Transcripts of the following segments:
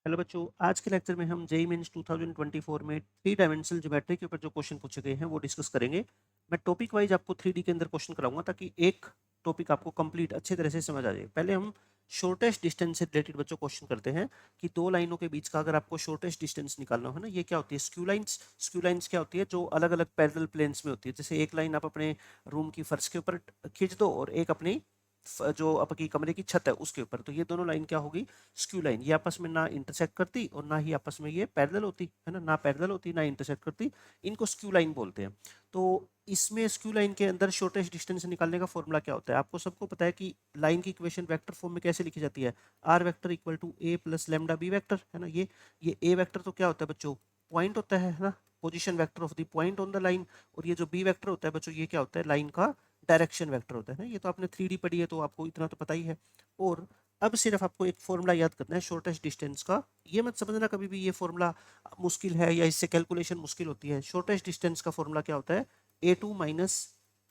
Hello बच्चों, आज के लेक्चर में हम जेईई मेंस 2024 में थ्री डायमेंशनल ज्योमेट्री के ऊपर जो क्वेश्चन पूछे गए हैं वो डिस्कस करेंगे। मैं टॉपिक वाइज आपको 3D के अंदर क्वेश्चन कराऊंगा ताकि एक टॉपिक आपको कंप्लीट अच्छे तरह से समझ आ जाए। पहले हम शॉर्टेस्ट डिस्टेंस से रिलेटेड बच्चों क्वेश्चन करते हैं कि दो लाइनों के बीच का अगर आपको शॉर्टेस्ट डिस्टेंस निकालना हो ना, ये क्या होती है? Skew lines. स्क्यू लाइन्स क्या होती है? जो अलग अलग पैरेलल प्लेन्स में होती है। जैसे एक लाइन आप अपने रूम की फर्श के ऊपर खींच दो और एक अपनी जो आपकी कमरे की छत है उसके ऊपर, तो ये दोनों लाइन क्या होगी? Skew line. ये आपस में ना इंटरसेक्ट करती और ना ही आपस में ये पैरेलल होती है ना पैरेलल होती ना इंटरसेक्ट करती। इनको स्क्यू लाइन बोलते हैं। तो इसमें स्क्यू लाइन के अंदर शॉर्टेस्ट डिस्टेंस निकालने का फॉर्मूला क्या होता है? आपको सबको पता है कि लाइन की इक्वेशन वेक्टर फॉर्म में कैसे लिखी जाती है? R vector equal to A plus lambda B vector, है ना। ये ए वेक्टर तो क्या होता है बच्चों? पॉइंट होता है ना, position vector of the point on the line. और ये जो बी वेक्टर होता है बच्चों, ये क्या होता है? लाइन का डायरेक्शन वेक्टर होता है ना। ये तो आपने 3D पढ़ी है तो आपको इतना तो पता ही है। और अब सिर्फ आपको एक फॉर्मूला याद करना है शॉर्टेस्ट डिस्टेंस का। ये मत समझना कभी भी ये फॉर्मूला मुश्किल है या इससे कैलकुलेशन मुश्किल होती है। शॉर्टेस्ट डिस्टेंस का फॉर्मूला क्या होता है? A2 minus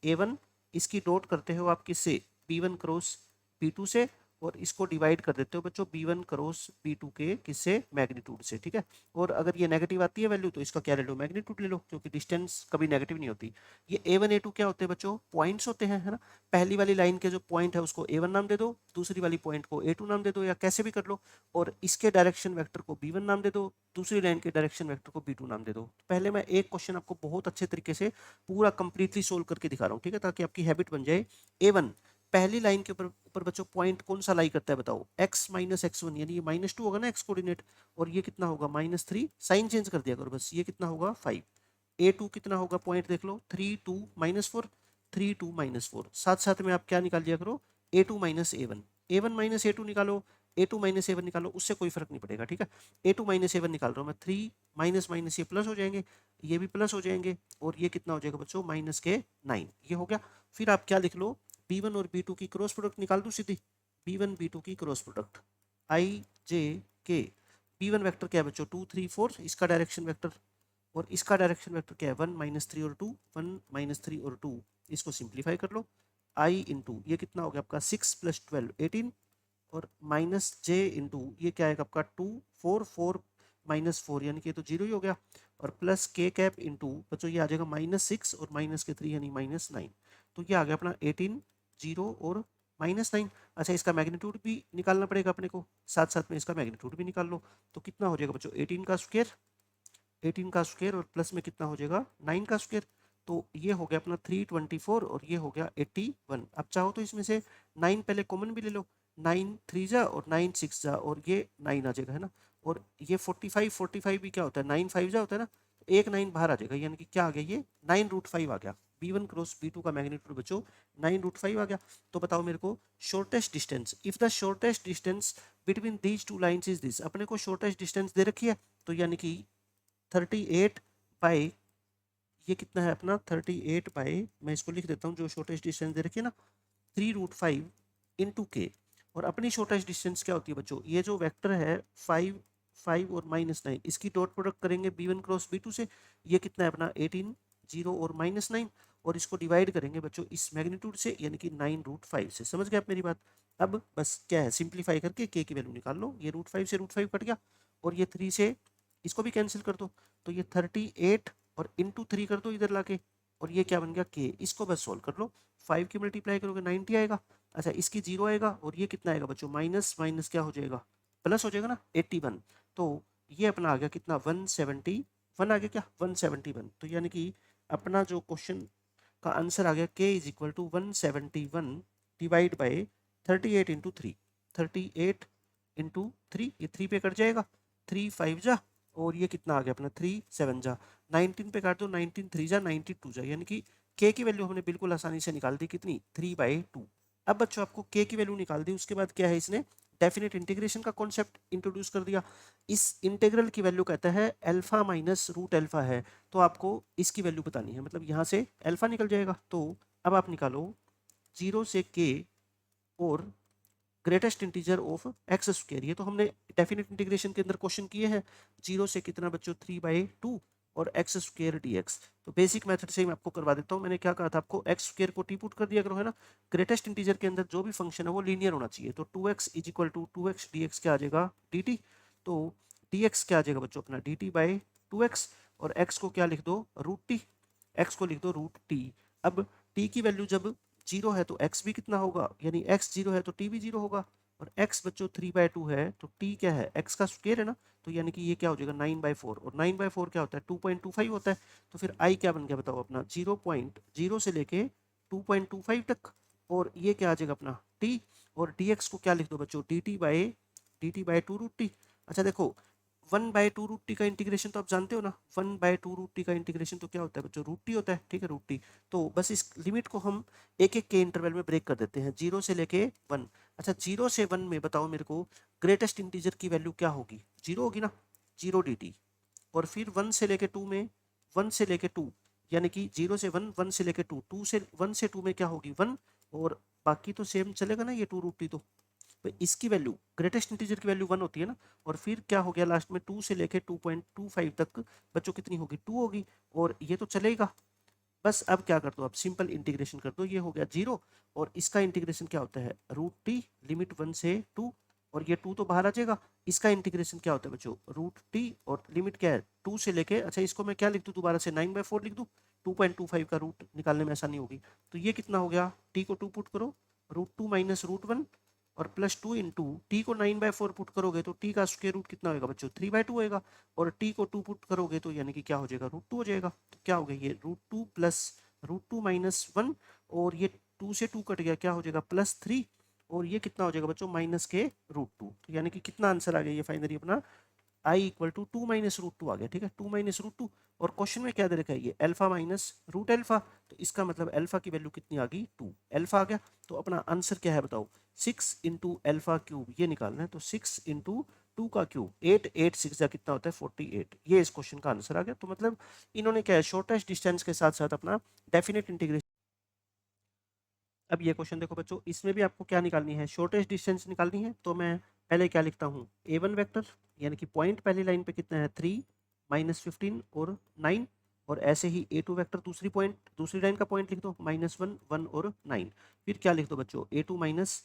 A1। इसकी डॉट करते हो आप किससे? B1 क्रॉस B2 से। और इसको डिवाइड कर देते हो बच्चों B1 क्रॉस B2 के किससे? मैग्नीट्यूड से। ठीक है। और अगर ये नेगेटिव आती है वैल्यू तो इसका क्या ले लो? मैग्नीट्यूड ले लो, क्योंकि डिस्टेंस कभी नेगेटिव नहीं होती। ये A1 A2 क्या होते हैं बच्चों? पॉइंट्स होते हैं, है ना। पहली वाली लाइन के जो पॉइंट है उसको A1 नाम दे दो, दूसरी वाली पॉइंट को A2 नाम दे दो, या कैसे भी कर लो। और इसके डायरेक्शन वेक्टर को B1 नाम दे दो, दूसरी लाइन के डायरेक्शन वेक्टर को B2 नाम दे दो। पहले मैं एक क्वेश्चन आपको बहुत अच्छे तरीके से पूरा कंप्लीटली सोल्व करके दिखा रहा हूँ, ठीक है, ताकि आपकी हैबिट बन जाए। A1 पहली लाइन के ऊपर ऊपर बच्चों पॉइंट कौन सा लाई करता है बताओ? x माइनस x1, यानी ये -2 होगा ना x कोऑर्डिनेट। और ये कितना होगा? -3। साइन चेंज कर दिया करो बस। ये कितना होगा? 5। A2 कितना होगा? पॉइंट देख लो, 3 2 -4। 3 2 -4। साथ साथ में आप क्या निकाल दिया करो? A2 minus A1। A1 minus A2 निकालो, A2 माइनस A1 निकालो, उससे कोई फर्क नहीं पड़ेगा। ठीक है। A2 माइनस A1 निकाल रहा हूँ मैं। 3 माइनस माइनस ये प्लस हो जाएंगे, ये भी प्लस हो जाएंगे। और ये कितना हो जाएगा बच्चों? माइनस के 9। ये हो गया। फिर आप क्या लिख लो? B1 और B2 की क्रॉस प्रोडक्ट निकाल दो सीधी। B1 B2 की cross product I J K। B1 vector क्या है बच्चों? 2 3 4, इसका डायरेक्शन वेक्टर। और इसका डायरेक्शन वेक्टर क्या है? 1 -3 और 2। 1 -3 और 2, इसको सिंप्लीफाई कर लो। I इंटू ये कितना हो गया आपका? 6 + 12 18। और माइनस जे इंटू ये क्या आएगा आपका? 2 4 4 -4, यानी कि ये तो जीरो ही हो गया। और प्लस के कैप इंटू बच्चों ये आ जाएगा -6 और माइनस के 3 यानी -9। तो ये आ गया अपना 18 0 और -9। अच्छा, इसका मैग्नीट्यूड भी निकालना पड़ेगा अपने को, साथ साथ में इसका मैग्नीट्यूड भी निकाल लो। तो कितना हो जाएगा बच्चों? 18 का स्क्वायर। 18 का स्क्वायर और प्लस में कितना हो जाएगा? 9 का स्क्वायर। तो ये हो गया अपना 324 और ये हो गया 81। अब चाहो तो इसमें से 9 पहले कॉमन भी ले लो। 9 3 जा और 9 6 जा और ये 9 आ जाएगा, है ना। और ये 45 भी क्या होता है? 9 5 जा होता है ना। एक 9 बाहर आ जाएगा, यानी कि क्या आ गया? ये 9√5 आ गया। B1 क्रॉस B2 का मैग्नीट्यूड बच्चों 9√5 आ गया। तो बताओ मेरे को shortest distance, if the shortest distance between these two lines is this. अपने को शॉर्टेस्ट डिस्टेंस दे रखी है, तो यानी कि 38 बाई, ये कितना है अपना? 38 बाई, मैं इसको लिख देता हूँ जो शॉर्टेस्ट डिस्टेंस दे रखी है ना, 3√5 इंटू के। और अपनी शॉर्टेस्ट डिस्टेंस क्या होती है बच्चों? ये जो वेक्टर है 5 5 और -9, इसकी डॉट प्रोडक्ट करेंगे B1 क्रॉस B2 से। ये कितना है अपना? 18 0 और -9। और इसको डिवाइड करेंगे बच्चों इस मैग्नीट्यूड से, यानी कि 9√5 से। समझ गए आप मेरी बात? अब बस क्या है, सिंप्लीफाई करके के की वैल्यू निकाल लो। ये √5 से √5 कट गया, और ये 3 से इसको भी कैंसिल कर दो। तो ये 38 और इंटू 3 कर दो इधर लाके, और ये क्या बन गया? के। इसको बस सोल्व कर लो। 5 की मल्टीप्लाई करोगे 90 आएगा। अच्छा, इसकी 0 आएगा, और ये कितना आएगा बच्चों? माइनस माइनस क्या हो जाएगा? प्लस हो जाएगा ना, 81। तो ये अपना आ गया कितना? 171 आ गया क्या? 171। तो यानी कि अपना जो क्वेश्चन का आंसर आ गया k is equal to 171 divide by 38 into 3। 38 into 3, ये 3 पे कट जाएगा। 3 5 जा, और ये कितना आ गया अपना? 3 7 जा। 19 पे काट दो, 19 3 जा, 92 जा, यानी कि k की वैल्यू हमने बिल्कुल आसानी से निकाल दी। कितनी? 3/2। अब बच्चों आपको k की वैल्यू निकाल दी, उसके बाद क्या है, इसने डेफिनेट इंटीग्रेशन का कॉन्सेप्ट इंट्रोड्यूस कर दिया। इस इंटीग्रल की वैल्यू कहता है अल्फा माइनस रूट अल्फा है, तो आपको इसकी वैल्यू बतानी है, मतलब यहाँ से अल्फा निकल जाएगा। तो अब आप निकालो 0 से k और greatest integer of x square. ये तो हमने डेफिनेट इंटीग्रेशन के अंदर क्वेश्चन किए हैं। 0 से कितना बच्चों? 3/2 और एक्स स्क्वायर dx। तो बेसिक मेथड से ही मैं आपको करवा देता हूँ। मैंने क्या कहा था आपको? एक्स स्क्वायर को टी पुट कर दिया करो, है ना। ग्रेटेस्ट इंटीजर के अंदर जो भी फंक्शन है वो लीनियर होना चाहिए। तो 2x is equal to 2x dx क्या आ जाएगा? dt। तो dx क्या आ जाएगा बच्चों अपना dt बाई 2x, और x को क्या लिख दो रूट टी, x को लिख दो रूट टी। अब t की वैल्यू जब 0 है तो x भी कितना होगा, यानी x 0 है तो t भी 0 होगा, और x बच्चों 3/2 है तो t क्या है x का स्क्वायर है ना, तो यानी कि ये क्या हो जाएगा 9/4, और 9/4 क्या होता है 2.25 होता है। तो फिर i क्या बन गया बताओ अपना 0.0 से लेके 2.25 तक, और ये क्या आ जाएगा अपना t, और dx को क्या लिख दो बच्चों dt बाई 2 रूट टी। अच्छा देखो 1/2 रूट टी का इंटीग्रेशन तो आप जानते हो ना, 1/2 रूट टी का इंटीग्रेशन तो क्या होता है बच्चों रूट टी होता है, ठीक है रूट टी। तो बस इस लिमिट को हम एक एक के इंटरवल में ब्रेक कर देते हैं, 0 से लेके 1। अच्छा 0 से 1 में बताओ मेरे को ग्रेटेस्ट इंटीजर की वैल्यू क्या होगी, 0 होगी ना, 0 dt। और फिर 1 से लेके 2 में, 1 से लेके 2 यानी कि 0 से 1, 1 से लेके 2, 2 से 1 से 2 में क्या होगी 1, और बाकी तो सेम चलेगा ना ये 2 रूट टी। तो इसकी वैल्यू ग्रेटेस्ट इंटीजर की वैल्यू 1 होती है ना, और फिर क्या हो गया लास्ट में 2 से लेके 2.25 तक बच्चों कितनी होगी 2 होगी, और ये तो चलेगा। बस अब क्या कर दो, अब सिंपल इंटीग्रेशन कर दो, ये हो गया 0, और इसका इंटीग्रेशन क्या होता है रूट टी लिमिट 1 से 2, और ये 2 तो बाहर आ जाएगा। इसका इंटीग्रेशन क्या होता है बच्चों रूट टी, और लिमिट क्या है 2 से लेके, अच्छा इसको मैं क्या लिख दूं दोबारा से 9/4 लिख दूं, 2.25 का रूट निकालने में आसानी होगी। तो ये कितना हो गया टी को 2 पुट करो, √2 माइनस √1, और +2 इंटू टी को 9/4 पुट करोगे तो टी का स्क्वायर रूट कितना होगा बच्चों 3/2 होएगा, और टी को 2 पुट करोगे तो यानी कि क्या हो जाएगा √2 हो जाएगा। तो क्या हो गया ये √2 प्लस √2 माइनस 1, और ये 2 से 2 कट गया क्या हो जाएगा +3, और ये कितना हो जाएगा बच्चों माइनस के √2। तो यानी कि कितना आंसर आ गया ये फाइनली अपना i इक्वल टू 2 माइनस √2 आ गया, ठीक है 2 माइनस √2। और क्वेश्चन में क्या दे रखा है ये अल्फा माइनस रूट अल्फा, तो इसका मतलब अल्फा की वैल्यू कितनी आ गई 2, अल्फा आ गया। तो अपना आंसर क्या है बताओ 6 इंटू अल्फा क्यूब ये निकालना है, तो 6 इंटू 2 का क्यूब 8, 8 6 जा कितना होता है 48, ये इस क्वेश्चन का आंसर आ गया। तो मतलब इन्होंने क्या है शॉर्टेस्ट डिस्टेंस के साथ साथ अपना डेफिनेट इंटीग्रेशन। अब ये क्वेश्चन देखो बच्चों, इसमें भी आपको क्या निकालनी है शॉर्टेस्ट डिस्टेंस निकालनी है, तो मैं पहले क्या लिखता हूँ a1 वेक्टर, यानी कि पॉइंट पहली लाइन पे कितना है 3 -15 और 9, और ऐसे ही a2 वेक्टर दूसरी लाइन का पॉइंट लिख दो -1 1 और 9। फिर क्या लिख दो बच्चों a2 माइनस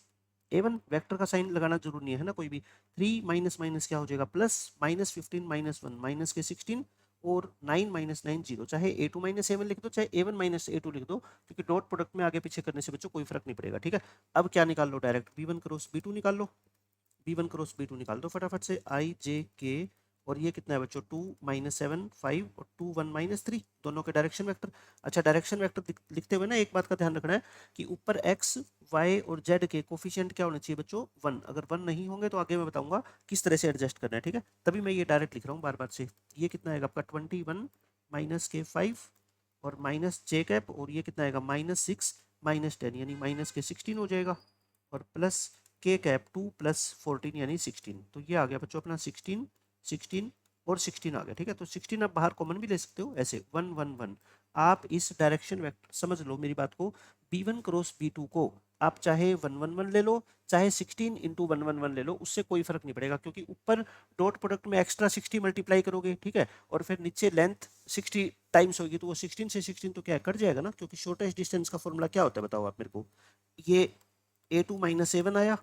a1 वेक्टर का साइन लगाना जरूरी नहीं है ना कोई भी, 3 माइनस माइनस क्या हो जाएगा प्लस, -15 -1 माइनस के 16, और 9 माइनस 9 0, चाहे a2 माइनस a1 लिख दो चाहे a1 माइनस a2 लिख दो, क्योंकि डॉट प्रोडक्ट में आगे पीछे करने से बच्चों कोई फर्क नहीं पड़ेगा, ठीक है। अब क्या निकाल लो डायरेक्ट b1 क्रॉस b2 निकाल लो, b1 क्रॉस b2 निकाल दो फटाफट से i j k, और ये कितना है बच्चों 2 -7 5 और 2 1 -3 दोनों के डायरेक्शन वेक्टर। अच्छा डायरेक्शन वेक्टर लिखते हुए ना एक बात का ध्यान रखना है कि ऊपर x y और z के कोफिशिएंट क्या होने चाहिए बच्चों 1, अगर 1 नहीं होंगे तो आगे मैं बताऊंगा किस तरह से एडजस्ट करना है, ठीक है। तभी मैं ये डायरेक्ट लिख रहा हूँ बार बार से। ये कितना आएगा आपका 21 माइनस के 5 और माइनस जे कैप, और ये कितना आएगा -6 -10 यानी माइनस के 16 हो जाएगा, और प्लस के कैप 2 + 14 यानी 16। तो ये आ गया बच्चों अपना 16 16 और 16 आ गया, ठीक है। तो 16 आप बाहर कॉमन भी ले सकते हो ऐसे 1 1 1। आप इस डायरेक्शन वेक्टर समझ लो मेरी बात को, b1 क्रॉस b2 को आप चाहे 1 1 1 ले लो चाहे 16 इंटू 1 1 1 ले लो, उससे कोई फर्क नहीं पड़ेगा, क्योंकि ऊपर डॉट प्रोडक्ट में एक्स्ट्रा 60 मल्टीप्लाई करोगे, ठीक है, और फिर नीचे लेंथ 60 टाइम्स होगी, तो वो 16 से 16 तो क्या कट जाएगा ना, क्योंकि शॉर्टेस्ट डिस्टेंस का फॉर्मूला क्या होता है बताओ आप मेरे को, ये a2 माइनस a1 आया,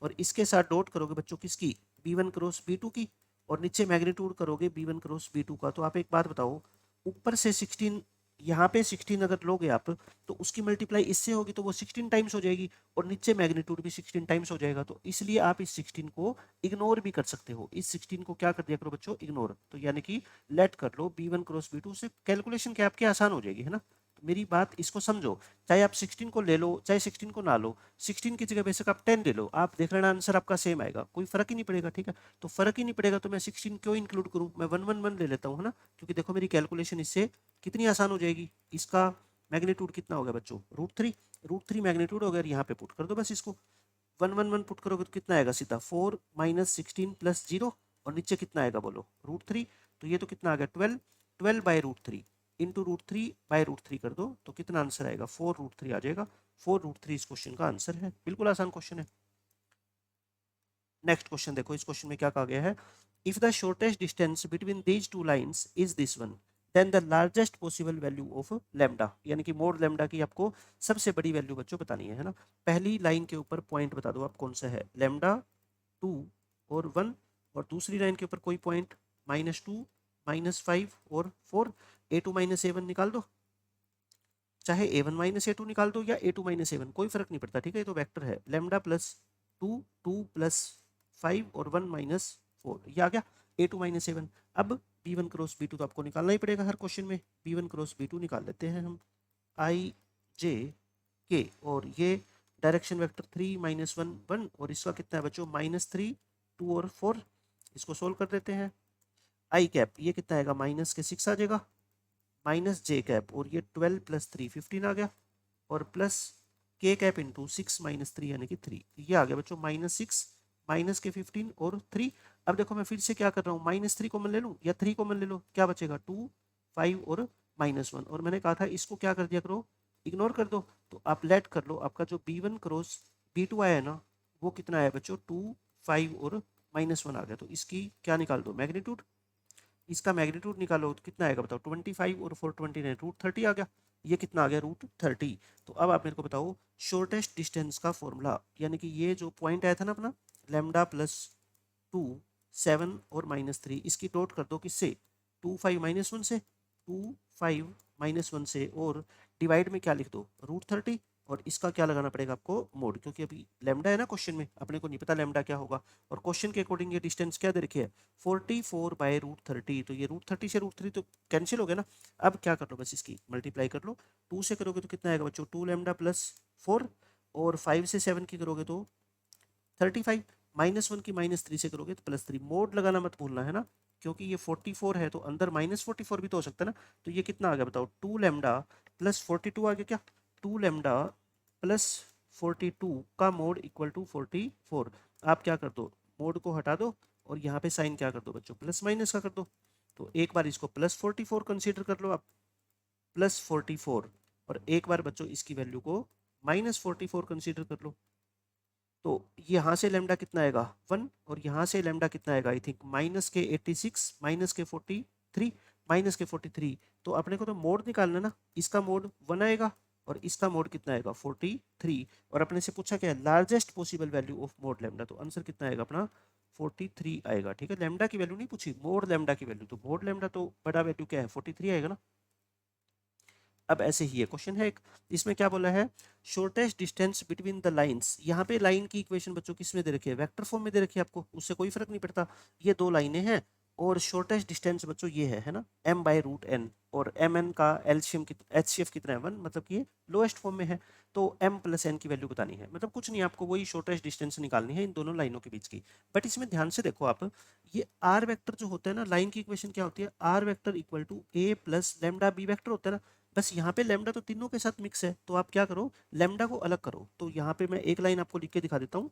और इसके साथ डॉट करोगे बच्चों किसकी b1 क्रॉस b2 की, और नीचे मैग्नीट्यूड करोगे b1 क्रॉस b2 का। तो आप एक बात बताओ ऊपर से 16, यहाँ पे 16 अगर लोगे आप तो उसकी मल्टीप्लाई इससे होगी तो वो 16 टाइम्स हो जाएगी, और नीचे मैग्नीट्यूड भी 16 टाइम्स हो जाएगा, तो इसलिए आप इस 16 को इग्नोर भी कर सकते हो, इस 16 को क्या कर दिया करो बच्चों इग्नोर, तो यानी कि लेट कर लो b1 क्रॉस b2 से, कैलकुलेशन क्या आपकी आसान हो जाएगी, है ना। तो मेरी बात इसको समझो, चाहे आप 16 को ले लो चाहे 16 को ना लो, 16 की जगह बेशक आप 10 ले लो, आप देख लेना आंसर आपका सेम आएगा, कोई फर्क ही नहीं पड़ेगा, ठीक है। तो फर्क ही नहीं पड़ेगा तो मैं 16 क्यों इंक्लूड करूं, मैं 1 1 1 ले लेता हूं, है ना, क्योंकि देखो मेरी कैलकुलेशन इससे कितनी आसान हो जाएगी। इसका मैग्नीट्यूड कितना हो गया बच्चों √3 मैग्नीट्यूड हो गया, यहाँ पे पुट कर दो बस इसको, 1 1 1 पुट करोगे तो कितना आएगा सीधा 4 माइनस 16 प्लस 0, और नीचे कितना आएगा बोलो √3, तो ये तो कितना आ गया 12, 12/√3 इंटू √3/√3 कर दो तो कितना आंसर आएगा 4√3 आ जाएगा, 4√3 इस क्वेश्चन का आंसर है, बिल्कुल आसान क्वेश्चन है। नेक्स्ट क्वेश्चन देखो, इस क्वेश्चन में क्या कहा गया है, if the shortest distance between these two lines is this one then the largest possible value of lambda, यानी कि मोड लैम्डा की आपको सबसे बड़ी वैल्यू बच्चों बतानी है ना। पहली लाइन के ऊपर पॉइंट बता दो आप कौन सा है, लैम्डा 2 और 1, और दूसरी लाइन के ऊपर कोई पॉइंट -2, -5 और 4, a2 माइनस a1 निकाल दो, चाहे a1 माइनस a2 निकाल दो या a2 माइनस a1, कोई फर्क नहीं पड़ता, ठीक है। ये तो वेक्टर है, लैम्डा प्लस 2, 2 प्लस 5 और 1 माइनस 4, ये आ गया a2 माइनस a1। अब b1 क्रॉस b2 तो आपको निकालना ही पड़ेगा हर क्वेश्चन में, b1 क्रॉस b2 निकाल लेते हैं हम, i j k, और ये डायरेक्शन वेक्टर 3 -1 1, और इसका कितना है बच्चों -3 2 और 4, इसको सोल्व कर देते हैं। आई कैप ये कितना आएगा -6 आ जाएगा, माइनस जे कैप और ये 12 प्लस 3 15 आ गया, और प्लस के कैप इंटू 6 माइनस 3 यानी कि 3, ये आ गया बच्चों -6 माइनस के 15 और 3। अब देखो मैं फिर से क्या कर रहा हूँ, -3 कॉमन ले लूँ या 3 कॉमन ले लो, क्या बचेगा 2 5 और -1, और मैंने कहा था इसको क्या कर दिया करो, इग्नोर कर दो। तो आप लेट कर लो, आपका जो b1 क्रॉस b2 आया है ना, वो कितना आया बच्चों 2 5 और -1 आ गया। तो इसकी क्या निकाल दो मैग्नीट्यूड, इसका मैग्नीट्यूड निकालो तो कितना आएगा बताओ, 25 और 429 √30 आ गया, ये कितना आ गया √30। तो अब आप मेरे को बताओ शॉर्टेस्ट डिस्टेंस का फॉर्मूला, यानी कि ये जो पॉइंट आया था ना अपना लैम्डा प्लस 2 7 और -3, इसकी डॉट कर दो किससे, 2 5 -1 से, 2 5 -1 से, और डिवाइड में क्या लिख दो √30, और इसका क्या लगाना पड़ेगा आपको मोड, क्योंकि अभी लैम्डा है ना क्वेश्चन में, अपने को नहीं पता लैम्डा क्या होगा, और क्वेश्चन के अकॉर्डिंग ये डिस्टेंस क्या दे रखी है 44 बाय √30, तो ये √30 से √3 तो कैंसिल हो गया ना। अब क्या कर लो बस इसकी मल्टीप्लाई कर लो, 2 से करोगे तो कितना आएगा बच्चों 2 लैम्डा प्लस 4, और 5 से 7 की करोगे तो 35, -1 की -3 से करोगे तो +3, मोड लगाना मत भूलना है ना, क्योंकि ये 44 है तो अंदर -44 भी तो हो सकता है ना। तो ये कितना आ गया बताओ 2 लैम्डा प्लस 42 आ गया क्या, 2 लैम्डा प्लस 42 का मोड इक्वल टू 44। आप क्या कर दो मोड को हटा दो, और यहाँ पे साइन क्या कर दो बच्चों प्लस माइनस का कर दो। तो एक बार इसको +44 कंसीडर कर लो आप, +44, और एक बार बच्चों इसकी वैल्यू को -44 कंसीडर कर लो। तो यहाँ से लैम्डा कितना आएगा 1, और यहाँ से लैम्डा कितना आएगा आई थिंक -86 -43 -43। तो अपने को तो मोड निकालना ना, इसका मोड 1 आएगा और इसका मोड कितना आएगा 43, और अपने से पूछा क्या है largest possible value of mode lambda, तो आंसर कितना आएगा अपना 43 आएगा, ठीक है। लैम्डा की वैल्यू नहीं पूछी, मोड लैम्डा की वैल्यू, तो मोड लैम्डा तो बड़ा वैल्यू क्या है 43 आएगा ना। अब ऐसे ही है क्वेश्चन है एक, इसमें क्या बोला है shortest distance between the lines, यहाँ पे लाइन की इक्वेशन बच्चों किस में दे रखी है वेक्टर फॉर्म में दे रखी है, आपको उससे कोई फर्क नहीं पड़ता, ये दो लाइनें हैं, और शॉर्टेस्ट डिस्टेंस बच्चों ये है ना m/√n, और mn का एलसीएम एचसीएफ कितना है 1, मतलब कि ये लोएस्ट फॉर्म में है। तो m + n की वैल्यू बतानी है, मतलब कुछ नहीं आपको वही शॉर्टेस्ट डिस्टेंस निकालनी है इन दोनों लाइनों के बीच की। बट इसमें ध्यान से देखो आप, ये r वेक्टर जो होता है ना, लाइन की इक्वेशन क्या होती है r vector equal to a plus lambda b vector होता है ना, बस यहाँ पे लैम्डा तो तीनों के साथ मिक्स है, तो आप क्या करो लैम्डा को अलग करो। तो यहाँ पे मैं एक लाइन आपको लिख के दिखा देता हूँ,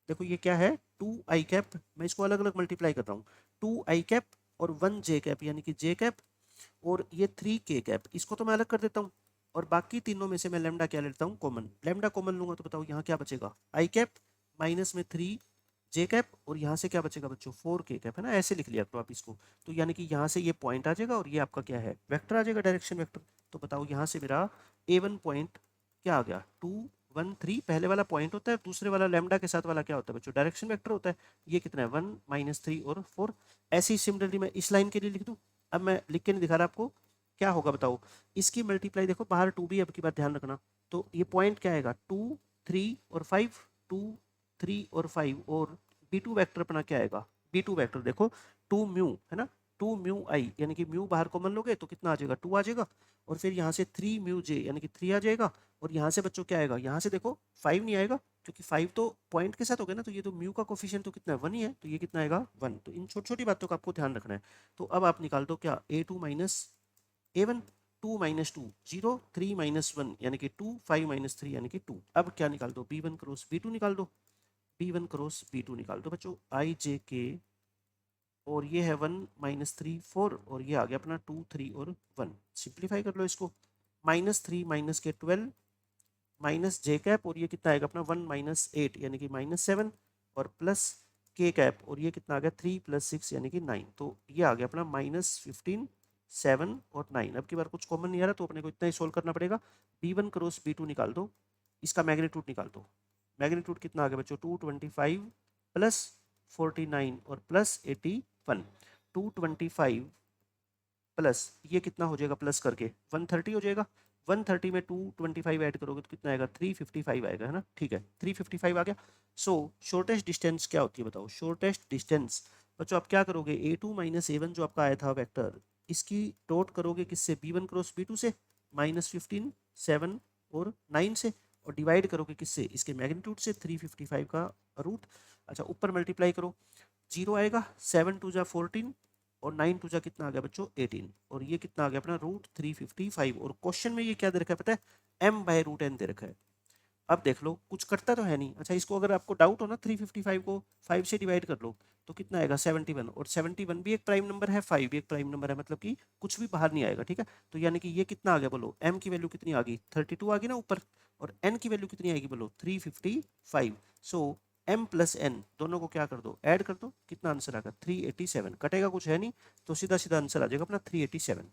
देखो ये क्या है 2i कैप, मैं इसको अलग अलग मल्टीप्लाई कर रहा हूँ, 2i कैप और 1j कैप यानी कि j कैप, और ये 3k कैप, इसको तो मैं अलग कर देता हूँ, और बाकी तीनों में से मैं लैम्डा क्या लेता हूँ कॉमन, लैम्डा कॉमन लूंगा तो बताओ यहाँ क्या बचेगा i कैप माइनस में 3j कैप, और यहाँ से क्या बचेगा बच्चों 4k कैप, है ना, ऐसे लिख लिया तो आप इसको। तो यानी कि यहाँ से ये पॉइंट आ जाएगा और ये आपका क्या है वेक्टर आ जाएगा डायरेक्शन वेक्टर। तो बताओ यहाँ से मेरा a1 पॉइंट क्या आ गया 2 1 3, पहले वाला पॉइंट होता है, दूसरे वाला लैम्डा के साथ वाला क्या होता है बच्चों डायरेक्शन वेक्टर होता है, ये कितना है 1 -3 और 4। ऐसे ही सिमिलरली मैं इस लाइन के लिए लिख दूँ, अब मैं लिख के नहीं दिखा रहा आपको, क्या होगा बताओ इसकी मल्टीप्लाई, देखो बाहर 2b अब की बात ध्यान रखना, तो ये पॉइंट क्या आएगा 2 3 और 5, 2 3 और 5, और b2 वेक्टर अपना क्या आएगा b2 वेक्टर देखो 2 म्यू है ना, 2 म्यू आई, यानी कि म्यू बाहर कॉमन लोगे तो कितना आ जाएगा 2 आ जाएगा, और फिर यहाँ से 3 म्यू जे यानी कि 3 आ जाएगा, और यहाँ से बच्चों क्या आएगा, यहाँ से देखो 5 नहीं आएगा क्योंकि 5 तो पॉइंट के साथ हो गया ना, तो ये तो म्यू का कोफिशिएंट तो कितना है 1 ही है, तो ये कितना आएगा 1। तो इन छोटी छोटी बातों का आपको ध्यान रखना है। तो अब आप निकाल दो क्या a2 minus a1, 2 minus 2 0, 3 minus 1 यानी कि 2, 5 माइनस 3 यानी कि 2। अब क्या निकाल दो b1 क्रॉस b2 निकाल दो, b1 क्रॉस b2 निकाल दो बच्चों i j k, और ये है 1 -3 4, और ये आ गया अपना 2 3 और 1, सिंप्लीफाई कर लो इसको, -3 माइनस के 12 माइनस जे कैप, और ये कितना आएगा अपना 1 - 8 यानी कि -7, और प्लस के कैप, और ये कितना आ गया 3 + 6 यानी कि 9। तो ये आ गया अपना -15 7 और 9। अब की बार कुछ कॉमन नहीं आ रहा तो अपने को इतना ही सोल्व करना पड़ेगा, b1 क्रॉस b2 निकाल दो, इसका मैग्नीट्यूड निकाल दो, मैग्नीट्यूड कितना आ गया बच्चों 225 प्लस 49 और प्लस 81, 225 प्लस ये कितना हो जाएगा प्लस करके 130 हो जाएगा। 130 में 225 ऐड करोगे तो कितना आएगा 355 आएगा, है ना। ठीक है, 355 आ गया। सो शॉर्टेस्ट डिस्टेंस क्या होती है बताओ। शॉर्टेस्ट डिस्टेंस बच्चों आप क्या करोगे, A2 माइनस A1 जो आपका आया था वेक्टर, इसकी डॉट करोगे किससे, B1 क्रॉस B2 से, -15, 7 और 9 से, और डिवाइड करोगे किससे, इसके मैग्नीट्यूड से, 355 का रूट। अच्छा ऊपर मल्टीप्लाई करो, 0 आएगा, 7 टू जा 14 और 9 टू जा कितना आ गया बच्चों 18, और ये कितना आ गया अपना √355। और क्वेश्चन में ये क्या दे रखा है पता है, m/√n दे रखा है। अब देख लो कुछ कटता तो है नहीं। अच्छा इसको अगर आपको डाउट हो ना, 355 को 5 से डिवाइड कर लो तो कितना आएगा 71, और 71 भी एक प्राइम नंबर है, 5 भी एक प्राइम नंबर है, मतलब कि कुछ भी बाहर नहीं आएगा। ठीक है, तो यानी कि ये कितना आ गया बोलो, m की वैल्यू कितनी आ गई 32 आ गई ना ऊपर, और n की वैल्यू कितनी आएगी बोलो 355। सो m प्लस n दोनों को क्या कर दो, ऐड कर दो, कितना आंसर आएगा 387। कटेगा कुछ है नहीं, तो सीधा सीधा आंसर आ जाएगा अपना 387।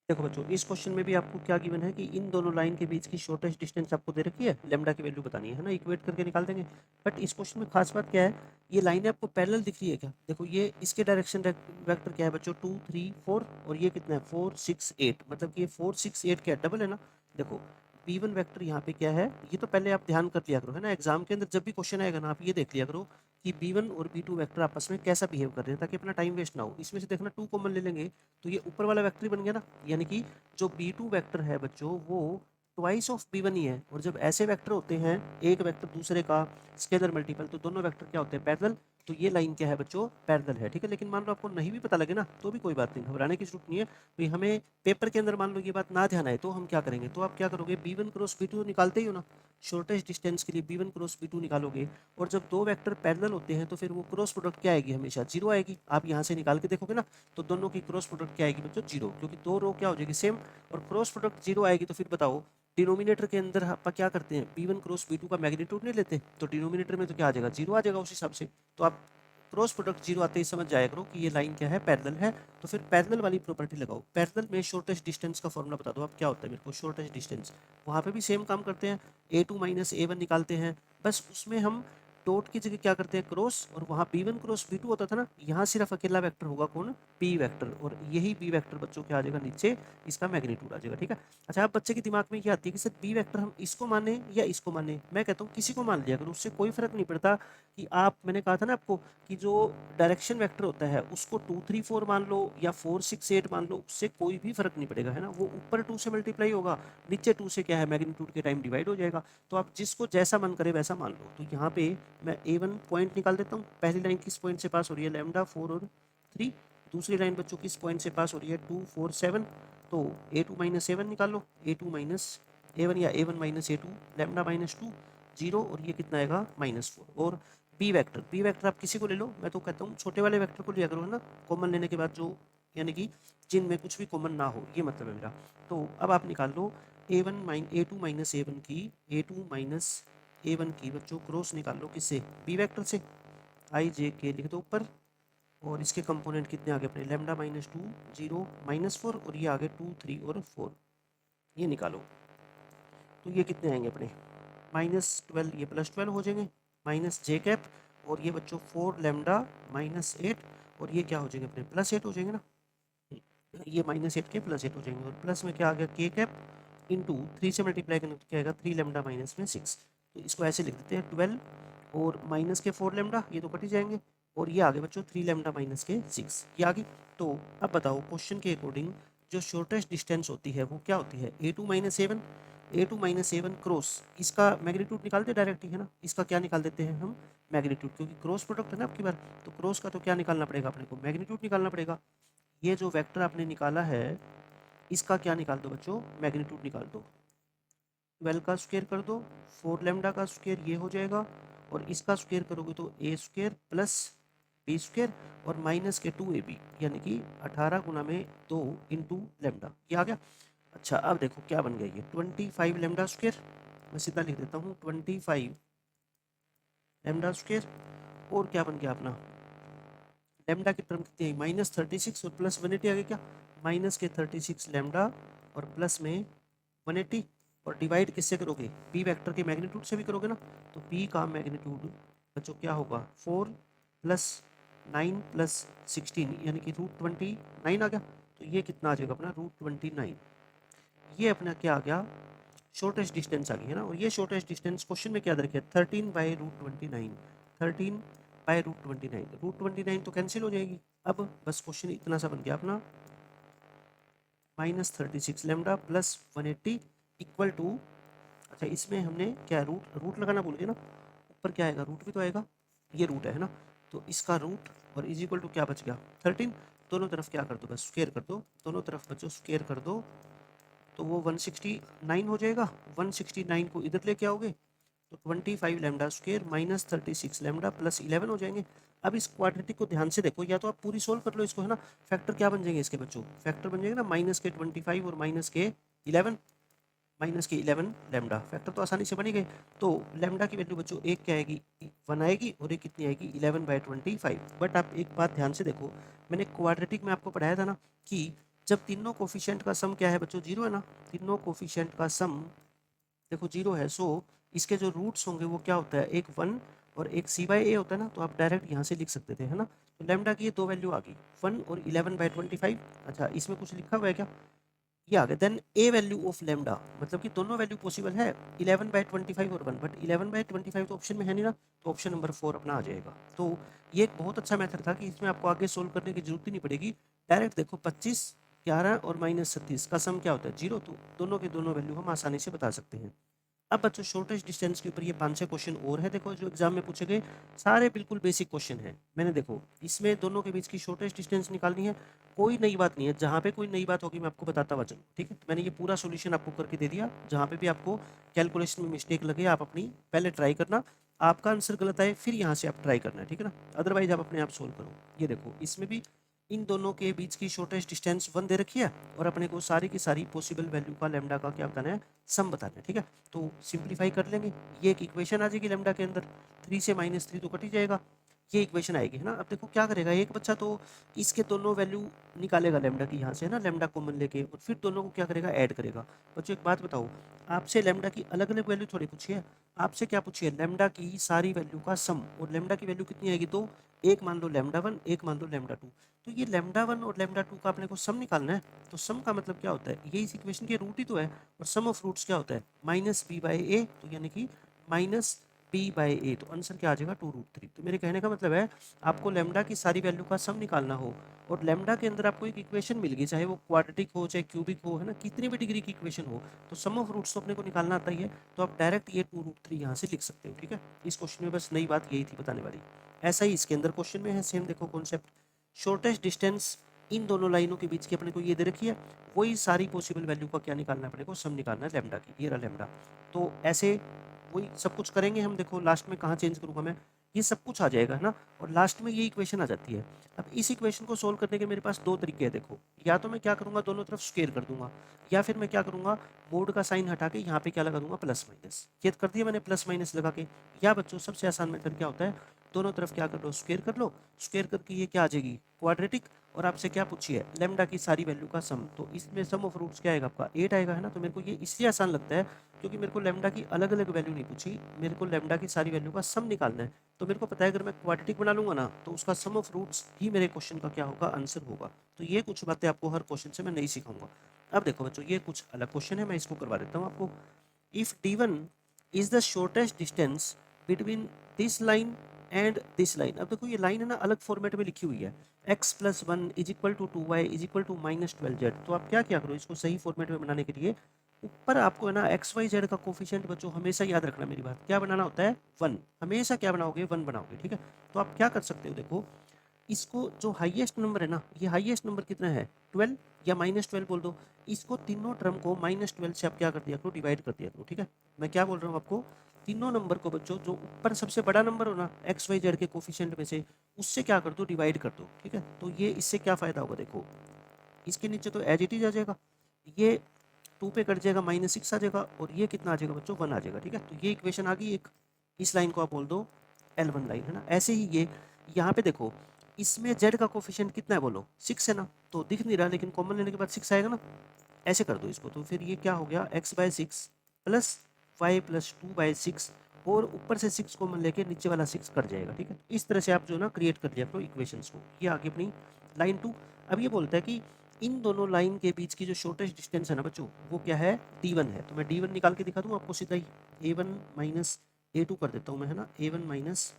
देखो बच्चों इस क्वेश्चन में भी आपको क्या गिवन है कि इन दोनों लाइन के बीच की शॉर्टेस्ट डिस्टेंस आपको दे रखी है, लेमडा की वैल्यू बतानी है ना, इक्वेट करके निकाल देंगे। बट इस क्वेश्चन में खास बात क्या है, ये लाइनें आपको पैरेलल दिख रही है क्या, देखो ये इसके डायरेक्शन वेक्टर क्या है बच्चों 2 3 4, और ये कितना है 4 6 8, मतलब कि ये 4 6 8 क्या डबल है ना। देखो B1 वेक्टर यहाँ पे क्या है, ये तो पहले आप ध्यान कर लिया करो, है ना, एग्जाम के अंदर जब भी क्वेश्चन आएगा ना आप ये देख लिया करो कि B1 और B2 वेक्टर आपस में कैसा बिहेव कर रहे हैं, ताकि अपना टाइम वेस्ट ना हो। इसमें से देखना 2 कॉमन ले लेंगे तो ये ऊपर वाला वेक्टर ही बन गया ना, यानी कि जो B2 वेक्टर है बच्चों वो ट्वाइस ऑफ B1 ही है। और जब ऐसे वेक्टर होते हैं एक वेक्टर दूसरे का स्केलर मल्टीपल, तो दोनों वेक्टर क्या होते हैं पैरेलल, तो ये लाइन क्या है बच्चों पैरेलल है। ठीक है, लेकिन मान लो आपको नहीं भी पता लगे ना तो भी कोई बात नहीं, घबराने की जरूरत नहीं है। तो हमें पेपर के अंदर मान लो ये बात ना ध्यान आए तो हम क्या करेंगे, तो आप क्या करोगे B1 क्रॉस B2 निकालते ही हो ना, शॉर्टेस्ट डिस्टेंस के लिए B1 क्रॉस B2 निकालोगे, और जब दो वेक्टर पैरेलल होते हैं तो फिर वो क्रॉस प्रोडक्ट क्या आएगी, हमेशा 0 आएगी। आप यहाँ से निकाल के देखोगे ना तो दोनों की क्रॉस प्रोडक्ट क्या आएगी बच्चों 0, क्योंकि दो रो क्या हो जाएगी सेम, और क्रॉस प्रोडक्ट 0 आएगी। तो फिर बताओ डिनोमिनेटर के अंदर आप क्या करते हैं, B1 क्रॉस B2 का मैग्नीट्यूड नहीं लेते, तो डिनोमिनेटर में तो क्या आ जाएगा 0 आ जाएगा उस हिसाब से। तो आप क्रॉस प्रोडक्ट 0 आते ही समझ जाया करो कि ये लाइन क्या है पैरेलल है। तो फिर पैरेलल वाली प्रॉपर्टी लगाओ, पैरेलल में शॉर्टेस्ट डिस्टेंस का फॉर्मूला बता दो आप क्या होता है मेरे को शॉर्टेस्ट डिस्टेंस। वहाँ पे भी सेम काम करते हैं, A2 माइनस A1 निकालते हैं, बस उसमें हम डॉट की जगह क्या करते हैं क्रॉस, और वहाँ B1 क्रॉस B2 होता था ना, यहाँ सिर्फ अकेला वेक्टर होगा कौन, B वेक्टर, और यही B वेक्टर बच्चों क्या आ जाएगा नीचे, इसका मैग्नीट्यूड आ जाएगा। ठीक है, अच्छा अब बच्चे के दिमाग में क्या आती है कि सर B वेक्टर हम इसको माने या इसको माने, मैं कहता हूँ किसी को मान लिया अगर उससे कोई फर्क नहीं पड़ता कि आप, मैंने कहा था ना आपको कि जो डायरेक्शन वेक्टर होता है उसको 2 3 4 मान लो या 4 6 8 मान लो, उससे कोई भी फर्क नहीं पड़ेगा, है ना, वो ऊपर 2 से मल्टीप्लाई होगा, नीचे 2 से क्या है मैग्नीट्यूड के टाइम डिवाइड हो जाएगा। तो आप जिसको जैसा मन करे वैसा मान लो। तो यहाँ पे मैं A1 पॉइंट निकाल देता हूँ, पहली लाइन किस पॉइंट से पास हो रही है, लैम्डा 4 और 3, दूसरी लाइन बच्चों किस पॉइंट से पास हो रही है 2 4 7, तो A2 माइनस A1 निकाल लो, A2 माइनस A1 या A1 माइनस A2, लैम्डा -2 0, और ये कितना आएगा -4। और बी वेक्टर आप किसी को ले लो, मैं तो कहता हूँ छोटे वाले वेक्टर को लिया करो, है ना, कॉमन लेने के बाद जो, यानी कि जिनमें कुछ भी कॉमन ना हो, ये मतलब है मेरा। तो अब आप निकाल लो A2 माइनस A1 की बच्चों क्रॉस निकाल लो किससे, बी वेक्टर से, आई जे के लिख दो ऊपर, और इसके कंपोनेंट कितने आ गए अपने, लैम्डा -2 0 -4, और ये आ गए 2 3 और 4, ये निकालो। तो ये कितने आएंगे अपने -12, ये +12 हो जाएंगे, माइनस जे कैप, और ये बच्चों 4 लैम्डा -8, और ये क्या हो जाएंगे अपने +8 हो जाएंगे ना, ये -8 के +8 हो जाएंगे, और प्लस में क्या आ गया के कैप इंटू 3 से मल्टीप्लाई करने तो क्या आएगा 3 लैम्डा माइनस में 6। तो इसको ऐसे लिख देते हैं 12 और माइनस के 4 लैम्डा, ये तो कट ही जाएंगे, और ये आगे बच्चों 3 लैम्डा माइनस के 6, ये आ गई। तो अब बताओ क्वेश्चन के अकॉर्डिंग जो शॉर्टेस्ट डिस्टेंस होती है वो क्या होती है, A2 माइनस A1 क्रॉस, इसका मैग्नीट्यूड निकालते डायरेक्ट ही, है ना, इसका क्या निकाल देते हैं हम मैग्नीट्यूड, क्योंकि क्रॉस प्रोडक्ट है ना आपकी बार, तो क्रॉस का तो क्या निकालना पड़ेगा अपने को, मैग्नीट्यूड निकालना पड़ेगा। ये जो वेक्टर आपने निकाला है इसका क्या निकाल दो बच्चों, मैग्नीट्यूड निकाल दो, 12 का स्क्वायर कर दो, 4 लैम्डा का स्क्वायर ये हो जाएगा, और इसका स्क्वायर करोगे तो A square plus B square और माइनस के 2AB, यानी कि 18 गुना में 2 इंटू लैम्डा, ये आ गया। अच्छा अब देखो क्या बन गया, ये 25 लैम्डा स्क्वायर, मैं सीधा लिख देता हूँ 25 लैम्डा स्क्वायर, और क्या बन गया अपना लैम्डा की टर्म कितनी आई -36, और प्लस 180 आ गया क्या, माइनस के 36 लैम्डा और प्लस में 180, और डिवाइड किससे करोगे, बी वेक्टर के मैग्नीट्यूड से भी करोगे ना, तो बी का मैग्नीट्यूड बच्चों क्या होगा 4 प्लस 9 प्लस 16 यानी कि √29 आ गया। तो ये कितना आ जाएगा अपना √29। ये अपना क्या आ गया शॉर्टेस्ट डिस्टेंस आ गई है ना। और ये शॉर्टेस्ट डिस्टेंस क्वेश्चन में क्या दे रखा है 13/√29। 13/√29 √29 तो कैंसिल हो जाएगी। अब बस क्वेश्चन इतना सा बन गया अपना -36 लैम्डा प्लस 180 इक्वल टू, अच्छा इसमें हमने क्या रूट रूट लगाना भूल गए ना, ऊपर क्या आएगा रूट भी तो आएगा, ये रूट है ना, तो इसका रूट और इज इक्वल टू क्या बच गया 13। दोनों तरफ क्या कर दो बस स्क्वायर कर दो, दोनों तरफ बच्चों स्क्वायर कर दो तो वो 169 हो जाएगा। 169 को इधर लेके आओगे तो 25 lambda square minus 36 lambda plus 11 हो जाएंगे। अब इस क्वाड्रेटिक को ध्यान से देखो, या तो आप पूरी सोल्व कर लो इसको है ना। फैक्टर क्या बन जाएंगे इसके बच्चों, फैक्टर बन जाएंगे ना -25 और -11, -11 लैम्डा फैक्टर तो आसानी से बन ही गए। तो लैम्डा की वैल्यू बच्चों एक क्या आएगी 1 आएगी और एक कितनी आएगी 11/25। बट आप एक बात ध्यान से देखो, मैंने क्वाड्रेटिक में आपको पढ़ाया था ना कि जब तीनों कोफिशिएंट का सम क्या है बच्चों 0 है ना, तीनों कोफिशिएंट का सम देखो 0 है, सो इसके जो रूट्स होंगे वो क्या होता है एक 1 और एक c/a होता है ना, तो आप डायरेक्ट यहाँ से लिख सकते थे है ना। तो लैम्डा की ये दो वैल्यू आ गई 1 और 11/25। अच्छा इसमें कुछ लिखा हुआ है क्या, ये आ गया। Then a value of lambda, मतलब कि दोनों वैल्यू पॉसिबल है 11/25 और 1, बट 11/25 तो ऑप्शन में है नहीं ना, तो ऑप्शन नंबर 4 अपना आ जाएगा। तो ये एक बहुत अच्छा मेथड था कि इसमें आपको आगे सोल्व करने की जरूरत ही नहीं पड़ेगी। डायरेक्ट देखो 25 11 और -36 का सम क्या होता है 0, तो दोनों के दोनों वैल्यू हम आसानी से बता सकते हैं। अब बच्चों शॉर्टेस्ट डिस्टेंस के ऊपर ये 5-6 क्वेश्चन और है देखो जो एग्जाम में पूछे गए, सारे बिल्कुल बेसिक क्वेश्चन है। मैंने देखो इसमें दोनों के बीच की शॉर्टेस्ट डिस्टेंस निकालनी है, कोई नई बात नहीं है, जहाँ पे कोई नई बात होगी मैं आपको बताता हुआ चलूँ, ठीक है। तो मैंने ये पूरा सोल्यूशन आपको करके दे दिया, जहाँ पे भी आपको कैलकुलेशन में मिस्टेक लगे आप अपनी पहले ट्राई करना, आपका आंसर गलत आए फिर यहाँ से आप ट्राई करना है, ठीक है ना, अदरवाइज आप अपने आप सोल्व करो। ये देखो इसमें भी इन दोनों के बीच की शॉर्टेस्ट डिस्टेंस 1 दे रखी है और अपने को सारी की सारी पॉसिबल वैल्यू का लैम्डा का क्या बताना है सम बताना है, ठीक है। तो सिंप्लीफाई कर लेंगे, ये एक इक्वेशन आ जाएगी लैम्डा के अंदर, 3 से -3 तो कट ही जाएगा, ये इक्वेशन आएगी है ना। अब देखो क्या करेगा एक बच्चा, तो इसके दोनों वैल्यू निकालेगा लैम्डा की यहाँ से है ना, लैम्डा कॉमन लेके, और फिर दोनों को क्या करेगा ऐड करेगा। बच्चों एक बात बताओ, आपसे लैम्डा की अलग अलग वैल्यू थोड़ी पूछी है, आपसे क्या पूछी है लैम्डा की सारी वैल्यू का सम, और लैम्डा की वैल्यू कितनी आएगी तो एक मान लो लैम्डा 1 एक मान लो लैम्डा 2, तो ये लैम्डा 1 और लैम्डा 2 का अपने को सम निकालना है। तो सम का मतलब क्या होता है, ये इस इक्वेशन के रूट ही तो है, और सम ऑफ रूट्स क्या होता है -b/a, तो यानी कि -b/a, तो आंसर क्या आ जाएगा 2√3। तो मेरे कहने का मतलब है आपको लैम्डा की सारी वैल्यू का सम निकालना हो, और लैम्डा के अंदर आपको एक इक्वेशन मिल गई, चाहे वो क्वाड्रेटिक हो चाहे क्यूबिक हो है ना, कितनी भी डिग्री की इक्वेशन हो, तो सम ऑफ रूट्स तो अपने को निकालना आता ही है, तो आप डायरेक्ट ये 2√3 यहाँ से लिख सकते हो, ठीक है। इस क्वेश्चन में बस नई बात यही थी बताने वाली। ऐसा ही इसके अंदर क्वेश्चन में है सेम, देखो कॉन्सेप्ट, शॉर्टेस्ट डिस्टेंस इन दोनों लाइनों के बीच की अपने को ये दे रखी है, वही सारी पॉसिबल वैल्यू का क्या निकालना है अपने को सम निकालना है लैम्डा की, ये रहा लैम्डा। तो ऐसे वही सब कुछ करेंगे हम, देखो लास्ट में कहाँ चेंज करूँगा मैं, ये सब कुछ आ जाएगा है ना, और लास्ट में ये इक्वेशन आ जाती है। अब इस इक्वेशन को सोल्व करने के मेरे पास दो तरीके हैं, देखो या तो मैं क्या करूँगा दोनों तरफ स्क्वायर कर दूंगा, या फिर मैं क्या करूँगा बोर्ड का साइन हटा के यहाँ पे क्या लगा दूंगा प्लस माइनस, ये कर दिया मैंने प्लस माइनस लगा के। या बच्चों सबसे आसान मेथड क्या होता है, दोनों तरफ क्या कर लो स्क्वायर कर लो, स्क्वायर करके ये क्या आ जाएगी क्वाड्रेटिक, और आपसे क्या पूछी है लैम्डा की सारी वैल्यू का सम, तो इसमें सम ऑफ रूट्स क्या आएगा आपका 8 आएगा है ना। तो मेरे को ये इसलिए आसान लगता है क्योंकि मेरे को लैम्डा की अलग अलग वैल्यू नहीं पूछी, मेरे को लैम्डा की सारी वैल्यू का सम निकालना है। तो मेरे को पता है अगर मैं क्वाड्रेटिक बना लूंगा ना तो उसका सम ऑफ रूट्स ही मेरे क्वेश्चन का क्या होगा आंसर होगा। तो ये कुछ बातें आपको हर क्वेश्चन से मैं नहीं सिखाऊंगा। अब देखो बच्चों ये कुछ अलग क्वेश्चन है, मैं इसको करवा देता हूँ आपको। If d1 is the shortest distance between this line and this line, अब देखो ये लाइन है ना अलग फॉर्मेट में लिखी हुई है, x+1 is equal to 2y is equal to -12z, तो आप क्या क्या करो इसको सही फॉर्मेट में बनाने के लिए, ऊपर आपको है ना एक्स वाई जेड का कोफिशिएंट बच्चों हमेशा याद रखना मेरी बात, क्या बनाना होता है 1, हमेशा क्या बनाओगे 1 बनाओगे, ठीक है। तो आप क्या कर सकते हो देखो, इसको जो हाईएस्ट नंबर है ना, ये हाईएस्ट नंबर कितना है 12 या -12 बोल दो, इसको तीनों टर्म को -12 से आप क्या कर दिया करो डिवाइड कर दिया करो, ठीक है। मैं क्या बोल रहा हूँ आपको, तीनों नंबर को बच्चों जो ऊपर सबसे बड़ा नंबर हो ना एक्स वाई जेड के कोफिशिएंट में से, उससे क्या कर दो डिवाइड कर दो, ठीक है। तो ये इससे क्या फ़ायदा होगा देखो, इसके नीचे तो एज इट इज आ जाएगा, ये 2 पे कट जाएगा -6 आ जाएगा, और ये कितना आ जाएगा बच्चों 1 आ जाएगा, ठीक है। तो ये इक्वेशन आ गई एक, इस लाइन को आप बोल दो L1 लाइन है ना। ऐसे ही ये यहाँ पे देखो इसमें z का कोफिशिएंट कितना है बोलो 6 है ना, तो दिख नहीं रहा लेकिन कॉमन लेने के बाद 6 आएगा ना, ऐसे कर दो इसको, तो फिर ये क्या हो गया x/6 प्लस y प्लस 2/6, और ऊपर से 6 कॉमन लेके नीचे वाला 6 कट जाएगा, ठीक है। इस तरह से आप जो ना क्रिएट कर लिया करो इक्वेशंस को। ये आगे अपनी लाइन 2। अब ये बोलता है कि इन दोनों लाइन के बीच की जो शॉर्टेस्ट डिस्टेंस है ना बच्चों, वो क्या है, D1 है। तो मैं D1 निकाल के दिखा दूँ आपको सीधा ही। A1 माइनस A2 कर देता हूँ मैं, है ना। A1 माइनस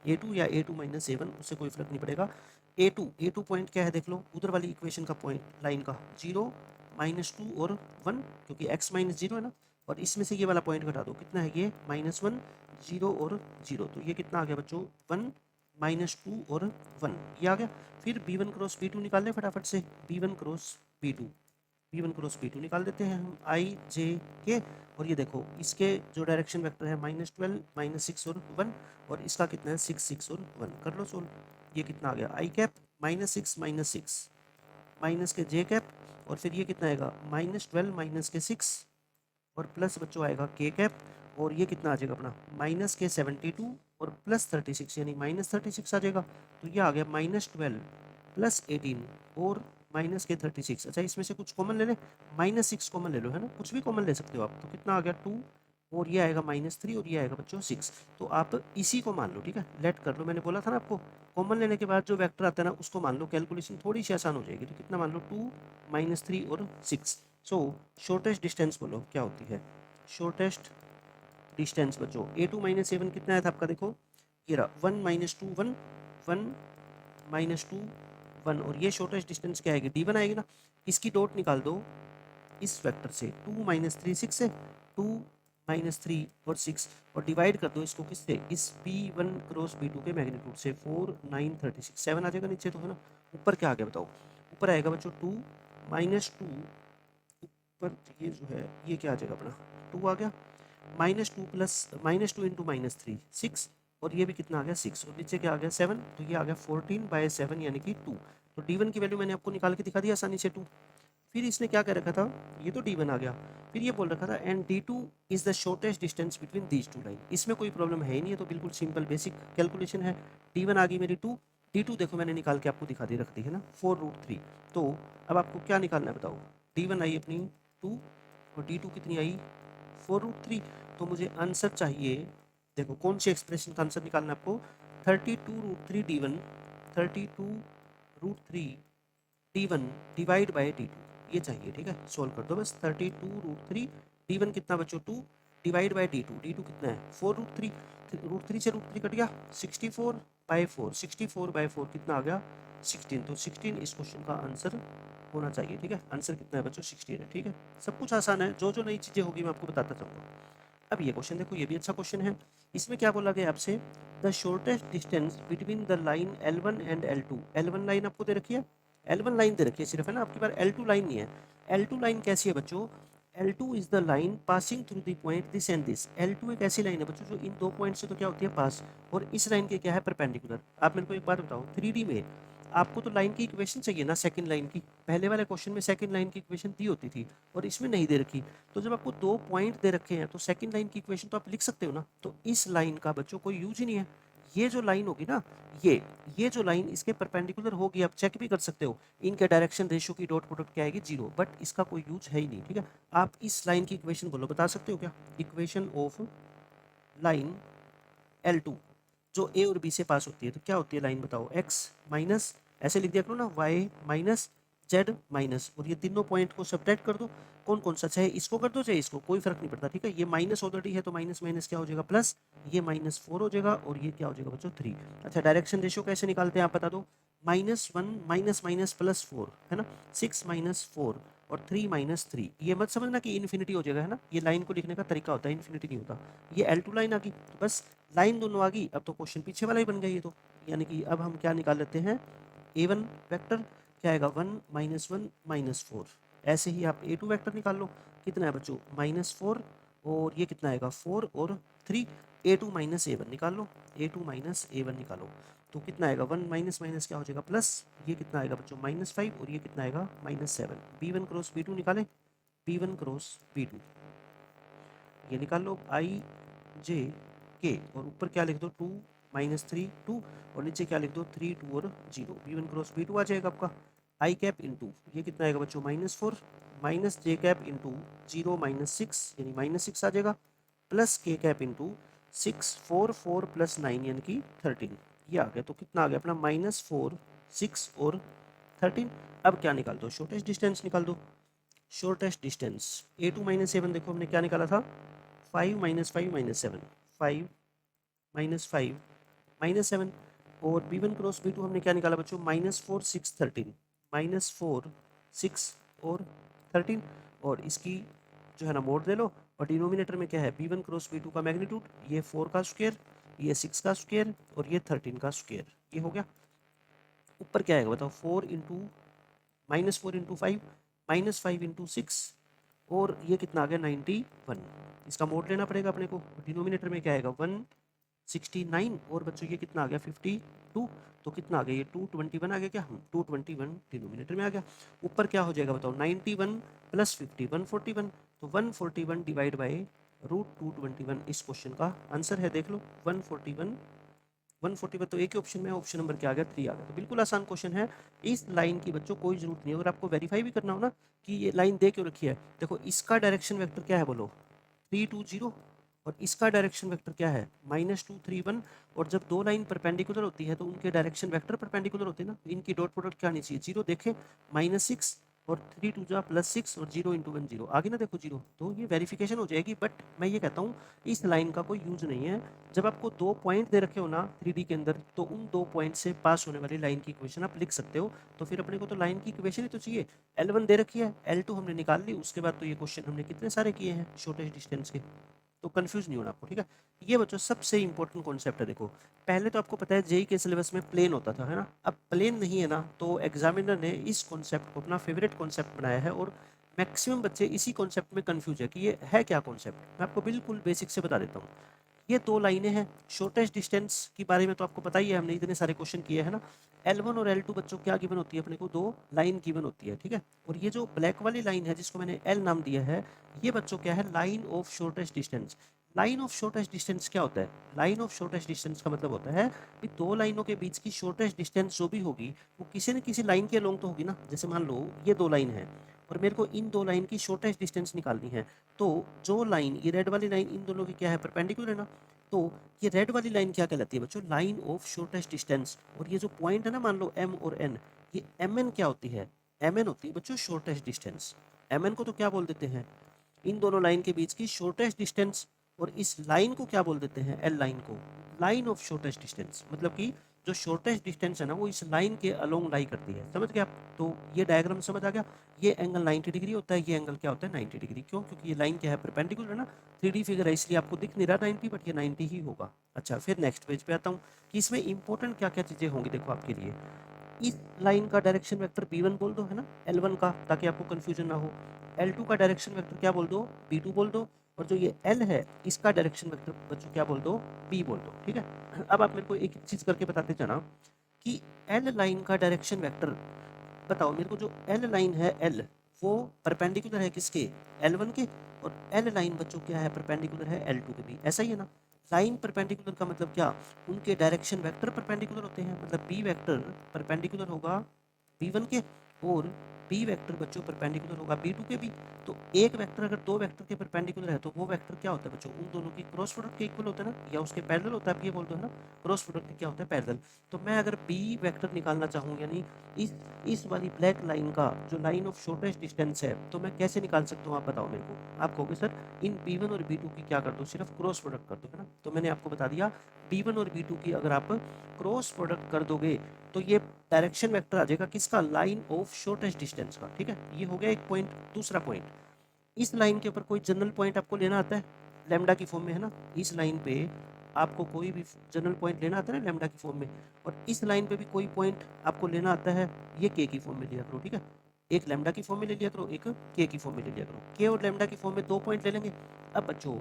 A2 या A2 माइनस A1, उससे कोई फर्क नहीं पड़ेगा। A2 पॉइंट क्या है देख लो, उधर वाली इक्वेशन का पॉइंट लाइन का 0 -2 और 1, क्योंकि x माइनस 0 है ना। और इसमें से ये वाला पॉइंट घटा दो, कितना है ये, -1, 0 और 0। तो ये कितना आ गया बच्चों, 1 -2 और 1, ये आ गया। फिर B1 क्रॉस B2 निकाल लें फटाफट से। B1 क्रॉस B2 निकाल देते हैं हम, I J K। और ये देखो इसके जो डायरेक्शन वेक्टर है -12, -6 और 1, और इसका कितना है 6, 6 और 1। कर लो सोल्व। ये कितना आ गया, I कैप -6 -6 माइनस के J कैप, और फिर ये कितना आएगा -12 माइनस के 6 और प्लस बच्चों आएगा K कैप, और ये कितना आ जाएगा अपना माइनस के 72 और प्लस 36, यानी -36 आ जाएगा। तो ये आ गया -12 प्लस 18 और माइनस के 36। अच्छा इसमें से कुछ कॉमन ले लें, -6 कॉमन ले लो, है ना, कुछ भी कॉमन ले सकते हो आप। तो कितना आ गया 2, और ये आएगा -3 और ये आएगा बच्चों 6। तो आप इसी को मान लो, ठीक है, लेट कर लो। मैंने बोला था ना आपको, कॉमन लेने के बाद जो वेक्टर आता है ना उसको मान लो, कैलकुलेशन थोड़ी सी आसान हो जाएगी। तो कितना मान लो 2, -3 और 6। सो शॉर्टेस्ट डिस्टेंस बोलो क्या होती है, शॉर्टेस्ट डिस्टेंस बच्चों। A2 माइनस A1 कितना आया था आपका, देखो ये रहा 1 -2 1 1 -2 1, और ये शॉर्टेस्ट डिस्टेंस क्या आएगी, D1 आएगी ना। इसकी डॉट निकाल दो इस वेक्टर से, 2 -3 6 से, 2 -3 और 6, और डिवाइड कर दो इसको किससे, इस B1 क्रॉस B2 के मैग्नीट्यूड से, 4 9 36 7 आ जाएगा नीचे, तो है ना। ऊपर क्या आ गया बताओ, ऊपर आएगा बच्चों 2 -2, ऊपर ये जो है ये क्या आ जाएगा अपना 2 आ गया, -2 प्लस -2 इंटू -3 6, और ये भी कितना आ गया 6, और नीचे क्या आ गया 7। तो ये आ गया 14/7 यानी कि 2। तो D1 की वैल्यू मैंने आपको निकाल के दिखा दिया आसानी से 2। फिर इसने क्या कर रखा था, ये तो D1 आ गया, फिर ये बोल रखा था and D2 is the shortest distance between these to line. इसमें कोई प्रॉब्लम है ही नहीं है, तो बिल्कुल सिंपल बेसिक कैलकुलेशन है। D1 आ गई मेरी 2, D2 देखो मैंने निकाल के आपको दिखा दी, रख दी है ना, 4√3। तो अब आपको क्या निकालना है बताओ, D1 आई अपनी 2 और D2 कितनी आई 4√3। तो मुझे आंसर चाहिए, देखो कौन सी एक्सप्रेशन का आंसर निकालना है आपको, 32√3 D1, 32√3 D1 divide by D2, ये चाहिए, ठीक है। सोल्व कर दो बस, 32√3 D1 कितना बच्चों 2 डिवाइड बाय D2 कितना है 4√3, √3 से √3 कट गया, 64/4, 64/4 कितना आ गया 16। तो 16 इस क्वेश्चन का आंसर होना चाहिए, ठीक है। आंसर कितना है बच्चों 16 है, ठीक है। सब कुछ आसान है, जो जो नई चीज़ें होगी मैं आपको बताता जाऊँगा। अब ये क्वेश्चन देखो, ये भी अच्छा क्वेश्चन है। इसमें क्या बोला गया आपसे, the shortest distance between the line L1 and L2। L1 line आपको दे रखी है, L1 लाइन दे रखी है सिर्फ, है ना, आपके पास L2 लाइन नहीं है। L2 लाइन कैसी है बच्चों, L2 is the line passing through the point this and this. L2 एक ऐसी लाइन है बच्चों जो इन दो पॉइंट से तो क्या होती है पास, और इस लाइन के क्या है परपेंडिकुलर। आप मेरे को एक बात बताओ, 3D में आपको तो लाइन की इक्वेशन चाहिए ना, सेकंड लाइन की। पहले वाले क्वेश्चन में सेकंड लाइन की इक्वेशन दी होती थी, और इसमें नहीं दे रखी। तो जब आपको दो पॉइंट दे रखे हैं तो सेकंड लाइन की इक्वेशन तो आप लिख सकते हो ना। तो इस लाइन का बच्चों कोई यूज ही नहीं है। ये जो लाइन होगी ना, ये जो लाइन इसके परपेंडिकुलर होगी, आप चेक भी कर सकते हो, इनके डायरेक्शन रेशियो की डॉट प्रोडक्ट क्या आएगी 0, बट इसका कोई यूज है ही नहीं, ठीक है। आप इस लाइन की इक्वेशन बोलो, बता सकते हो क्या, इक्वेशन ऑफ लाइन L2 जो A और B से पास होती है, तो क्या होती है लाइन बताओ, x माइनस, ऐसे लिख दिया करो ना, y माइनस z माइनस, और ये तीनों पॉइंट को सब्ट्रैक्ट कर दो। कौन कौन सा, चाहे इसको कर दो चाहे इसको, कोई फर्क नहीं पड़ता, ठीक है। ये माइनस ऑलरेडी है तो माइनस माइनस क्या हो जाएगा प्लस, ये -4 हो जाएगा, और ये क्या हो जाएगा बच्चों 3। अच्छा डायरेक्शन रेशियो कैसे निकालते हैं आप बता दो, -1 माइनस माइनस प्लस 4, है ना, 6 -4 और 3 -3। ये मत समझना कि इन्फिनिटी हो जाएगा, है ना, ये लाइन को लिखने का तरीका होता है, इन्फिनिटी नहीं होता। ये L2 लाइन आ गई, तो बस लाइन दोनों आ गई। अब तो क्वेश्चन पीछे वाला ही बन गया ये तो, यानी कि अब हम क्या निकाल लेते हैं, A1 वेक्टर क्या आएगा 1 -1 -4। ऐसे ही आप A2 वेक्टर निकाल लो, कितना है बच्चों -4, और ये कितना आएगा 4 और 3। A2 माइनस A1 निकाल लो, A2 माइनस A1 निकालो, तो कितना आएगा 1 माइनस माइनस क्या हो जाएगा प्लस, ये कितना आएगा बच्चों -5, और ये कितना आएगा -7। B1 क्रॉस B2 निकालें, B1 क्रॉस B2 ये निकाल लो, I J K, और ऊपर क्या लिख दो 2 -3 2, और नीचे क्या लिख दो 3 2 और 0। B1 क्रॉस B2 आ जाएगा आपका, I कैप इंटू ये कितना आएगा बच्चों -4 माइनस J कैप इंटू 0 -6 यानी -6 आ जाएगा, plus K cap into 6 4 4 plus 9 यानी कि 13 ये आ गया। तो कितना आ गया अपना -4 6 और 13। अब क्या निकाल दो, शॉर्टेस्ट डिस्टेंस निकाल दो। शॉर्टेस्ट डिस्टेंस A2 - A1 देखो हमने क्या निकाला था 5 - 5 - 7 5 - 5 - 7 और B1 क्रॉस B2 हमने क्या निकाला बच्चों -4 6 13 -4 6 और 13 और इसकी जो है ना मोड ले लो और डिनोमिनेटर में क्या है B1 क्रॉस B2 का मैग्नीट्यूड, ये 4 का स्क्वायर, ये 6 का स्क्वायर और ये 13 का स्क्वायर, ये हो गया। ऊपर क्या आएगा बताओ -4 इंटू 5 -5 इंटू 6 और ये कितना आ गया 91। इसका मोड लेना पड़ेगा अपने को। डिनोमिनेटर में क्या आएगा 169 और बच्चों ये कितना आ गया 52। तो कितना आ गया ये 221 आ गया क्या, 221 डिनोमिनेटर में आ गया। ऊपर क्या हो जाएगा बताओ 91 प्लस 50 141। तो 141 डिवाइड बाई √221 इस क्वेश्चन का आंसर है। देख लो 141 तो एक ही ऑप्शन में, ऑप्शन नंबर क्या आ गया 3 आ गया। तो बिल्कुल आसान क्वेश्चन है। इस लाइन की बच्चों कोई जरूरत नहीं है। अगर आपको वेरीफाई भी करना हो ना कि ये लाइन दे क्यों रखी है, देखो इसका डायरेक्शन वेक्टर क्या है बोलो 320 और इसका डायरेक्शन वेक्टर क्या है -231। और जब दो लाइन परपेंडिकुलर होती है तो उनके डायरेक्शन वेक्टर परपेंडिकुलर होते हैं ना, तो इनकी डॉट प्रोडक्ट क्या आनी चाहिए 0। देखें -6 और 3 2 जा +6 और 0 × 1 0 आगे ना देखो 0, तो ये वेरिफिकेशन हो जाएगी। बट मैं ये कहता हूँ इस लाइन का कोई यूज नहीं है। जब आपको 2 पॉइंट दे रखे हो ना 3D के अंदर, तो उन 2 पॉइंट से पास होने वाली लाइन की इक्वेशन आप लिख सकते हो। तो फिर अपने को तो लाइन की इक्वेशन ही तो चाहिए। L1 दे रखी है, L2 हमने निकाल ली, उसके बाद तो ये क्वेश्चन हमने कितने सारे किए हैं शॉर्टेस्ट डिस्टेंस के। तो कंफ्यूज नहीं होना आपको, ठीक है। ये बच्चों सबसे इंपॉर्टेंट कॉन्सेप्ट है। देखो पहले तो आपको पता है जेई के सिलेबस में प्लेन होता था, है ना। अब प्लेन नहीं है ना, तो एग्जामिनर ने इस कॉन्सेप्ट को अपना फेवरेट कॉन्सेप्ट बनाया है और मैक्सिमम बच्चे इसी कॉन्सेप्ट में कंफ्यूज है कि ये है क्या कॉन्सेप्ट। मैं आपको बिल्कुल बेसिक से बता देता हूँ। ये 2 लाइनें हैं। शॉर्टेस्ट डिस्टेंस के बारे में तो आपको पता ही है, हमने इतने सारे क्वेश्चन किए हैं ना। L1 और L2 बच्चों क्या गिवन होती है अपने को, 2 लाइन गिवन होती है, ठीक है। और ये जो ब्लैक वाली लाइन है जिसको मैंने L नाम दिया है, ये बच्चों क्या है line of shortest distance. Line of shortest distance क्या होता है, लाइन ऑफ शॉर्टेस्ट डिस्टेंस का मतलब होता है कि 2 लाइनों के बीच की शॉर्टेस्ट डिस्टेंस जो भी होगी वो किसी न किसी लाइन के अलोंग तो होगी ना। जैसे मान लो ये 2 लाइन है और मेरे को इन 2 लाइन की शॉर्टेस्ट डिस्टेंस निकालनी है। तो जो लाइन ये रेड वाली लाइन इन दोनों की क्या है परपेंडिकुलर है ना। तो ये रेड वाली लाइन क्या कहलाती है बच्चों, लाइन ऑफ शॉर्टेस्ट डिस्टेंस। और ये जो पॉइंट है ना मान लो M और N, ये MN क्या होती है, MN होती है बच्चों शॉर्टेस्ट डिस्टेंस। MN को तो क्या बोल देते हैं, इन दोनों लाइन के बीच की शॉर्टेस्ट डिस्टेंस। और इस लाइन को क्या बोल देते हैं, L लाइन को लाइन ऑफ शॉर्टेस्ट डिस्टेंस। मतलब कि जो शॉर्टेस्ट डिस्टेंस है ना वो इस लाइन के अलोंग लाई करती है। समझ गए आप। तो ये डायग्राम समझ आ गया। ये एंगल 90 डिग्री होता है, ये एंगल क्या होता है 90 डिग्री। क्यों, क्योंकि ये लाइन क्या है परपेंडिकुलर है ना। 3D फिगर है इसलिए आपको दिख नहीं रहा 90, बट ये 90 ही होगा। अच्छा फिर नेक्स्ट पेज पे आता हूँ कि इसमें इंपॉर्टेंट क्या क्या चीज़ें होंगी। देखो आपके लिए इस लाइन का डायरेक्शन वेक्टर B1 बोल दो, है ना, L1 का, ताकि आपको कंफ्यूजन ना हो। L2 का डायरेक्शन वेक्टर क्या बोल दो, B2 बोल दो। और जो ये L है इसका डायरेक्शन वेक्टर बच्चों क्या बोल दो, B बोल दो, ठीक है। अब आप मेरे को एक चीज़ करके बताते जाना कि L लाइन का डायरेक्शन वेक्टर बताओ मेरे को। जो L लाइन है L, वो परपेंडिकुलर है किसके, L1 के। और L लाइन बच्चों क्या है परपेंडिकुलर है L2 के भी, ऐसा ही है ना। लाइन परपेंडिकुलर का मतलब क्या, उनके डायरेक्शन वेक्टर परपेंडिकुलर होते हैं। मतलब B वेक्टर परपेंडिकुलर होगा B1 के और B वेक्टर बच्चों परपेंडिकुलर होगा B2 के भी। तो एक वेक्टर अगर 2 वेक्टर के परपेंडिकुलर है तो वो वेक्टर क्या होता है बच्चों, उन दोनों की क्रॉस प्रोडक्ट के इक्वल होता है ना, या उसके पैरेलल होता है। आप ये बोल दो है ना, क्रॉस प्रोडक्ट क्या होता है पैरेलल। तो मैं अगर B वेक्टर निकालना चाहूँ यानी इस वाली ब्लैक लाइन का जो लाइन ऑफ शॉर्टेस्ट डिस्टेंस है, तो मैं कैसे निकाल सकता हूँ आप बताओ मेरे को। आप कहोगे सर इन B1 और B2 की क्या कर दो, सिर्फ क्रॉस प्रोडक्ट कर दो, है ना। तो मैंने आपको बता दिया B1 और B2 की अगर आप क्रॉस प्रोडक्ट कर दोगे तो ये डायरेक्शन वेक्टर आ जाएगा किसका, लाइन ऑफ शॉर्टेस्ट डिस्टेंस का, ठीक है। ये हो गया एक पॉइंट। दूसरा पॉइंट, इस लाइन के ऊपर कोई जनरल पॉइंट आपको लेना आता है लैम्डा की फॉर्म में, है ना। इस लाइन पे आपको कोई भी जनरल पॉइंट लेना आता है ना लैम्डा की फॉर्म में। और इस लाइन पे भी कोई पॉइंट आपको लेना आता है, ये के की फॉर्म में लिया करो, ठीक है। एक लैम्डा की फॉर्म में ले लिया करो, एक के की फॉर्म में ले लिया करो। के और लैम्डा की फॉर्म में 2 पॉइंट ले लेंगे। अब बच्चों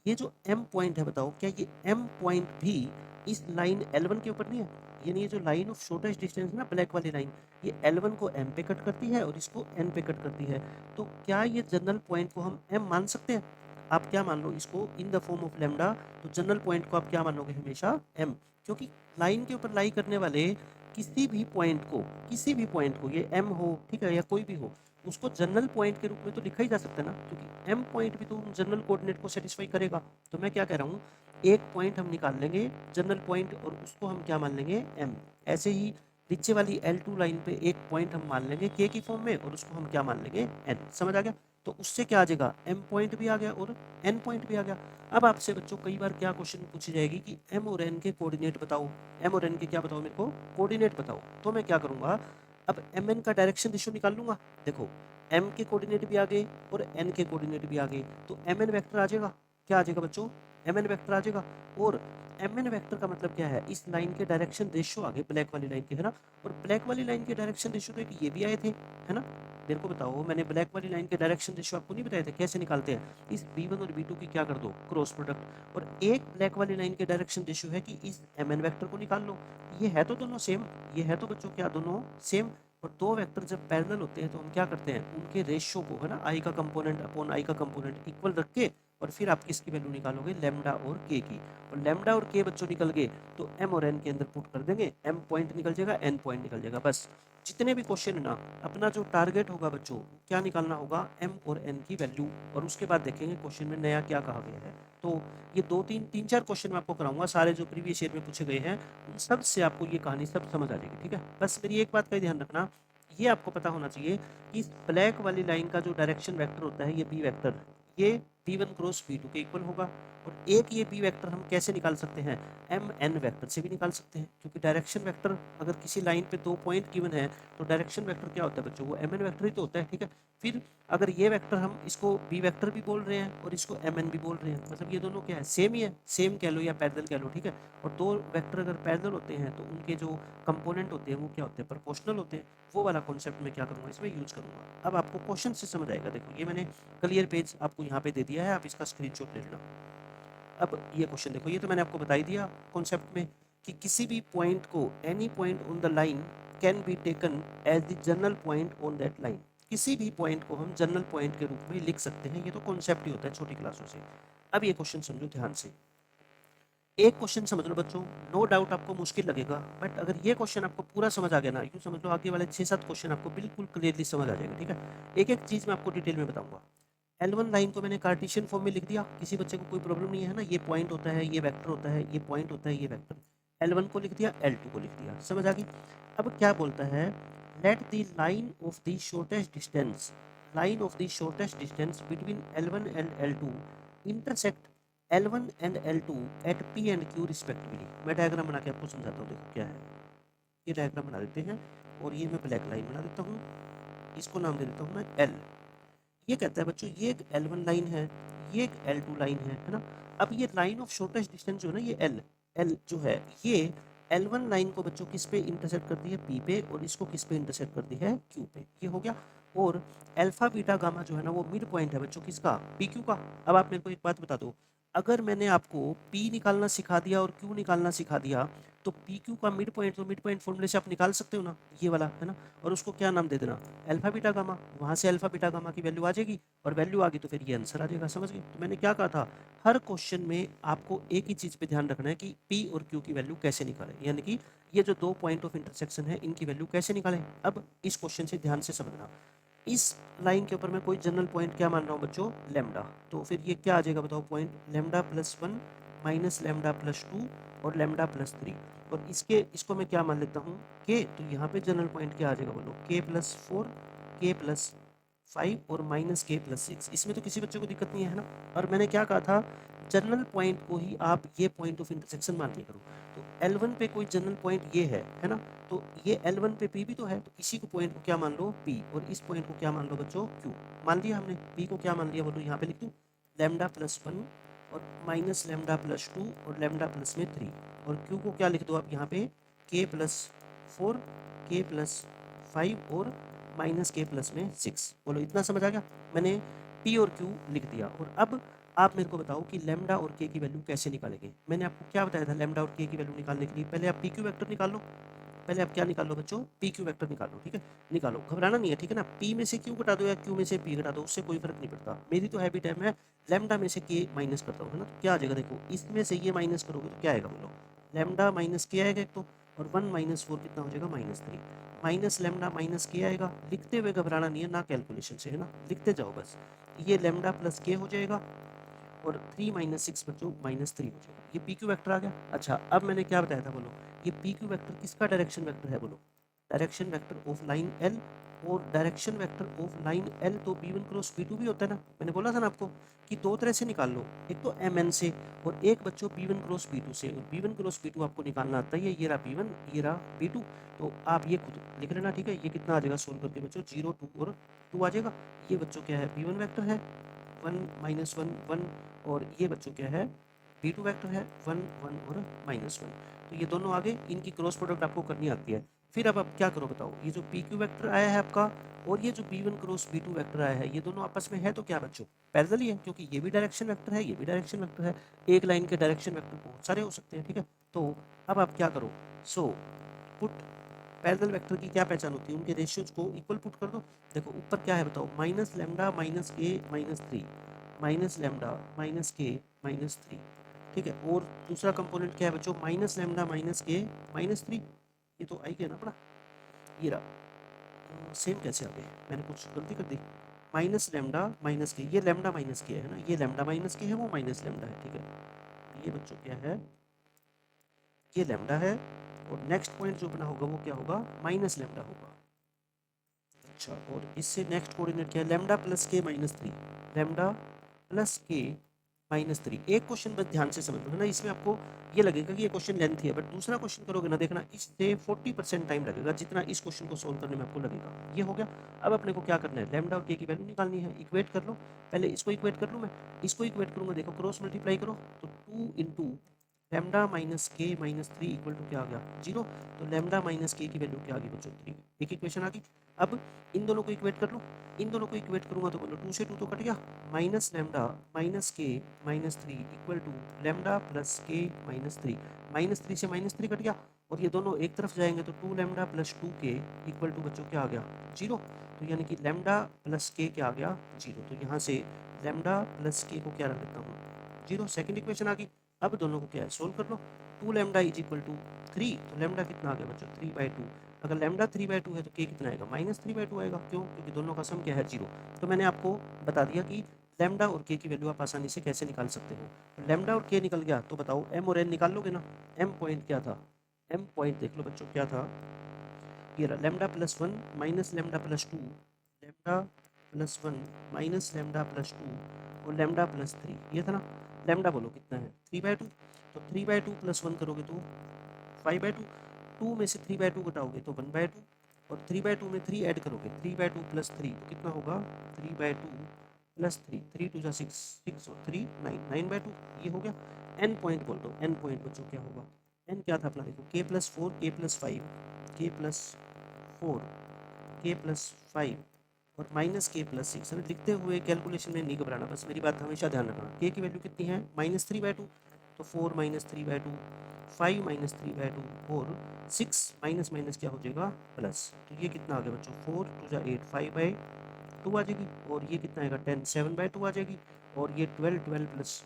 ये जो M पॉइंट है बताओ क्या ये M पॉइंट भी इस लाइन L1 के ऊपर नहीं है। यानी ये जो लाइन ऑफ शॉर्टेस्ट डिस्टेंस है ना ब्लैक वाली लाइन, ये L1 को M पे कट करती है और इसको N पे कट करती है। तो क्या ये जनरल पॉइंट को हम M मान सकते हैं। आप क्या मान लो इसको in the form of lambda. तो जनरल पॉइंट को आप क्या मानोगे हमेशा M, क्योंकि लाइन के ऊपर लाई करने वाले किसी भी पॉइंट को ये M हो, ठीक है, या कोई भी हो, उसको जनरल पॉइंट के रूप में तो लिखा ही जा सकता है ना, क्योंकि m पॉइंट भी तो जनरल कोऑर्डिनेट को सेटिस्फाई करेगा। तो मैं क्या कह रहा हूँ, एक पॉइंट हम निकाल लेंगे जनरल पॉइंट और उसको हम क्या मान लेंगे m। ऐसे ही नीचे वाली L2 लाइन पे एक पॉइंट हम मान लेंगे k की फॉर्म में और उसको हम क्या मान लेंगे n। समझ आ गया? तो उससे क्या आ जाएगा, m पॉइंट भी आ गया और n पॉइंट भी आ गया। अब आपसे बच्चों कई बार क्या क्वेश्चन पूछी जाएगी कि m और n के कोऑर्डिनेट बताओ, m और n के क्या बताओ, मेरे को कोऑर्डिनेट बताओ। तो मैं क्या करूंगा, अब mn का डायरेक्शन रेशियो निकाल लूंगा। देखो m के कोऑर्डिनेट भी आ गए और n के कोऑर्डिनेट भी आ गए, तो mn वेक्टर आ जाएगा। क्या आ जाएगा बच्चों, mn वेक्टर आ जाएगा। और mn वेक्टर का मतलब क्या है, इस लाइन के डायरेक्शन रेशियो आ गए ब्लैक वाली लाइन के, है ना। और ब्लैक वाली लाइन के डायरेक्शन रेशियो तो एक ये भी आए थे, है ना। मेरे को बताओ, मैंने ब्लैक वाली लाइन के डायरेक्शन रेशियो आपको नहीं बताए थे, कैसे निकालते हैं, इस b1 और b2 की क्या कर दो, क्रॉस प्रोडक्ट। और एक ब्लैक वाली लाइन के डायरेक्शन रेशियो है कि इस mn वेक्टर को निकाल लो। ये है तो दोनों सेम, ये है तो बच्चों क्या दोनों सेम। और दो वेक्टर जब पैरेलल होते हैं तो हम क्या करते हैं, उनके रेशियो को, है ना, आई का कंपोनेंट अपॉन आई का कंपोनेंट इक्वल रख के और फिर आप किसकी वैल्यू निकालोगे, लेमडा और के की। और लेमडा और के बच्चों निकल गए तो एम और एन के अंदर पुट कर देंगे, एम पॉइंट निकल जाएगा, एन पॉइंट निकल जाएगा। बस जितने भी क्वेश्चन है ना, अपना जो टारगेट होगा बच्चों, क्या निकालना होगा, एम और एन की वैल्यू। और उसके बाद देखेंगे क्वेश्चन में नया क्या कहा गया है। तो ये तीन चार क्वेश्चन मैं आपको कराऊंगा, सारे जो प्रीवियस ईयर में पूछे गए हैं उन सब से आपको ये कहानी सब समझ आ जाएगी। ठीक है, बस मेरी एक बात का ध्यान रखना, ये आपको पता होना चाहिए कि ब्लैक वाली लाइन का जो डायरेक्शन वेक्टर होता है, ये बी वेक्टर, ये b1 क्रॉस b2 के इक्वल होगा। और एक ये b वेक्टर हम कैसे निकाल सकते हैं, एम एन वेक्टर से भी निकाल सकते हैं, क्योंकि डायरेक्शन वेक्टर अगर किसी लाइन पे 2 पॉइंट गिवन है तो डायरेक्शन वेक्टर क्या होता है बच्चों, वो एम एन वेक्टर ही तो होता है। ठीक है, फिर अगर ये वेक्टर हम इसको बी वेक्टर भी बोल रहे हैं और इसको एम एन भी बोल रहे हैं, मतलब ये दोनों क्या है, सेम ही है, सेम कह लो या पैरेलल कह लो। ठीक है, और दो वेक्टर अगर पैरेलल होते हैं तो उनके जो कंपोनेंट होते हैं वो क्या होते हैं, प्रोपोर्शनल होते हैं। वो वाला कॉन्सेप्ट मैं क्या करूँगा, इसमें यूज करूँगा। अब आपको क्वेश्चन से समझ आएगा। देखो ये मैंने क्लियर पेज आपको यहाँ पे दे दिया है, आप इसका स्क्रीनशॉट ले लेना। अब ये क्वेश्चन देखो, ये तो मैंने आपको बता ही दिया कॉन्सेप्ट में कि किसी भी पॉइंट को, any point on the line can be taken as the general point on that line. किसी भी पॉइंट को हम जनरल पॉइंट के रूप में लिख सकते हैं, ये तो कॉन्सेप्ट ही होता है छोटी क्लासों से। अब ये क्वेश्चन समझो ध्यान से, एक क्वेश्चन समझ लो बच्चों, नो डाउट आपको मुश्किल लगेगा, बट अगर ये क्वेश्चन आपको पूरा समझ आ गया ना, यूँ समझ लो आगे वाले 6-7 क्वेश्चन आपको बिल्कुल क्लियरली समझ आ जाएगा। ठीक है, एक एक चीज़ मैं आपको डिटेल में बताऊंगा। L1 लाइन को मैंने कार्टेशियन फॉर्म में लिख दिया, किसी बच्चे को कोई प्रॉब्लम नहीं है ना, ये पॉइंट होता है, ये वेक्टर होता है, ये पॉइंट होता है, ये वेक्टर। L1 को लिख दिया, L2 को लिख दिया, समझ आ गई। अब क्या बोलता है, let the line of the shortest distance, line of the shortest distance between L1 and L2 intersect L1 and L2 at P and Q respectively. मैं डायग्राम बना के आपको समझाता हूँ, देखो क्या है। ये डायग्राम बना देते हैं और ये मैं ब्लैक लाइन बना देता हूँ, इसको नाम दे देता हूँ मैं L। ये कहता है बच्चों, ये एक L1 लाइन है, ये एक L2 लाइन है ना। अब ये लाइन ऑफ शॉर्टेस्ट डिस्टेंस जो है ना, ये L जो है, ये L1 लाइन को बच्चों किस पे इंटरसेक्ट करती है, P पे, और इसको किस पे इंटरसेक्ट करती है, Q पे। ये हो गया। और अल्फा बीटा गामा जो है ना, वो मिड पॉइंट है बच्चों किसका, PQ का। अब आप मेरे को एक बात बता दो, अगर मैंने आपको P निकालना सिखा दिया और Q निकालना सिखा दिया, तो PQ का मिड पॉइंट, तो मिड पॉइंट फॉर्मूले से आप निकाल सकते हो ना, ये वाला, है ना। और उसको क्या नाम दे देना, अल्फा बीटा गामा। वहाँ से अल्फा बीटा गामा की वैल्यू आ जाएगी, और वैल्यू आ गई तो फिर ये आंसर आ जाएगा। समझ गए? तो मैंने क्या कहा था, हर क्वेश्चन में आपको एक ही चीज़ पे ध्यान रखना है कि P और Q की वैल्यू कैसे निकालें, यानी कि ये जो दो पॉइंट ऑफ इंटरसेक्शन है इनकी वैल्यू कैसे निकालें। अब इस क्वेश्चन से ध्यान से समझना, इस लाइन के ऊपर मैं कोई जनरल पॉइंट क्या मान रहा हूँ बच्चों, लेमडा। तो फिर ये क्या आ जाएगा बताओ, point lambda plus 1 minus lambda plus 2 और लेमडा प्लस 3। और इसको मैं क्या मान लेता हूँ, के। तो यहाँ पे जनरल पॉइंट क्या आ जाएगा बोलो, के प्लस 4, के प्लस 5 और माइनस के प्लस 6। इसमें तो किसी बच्चे को दिक्कत नहीं है ना। और मैंने क्या कहा था, जनरल पॉइंट को ही आप ये पॉइंट ऑफ इंटरसेक्शन मान लिया करो। तो L1 पे कोई जनरल पॉइंट ये है ना। तो ये L1 पे P भी तो है, तो इसी को पॉइंट को क्या मान लो, P, और इस पॉइंट को क्या मान लो बच्चों, Q। मान लिया हमने, P को क्या मान लिया बोलो, यहाँ पे लिख दूँ, लेमडा प्लस 1 और माइनस लेमडा प्लस 2 और लेमडा प्लस में 3। और Q को क्या लिख दो आप यहाँ पे, K प्लस 4, K प्लस 5 और माइनस के प्लस में 6। बोलो इतना समझ आ गया। मैंने P और Q लिख दिया। और अब आप मेरे को बताओ कि लेमडा और के की वैल्यू कैसे निकालेंगे। मैंने आपको क्या बताया था, लेमडा और के की वैल्यू निकालने के लिए पहले आप PQ वेक्टर निकाल लो। पहले आप क्या निकाल लो बच्चों, PQ वेक्टर निकाल लो। ठीक है, निकालो, घबराना नहीं है, ठीक है ना। P में से Q घटा दो या Q में से P घटा दो, उससे कोई फर्क नहीं पड़ता। मेरी तो हैबिट है, मैं लेमडा में से K माइनस करता हूँ, है ना। तो क्या आ जाएगा, देखो इसमें से ये माइनस करोगे तो क्या आएगा बोलो, लेमडा माइनस के आएगा एक तो, और 1 माइनस 4 कितना हो जाएगा -3। माइनस लेमडा माइनस के आएगा, लिखते हुए घबराना नहीं है ना, कैलकुलेशन से, है ना, लिखते जाओ बस। ये लेमडा प्लस के हो जाएगा और 3 माइनस 6 बच्चों -3 हो जाएगा। ये पी क्यू वैक्टर आ गया। अच्छा, अब मैंने क्या बताया था बोलो, ये पी क्यू वैक्टर किसका डायरेक्शन वेक्टर है बोलो, direction vector of line L. और direction vector of line L तो b1 क्रॉस b2 भी होता है ना, मैंने बोला था ना आपको कि दो तरह से निकाल लो, एक तो mn से और एक बच्चों b1 क्रॉस b2 से। और b1 क्रॉस b2 आपको निकालना आता है, ये रहा b1, ये रहा b2। तो आप ये खुद लिख लेना, ठीक है। ये कितना आ जाएगा सोल्व करके बच्चों, 0 2 और 2 आ जाएगा। ये बच्चों क्या है, b1 वेक्टर है 1 -1 1, और ये बच्चों क्या है, b2 वेक्टर है 1 1 और -1। तो ये दोनों आगे, इनकी क्रॉस प्रोडक्ट आपको करनी आती है। फिर अब आप क्या करो बताओ, ये जो पी क्यू वैक्टर आया है आपका और ये जो b1 क्रॉस b2 वेक्टर आया है, ये दोनों आपस में है तो क्या बच्चों, पैरेलल ही है, क्योंकि ये भी डायरेक्शन वेक्टर है, ये भी डायरेक्शन वेक्टर है। एक लाइन के डायरेक्शन वेक्टर बहुत सारे हो सकते हैं, ठीक है। तो अब आप क्या करो, सो पुट पैरेलल वेक्टर की क्या पहचान होती है, उनके रेशियोज को इक्वल पुट कर दो। देखो ऊपर क्या है बताओ, माइनस लेमडा माइनस के -3, माइनस लेमडा माइनस के -3, ठीक है। और दूसरा कंपोनेंट क्या है बच्चों, माइनस लेमडा माइनस के -3। ये तो आई गया ना पड़ा, ये रहा। सेम कैसे आ गए, मैंने कुछ गलती कर दी। माइनस लेमडा माइनस के, ये लेमडा माइनस के है ना, ये लेमडा माइनस के है, वो माइनस लेमडा है, ठीक है। ये बच्चों क्या है, ये लेमडा है और नेक्स्ट पॉइंट जो बना होगा वो क्या होगा, माइनस लेमडा होगा। अच्छा, और इससे नेक्स्ट कोऑर्डिनेट क्या है, लेमडा प्लस के -3, लेमडा प्लस के -3। एक क्वेश्चन बस ध्यान से समझ लो, है ना, इसमें आपको ये लगेगा कि ये क्वेश्चन लेंथ है, बट दूसरा क्वेश्चन करोगे ना, देखना इससे 40% टाइम लगेगा जितना इस क्वेश्चन को सोल्व करने में आपको लगेगा। ये हो गया। अब अपने को क्या करना है, लेमडा और के की वैल्यू निकालनी है, इक्वेट कर लो। पहले इसको इक्वेट कर लूँ मैं, इसको इक्वेट करूँगा, देखो क्रॉस मल्टीप्लाई करो तो 2 इंटू लेमडा माइनस के -3 इक्वल टू क्या आ गया, 0। तो लेमडा माइनस के की वैल्यू क्या आ गई बच्चों, 3। एक इक्वेशन आ गई। अब इन दोनों को इक्वेट कर लो, इन दोनों को इक्वेट करूंगा तो बोलो 2 से 2 तो कट गया, माइनस लेमडा माइनस के -3 इक्वल टू लेमडा प्लस के -3, -3 से -3 कट गया और ये दोनों एक तरफ जाएंगे तो 2 लेमडा प्लस 2 के इक्वल टू बच्चों क्या आ गया, 0। तो यानी कि लेमडा प्लस के क्या आ गया, 0। तो यहाँ से लेमडा प्लस के को क्या रख देता हूँ, 0। सेकेंड इक्वेशन आ गई। अब दोनों को क्या है, सोल्व कर लो। 2 लेमडा इज इक्वल टू 3, तो लेमडा कितना आ गया बच्चों, 3/2। अगर लेमडा 3/2 है तो के कितना आएगा, -3/2 आएगा। क्यों, क्योंकि दोनों का सम क्या है, 0। तो मैंने आपको बता दिया कि लेमडा और के की वैल्यू आप आसानी से कैसे निकाल सकते हो। तो लेमडा और के निकल गया तो बताओ एम और एन निकाल लोगे ना। एम पॉइंट क्या था, एम पॉइंट देख लो बच्चों क्या था, ये रहा lambda plus 1 minus lambda plus 2, lambda plus 1 minus lambda plus 2 और लेमडा प्लस 3, ये था ना। लेमडा बोलो कितना है, 3/2। तो 3/2 प्लस 1 करोगे तो 5/2, 2 में से 3/2 घटाओगे तो 1/2 और 3/2 में 3 ऐड करोगे, 3/2 प्लस 3 तो कितना होगा, 3/2 प्लस 3, 3 2 जा 6, 6 और 3 9, 9/2। ये हो गया। एन पॉइंट बोल दो, एन पॉइंट बच्चों क्या होगा, एन क्या था अपना देखो, k plus 4 k plus 5, k plus 4 k plus 5 और माइनस के प्लस 6। हमें लिखते हुए कैलकुलेशन में नहीं घबराना, बस मेरी बात हमेशा ध्यान रखना। के की वैल्यू कितनी है, -3/2, तो 4 -3/2, 5 -3/2 और 6 माइनस माइनस क्या हो जाएगा, प्लस। तो ये कितना आ गया बच्चों, 4 2 जा 8, 5/2 आ जाएगी और ये कितना आएगा 10, 7/2 आ जाएगी और ये 12, 12 प्लस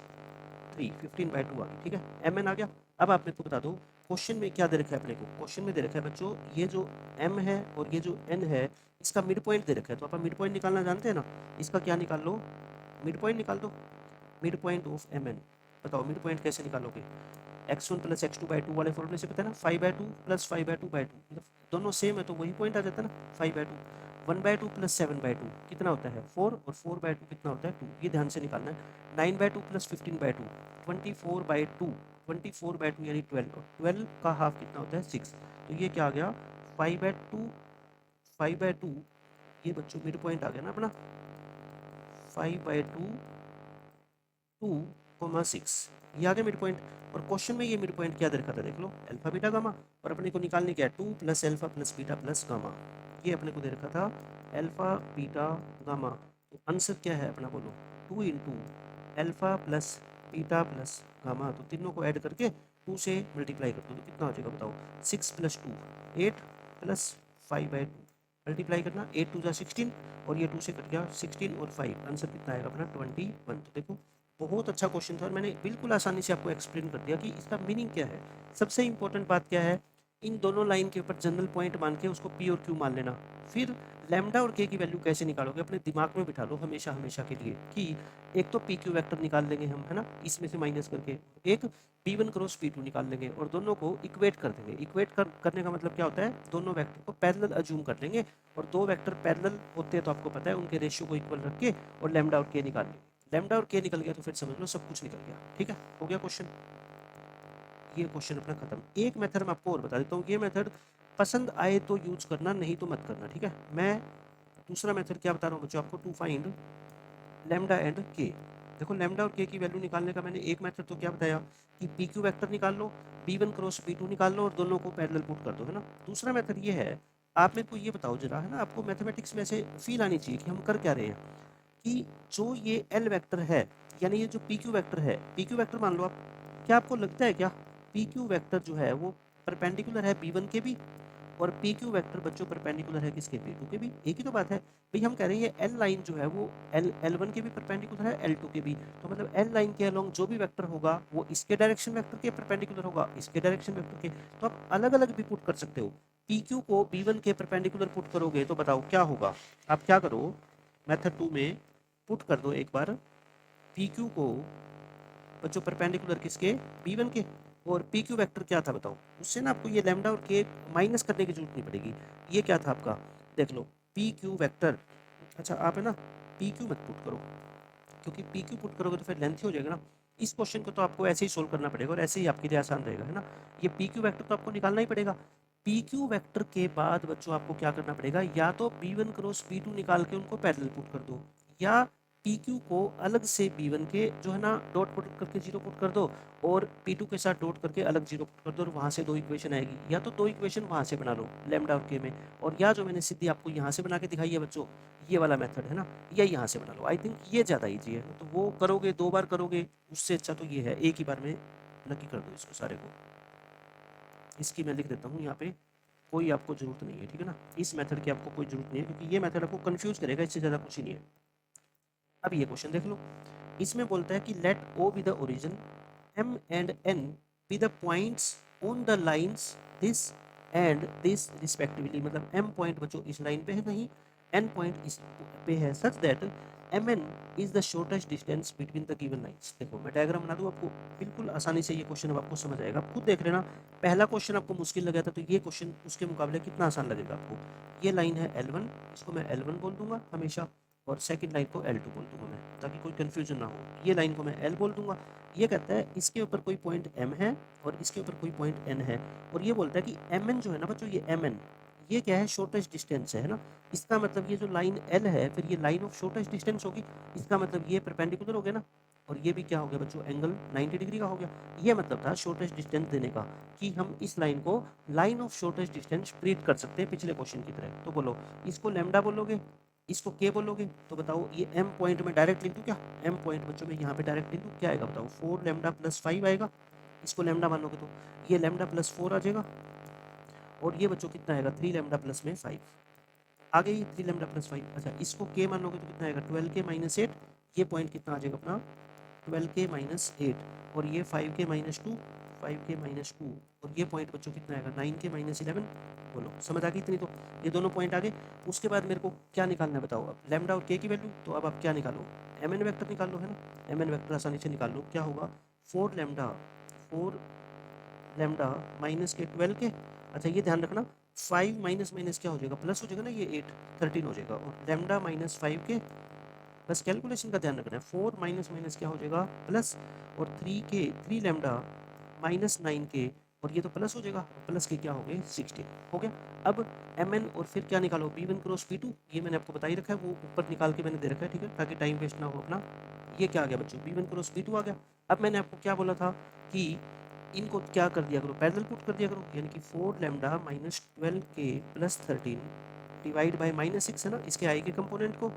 3, 15/2 आ गई, ठीक है। एम एन आ गया। अब आप मेरे को बता दो क्वेश्चन में क्या दे रखा है अपने को, क्वेश्चन में दे रखा है बच्चों ये जो एम है और ये जो एन है इसका मिड पॉइंट दे रखा है। तो आप मिड पॉइंट निकालना जानते हैं ना, इसका क्या निकाल लो, मिड पॉइंट निकाल दो, mid point of M N. बताओ मिड पॉइंट कैसे निकालोगे, x1 प्लस x2/2 वाले फॉर्मूले से पता है ना, 5/2 प्लस 5/2/2, मतलब दोनों सेम है तो वही पॉइंट आ जाता है ना, 5/2। 1/2 प्लस 7/2 कितना होता है 4 और 4/2 कितना होता है 2, ये ध्यान से निकालना है। 9/2 प्लस 15/2 24/2, 24/2 यानी 12 और 12 का हाफ कितना होता है 6। तो ये क्या आ गया 5/2, 5/2, ये बच्चों मिड पॉइंट आ गया ना अपना, 5/2 2,6, ये आ गया मिड पॉइंट। और क्वेश्चन में ये मिड पॉइंट क्या दे रखा था देख लो, अल्फा बीटा गामा। और अपने को निकालने क्या है 2 plus alpha plus beta plus gamma, ये अपने को दे रखा था अल्फा बीटा गामा। तो आंसर क्या है अपना बोलो, 2 into alpha plus beta plus gamma. तो तीनों को ऐड करके 2 से मल्टीप्लाई कर दो तो कितना हो जाएगा बताओ, 6 प्लस 2 8 प्लस 5/2 मल्टीप्लाई करना, 8 2 जा 16 और ये 2 से कट गया 16 और 5, आंसर कितना आएगा अपना 21। तो देखो बहुत अच्छा क्वेश्चन था और मैंने बिल्कुल आसानी से आपको एक्सप्लेन कर दिया कि इसका मीनिंग क्या है। सबसे इंपॉर्टेंट बात क्या है, इन दोनों लाइन के ऊपर जनरल पॉइंट मान के उसको पी और क्यू मान लेना। फिर लैम्डा और के की वैल्यू कैसे निकालोगे, अपने दिमाग में बिठा लो हमेशा हमेशा के लिए कि एक तो पी क्यू वैक्टर निकाल लेंगे हम, है ना, इसमें से माइनस करके, एक P1 क्रॉस P2 निकाल लेंगे और दोनों को इक्वेट कर देंगे। करने का मतलब क्या होता है, दोनों वेक्टर को पैरेलल अज्यूम कर लेंगे और दो वेक्टर पैरेलल होते हैं तो आपको पता है उनके रेशियो को इक्वल रख के और लैम्डा और के निकाल लेंगे। लैम्डा और के निकल गया तो फिर समझ लो सब कुछ निकल गया। ठीक है, हो गया क्वेश्चन, ये क्वेश्चन अपना खत्म। एक मेथड मैं आपको और बता देता हूँ, ये मेथड पसंद आए तो यूज करना, नहीं तो मत करना। ठीक है, मैं दूसरा मेथड क्या बता रहा हूँ बच्चों आपको, टू फाइंड लैम्डा एंड के। देखो लैम्डा और के की वैल्यू निकालने का मैंने एक मेथड तो क्या बताया कि पी क्यू वैक्टर निकाल लो, P1 क्रॉस P2 निकाल लो और दोनों को पैरेलल पुट कर दो, है ना। दूसरा मेथड ये है, आप मेरे को ये बताओ जरा, है ना, आपको मैथमेटिक्स में ऐसे फील आनी चाहिए कि हम कर क्या रहे हैं, कि जो ये एल वेक्टर है, यानी ये जो पी क्यू वेक्टर है, पी क्यू वेक्टर मान लो आप, क्या आपको लगता है क्या पी क्यू वेक्टर जो है वो परपेंडिकुलर है B1 के भी, और पी क्यू वैक्टर बच्चों परपेंडिकुलर है किसके, P2 के भी। एक ही तो बात है भाई, हम कह रहे हैं ये एल लाइन जो है वो L1 के भी परपेंडिकुलर है, L2 के भी, तो मतलब एल लाइन के अलोंग जो भी वेक्टर होगा वो इसके डायरेक्शन वेक्टर के परपेंडिकुलर होगा, इसके डायरेक्शन वेक्टर के। तो आप अलग अलग भी पुट कर सकते हो। पी क्यू को B1 के परपेंडिकुलर पुट करोगे तो बताओ क्या होगा। आप क्या करो, मेथड 2 में पुट कर दो एक बार पी क्यू को बच्चों परपेंडिकुलर किसके, B1 के, और पी क्यू वैक्टर क्या था बताओ, उससे ना आपको ये लैम्डा और के माइनस करने की जरूरत नहीं पड़ेगी। ये क्या था आपका, देख लो पी क्यू वैक्टर। अच्छा आप है ना पी क्यू मत पुट करो, क्योंकि पी क्यू पुट करोगे तो फिर लेंथी हो जाएगा ना। इस क्वेश्चन को तो आपको ऐसे ही सोल्व करना पड़ेगा और ऐसे ही आपके लिए आसान रहेगा, है ना। ये पी क्यू वैक्टर तो आपको निकालना ही पड़ेगा। पी क्यू वैक्टर के बाद बच्चों आपको क्या करना पड़ेगा, या तो B1 क्रॉस P2 निकाल के उनको पैरेलल पुट कर दो, या पी क्यू को अलग से B1 के जो है ना डॉट पुट करके जीरो पुट कर दो और P2 के साथ डॉट करके अलग जीरो पुट कर दो और वहाँ से दो इक्वेशन आएगी। या तो दो इक्वेशन वहाँ से बना लो लैम्डा और के में, और या जो मैंने सीधी आपको यहाँ से बना के दिखाई है बच्चों, ये वाला मेथड है ना, ये यहाँ से बना लो। आई थिंक ये ज़्यादा ईजी है, तो वो करोगे 2 बार करोगे उससे अच्छा तो ये है एक ही बार में नक्की कर दो इसको सारे को। इसकी मैं लिख देता हूँ यहाँ पे, कोई आपको जरूरत नहीं है, ठीक है ना, इस मेथड की आपको कोई जरूरत नहीं है क्योंकि ये मेथड आपको कंफ्यूज करेगा, इससे ज़्यादा कुछ ही नहीं है। अब ये क्वेश्चन देख लो, इसमें बोलता है कि let O be the origin, M and N be the points on the lines this and this respectively. मतलब M पॉइंट बच्चों इस लाइन पे है कहीं, N पॉइंट इस पे है, such that Mn is the shortest distance between the given lines. देखो मैं डायग्राम बना दूं आपको, बिल्कुल आसानी से ये क्वेश्चन अब आपको समझ आएगा, आप खुद देख लेना। पहला क्वेश्चन आपको मुश्किल लगा था तो ये क्वेश्चन उसके मुकाबले कितना आसान लगेगा आपको। ये लाइन है L1, इसको मैं L1 बोल दूंगा हमेशा, और सेकंड लाइन को L2 बोल दूंगा मैं, ताकि कोई कंफ्यूजन ना हो। ये लाइन को मैं L बोल दूंगा। ये कहता है इसके ऊपर कोई पॉइंट M है और इसके ऊपर कोई पॉइंट N है, और ये बोलता है कि Mn जो है ना बच्चों, ये Mn ये क्या है, शॉर्टेस्ट डिस्टेंस है ना। इसका मतलब ये जो लाइन L है फिर ये लाइन ऑफ शॉर्टेस्ट डिस्टेंस होगी, इसका मतलब ये परपेंडिकुलर हो गया ना, और ये भी क्या हो गया बच्चों, एंगल 90 डिग्री का हो गया। ये मतलब था शॉर्टेस्ट डिस्टेंस देने का, कि हम इस लाइन को line of shortest distance treat कर सकते हैं पिछले क्वेश्चन की तरह। तो बोलो इसको लैम्डा बोलोगे, इसको के बोलोगे, तो बताओ ये M पॉइंट में डायरेक्ट लिख दूँ क्या, M पॉइंट बच्चों में यहाँ पे डायरेक्ट लिख दूँ, क्या आएगा बताओ, 4 लैम्डा प्लस 5 आएगा। इसको लैम्डा मान लोगे तो ये लैम्डा प्लस 4 आ जाएगा, और ये बच्चों कितना आएगा 3 लैम्डा प्लस में 5 आ गई, 3 लैम्डा प्लस 5। अच्छा इसको के मान लोगे तो कितना आएगा 12 के माइनस 8, ये पॉइंट कितना आ जाएगा अपना 12 के माइनस 8, और ये 5 के माइनस 2, 5 के माइनस 2, और ये पॉइंट बच्चों कितना आएगा 9 के माइनस 11। बोलो समझ आ गई इतनी, तो ये दोनों पॉइंट आ गए। उसके बाद मेरे को क्या निकालना है बताओ, अब लैम्डा और के की वैल्यू, तो अब आप क्या निकालो, Mn वेक्टर निकाल लो, है ना। Mn वेक्टर आसानी से निकाल लो, क्या होगा 4 लैम्डा, 4 लैम्डा माइनस के 12 के। अच्छा ये ध्यान रखना 5 माइनस माइनस क्या हो जाएगा, प्लस हो जाएगा ना, ये 8 13 हो जाएगा, और लैम्डा माइनस 5 के, बस कैलकुलेशन का ध्यान रखना है, 4 माइनस माइनस क्या हो जाएगा प्लस, और 3 के 3 लैम्डा माइनस 9 के, और ये तो प्लस हो जाएगा, प्लस के क्या हो गए 16 हो गया। अब Mn और फिर क्या निकालो, B1 क्रॉस P2, ये मैंने आपको बता ही रखा है, वो ऊपर निकाल के मैंने दे रखा है, ठीक है, ताकि टाइम वेस्ट ना हो अपना। ये क्या आ गया बच्चों, B1 क्रॉस P2 आ गया। अब मैंने आपको क्या बोला था कि इनको क्या कर दिया करो, पैरेलल पुट कर दिया करो, यानी कि 4 लैम्डा माइनस 12 के प्लस 13 डिवाइड बाय माइनस 6 है ना, इसके आई के कंपोनेंट को,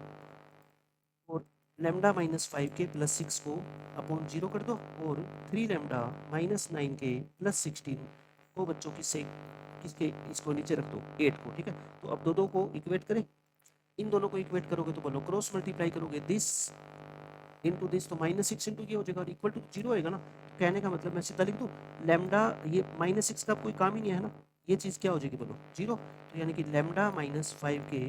और लैम्डा माइनस 5 के प्लस 6 को अपॉन 0 कर दो, और 3 लैम्डा माइनस 9 के प्लस 16 को बच्चों किससे, किसके, इसको नीचे रख दो 8 को, ठीक है। तो अब दो को इक्वेट करें, इन दोनों को इक्वेट करोगे तो बोलो क्रॉस मल्टीप्लाई करोगे दिस इंटू दिस, तो माइनस 6 इंटू ये हो जाएगा और इक्वल टू 0 आएगा ना। तो कहने का मतलब मैं सीधा लिख दूँ लैम्डा, ये माइनस 6 का कोई काम ही नहीं है ना, ये चीज़ क्या हो जाएगी बोलो, 0। तो यानी कि लैम्डा माइनस 5k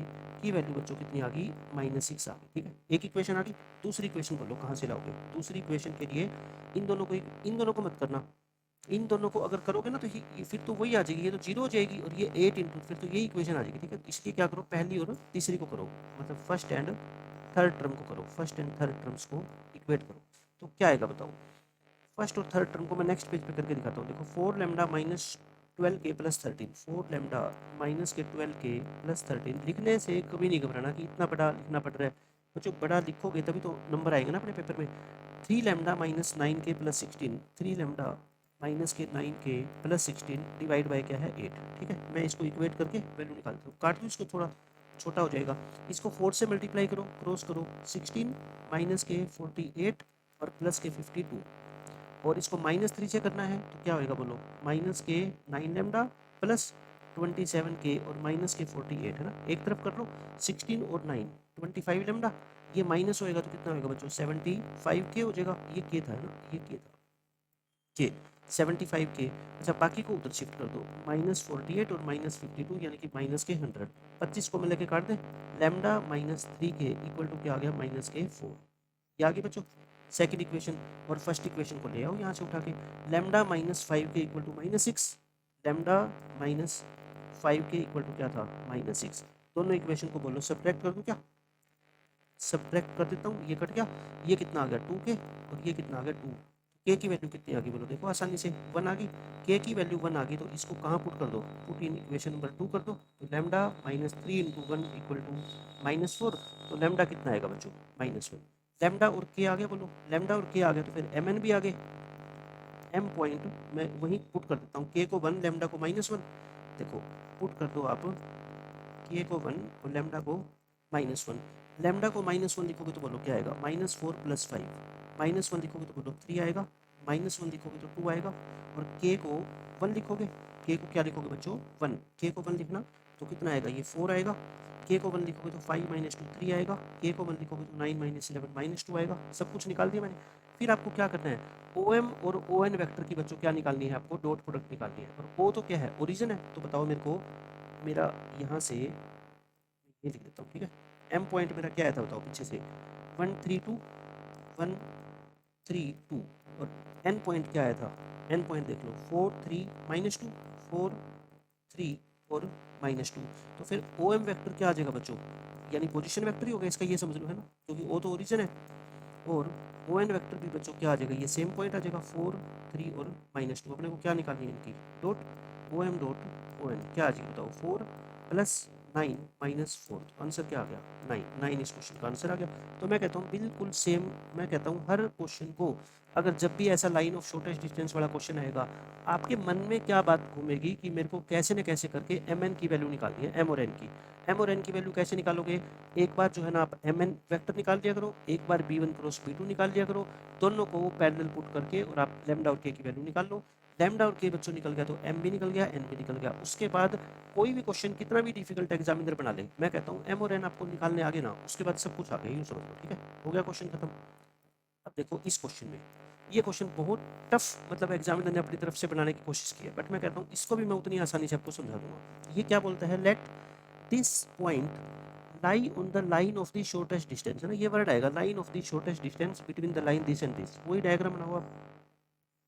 की वैल्यू बच्चों कितनी आ गई, -6 आ गई। ठीक है, एक इक्वेशन आ गई। दूसरी इक्वेशन बोलो कहाँ से लाओगे। दूसरी इक्वेशन के लिए इन दोनों को मत करना, इन दोनों को अगर करोगे ना तो फिर तो वही आ जाएगी, ये तो 0 हो जाएगी और ये 8 इंटू, फिर तो यही इक्वेशन आ जाएगी। ठीक है, इसलिए क्या करो, पहली और तीसरी को करो, मतलब फर्स्ट एंड थर्ड टर्म को करो, फर्स्ट एंड थर्ड टर्म्स को इक्वेट करो। तो क्या आएगा बताओ। फर्स्ट और थर्ड टर्म को मैं नेक्स्ट पेज पे करके दिखाता हूँ। देखो 4 lambda minus 12k plus 13, 4 lambda minus के 12k प्लस 13। लिखने से कभी नहीं घबराना कि इतना बड़ा लिखना पड़ रहा है, बच्चों बड़ा लिखोगे तभी तो नंबर आएगा ना अपने पेपर में। 3 lambda minus 9k plus 16, 3 lambda minus के 9k प्लस 16 डिवाइड बाय क्या है 8। ठीक है, मैं इसको इक्वेट करके वैल्यू निकालता हूँ, काट दूँ इसको, थोड़ा छोटा हो जाएगा। इसको 4 से मल्टीप्लाई करो, क्रॉस करो, 16 माइनस के 48 और प्लस के 52, और इसको -3 से करना है तो क्या होएगा बोलो, माइनस के 9 लैम्डा प्लस 27k और माइनस के 48 है ना, एक तरफ कर लो। 16 और 9 25 लैम्डा, ये माइनस होएगा तो कितना होएगा बच्चों, 75k हो जाएगा। ये के था ना, ये के था, के 75k। अच्छा बाकी को उधर शिफ्ट कर दो, -48 और -52 यानी कि माइनस के 100, 25 को मैं लेके काट दें, लैम्डा -3k इक्वल टू क्या आ गया, -4। ये आ गई बच्चों सेकंड इक्वेशन। और फर्स्ट इक्वेशन को ले आओ यहाँ से उठा के, lambda -5k equal to -6, lambda -5k equal to क्या था, -6। दोनों इक्वेशन को बोलो सब्ट्रैक्ट कर दूँ क्या, सब्ट्रैक्ट कर देता हूँ, ये कट गया, ये कितना आ गया 2k और ये कितना आ गया 2। के की वैल्यू कितनी आ गई बोलो, देखो आसानी से 1 आ गई, के की वैल्यू 1 आ गई तो इसको कहाँ पुट कर दो, पुट इन इक्वेशन नंबर 2 कर दो। तो लैम्डा -3 इंटू 1 इक्वल टू -4, तो लैम्डा कितना आएगा बच्चों, -1। लैम्डा और के आ गया बोलो, लैम्डा और के आ गया तो फिर एम एन भी आ गए। एम पॉइंट मैं वहीं पुट कर देता हूँ, के को 1 लैम्डा को -1। देखो पुट कर दो आप, के को 1 और लैम्डा को -1। लैम्डा को -1 लिखोगे तो बोलो क्या आएगा, -4 + 5। -1 लिखोगे तो बोलो 3 आएगा, -1 लिखोगे तो 2 आएगा। और के को 1 लिखोगे, के को क्या लिखोगे बच्चों 1, के को 1 लिखना तो कितना आएगा, ये 4 आएगा। के को 1 लिखोगे तो 5 - 2 3 आएगा, के को 1 लिखोगे तो 9 - 11 -2 आएगा। सब कुछ निकाल दिया मैंने। फिर आपको क्या करना है, ओ एम और ओ एन वैक्टर की बच्चों क्या निकालनी है, आपको डॉट प्रोडक्ट निकालनी है। और ओ तो क्या है, ओरिजिन है, तो बताओ मेरे को, मेरा यहाँ से ये लिख देता हूँ। ठीक है, एम पॉइंट मेरा क्या आया था बताओ पीछे से, 132 132, और एन पॉइंट क्या आया था, एन पॉइंट देख लो 4 3 -2 4 3 और -2। तो फिर ओ एम वैक्टर क्या आ जाएगा बच्चों, यानी पोजीशन वेक्टर ही होगा इसका, ये समझ लो है ना, क्योंकि ओ तो ओरिजिन है। और ओ एन वैक्टर भी बच्चों क्या आ जाएगा, ये सेम पॉइंट आ जाएगा 4 3 और -2। अपने को क्या निकालनी है इनकी, dot O M dot O N क्या आ जाएगी बताओ, 4 + 9 -4। तो आंसर क्या आ गया, 9 इस क्वेश्चन का आंसर आ गया। तो मैं कहता हूँ बिल्कुल सेम, मैं कहता हूँ हर क्वेश्चन को, अगर जब भी ऐसा लाइन ऑफ शॉर्टेस्ट डिस्टेंस वाला क्वेश्चन आएगा, आपके मन में क्या बात घूमेगी कि मेरे को कैसे न कैसे करके एम एन की वैल्यू निकालनी है, एम और एन की। एम और एन की वैल्यू कैसे निकालोगे, एक बार जो है ना आप एम एन वैक्टर निकाल लिया करो, एक बार b1 क्रॉस b2 निकाल लिया करो, दोनों को पैरेलल पुट करके और आप लैम्डा और के की वैल्यू निकाल लो। लैम्डा और के बच्चों निकल गया तो एम भी निकल गया, एन भी निकल गया। उसके बाद कोई भी क्वेश्चन कितना भी डिफिकल्ट एग्जामिनर बना ले, मैं कहता हूँ एम और एन आपको निकालने आगे ना, उसके बाद सब कुछ आ गया, यूँ समझ लो। ठीक है, हो गया क्वेश्चन खत्म। अब देखो इस क्वेश्चन में, ये क्वेश्चन बहुत टफ, मतलब एग्जामिनर ने अपनी तरफ से बनाने की कोशिश की है, बट मैं कहता हूँ इसको भी मैं उतनी आसानी से आपको समझा दूंगा। ये क्या बोलता है, let this point lie on the line of the shortest distance, है ना, ये वर्ड आएगा, line of the shortest distance between the line this and this. वही डायग्राम बनाओ आप,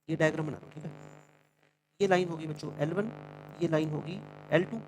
ये डायग्राम बना लो। ठीक है, ये लाइन होगी बच्चों L1, ये लाइन होगी L2।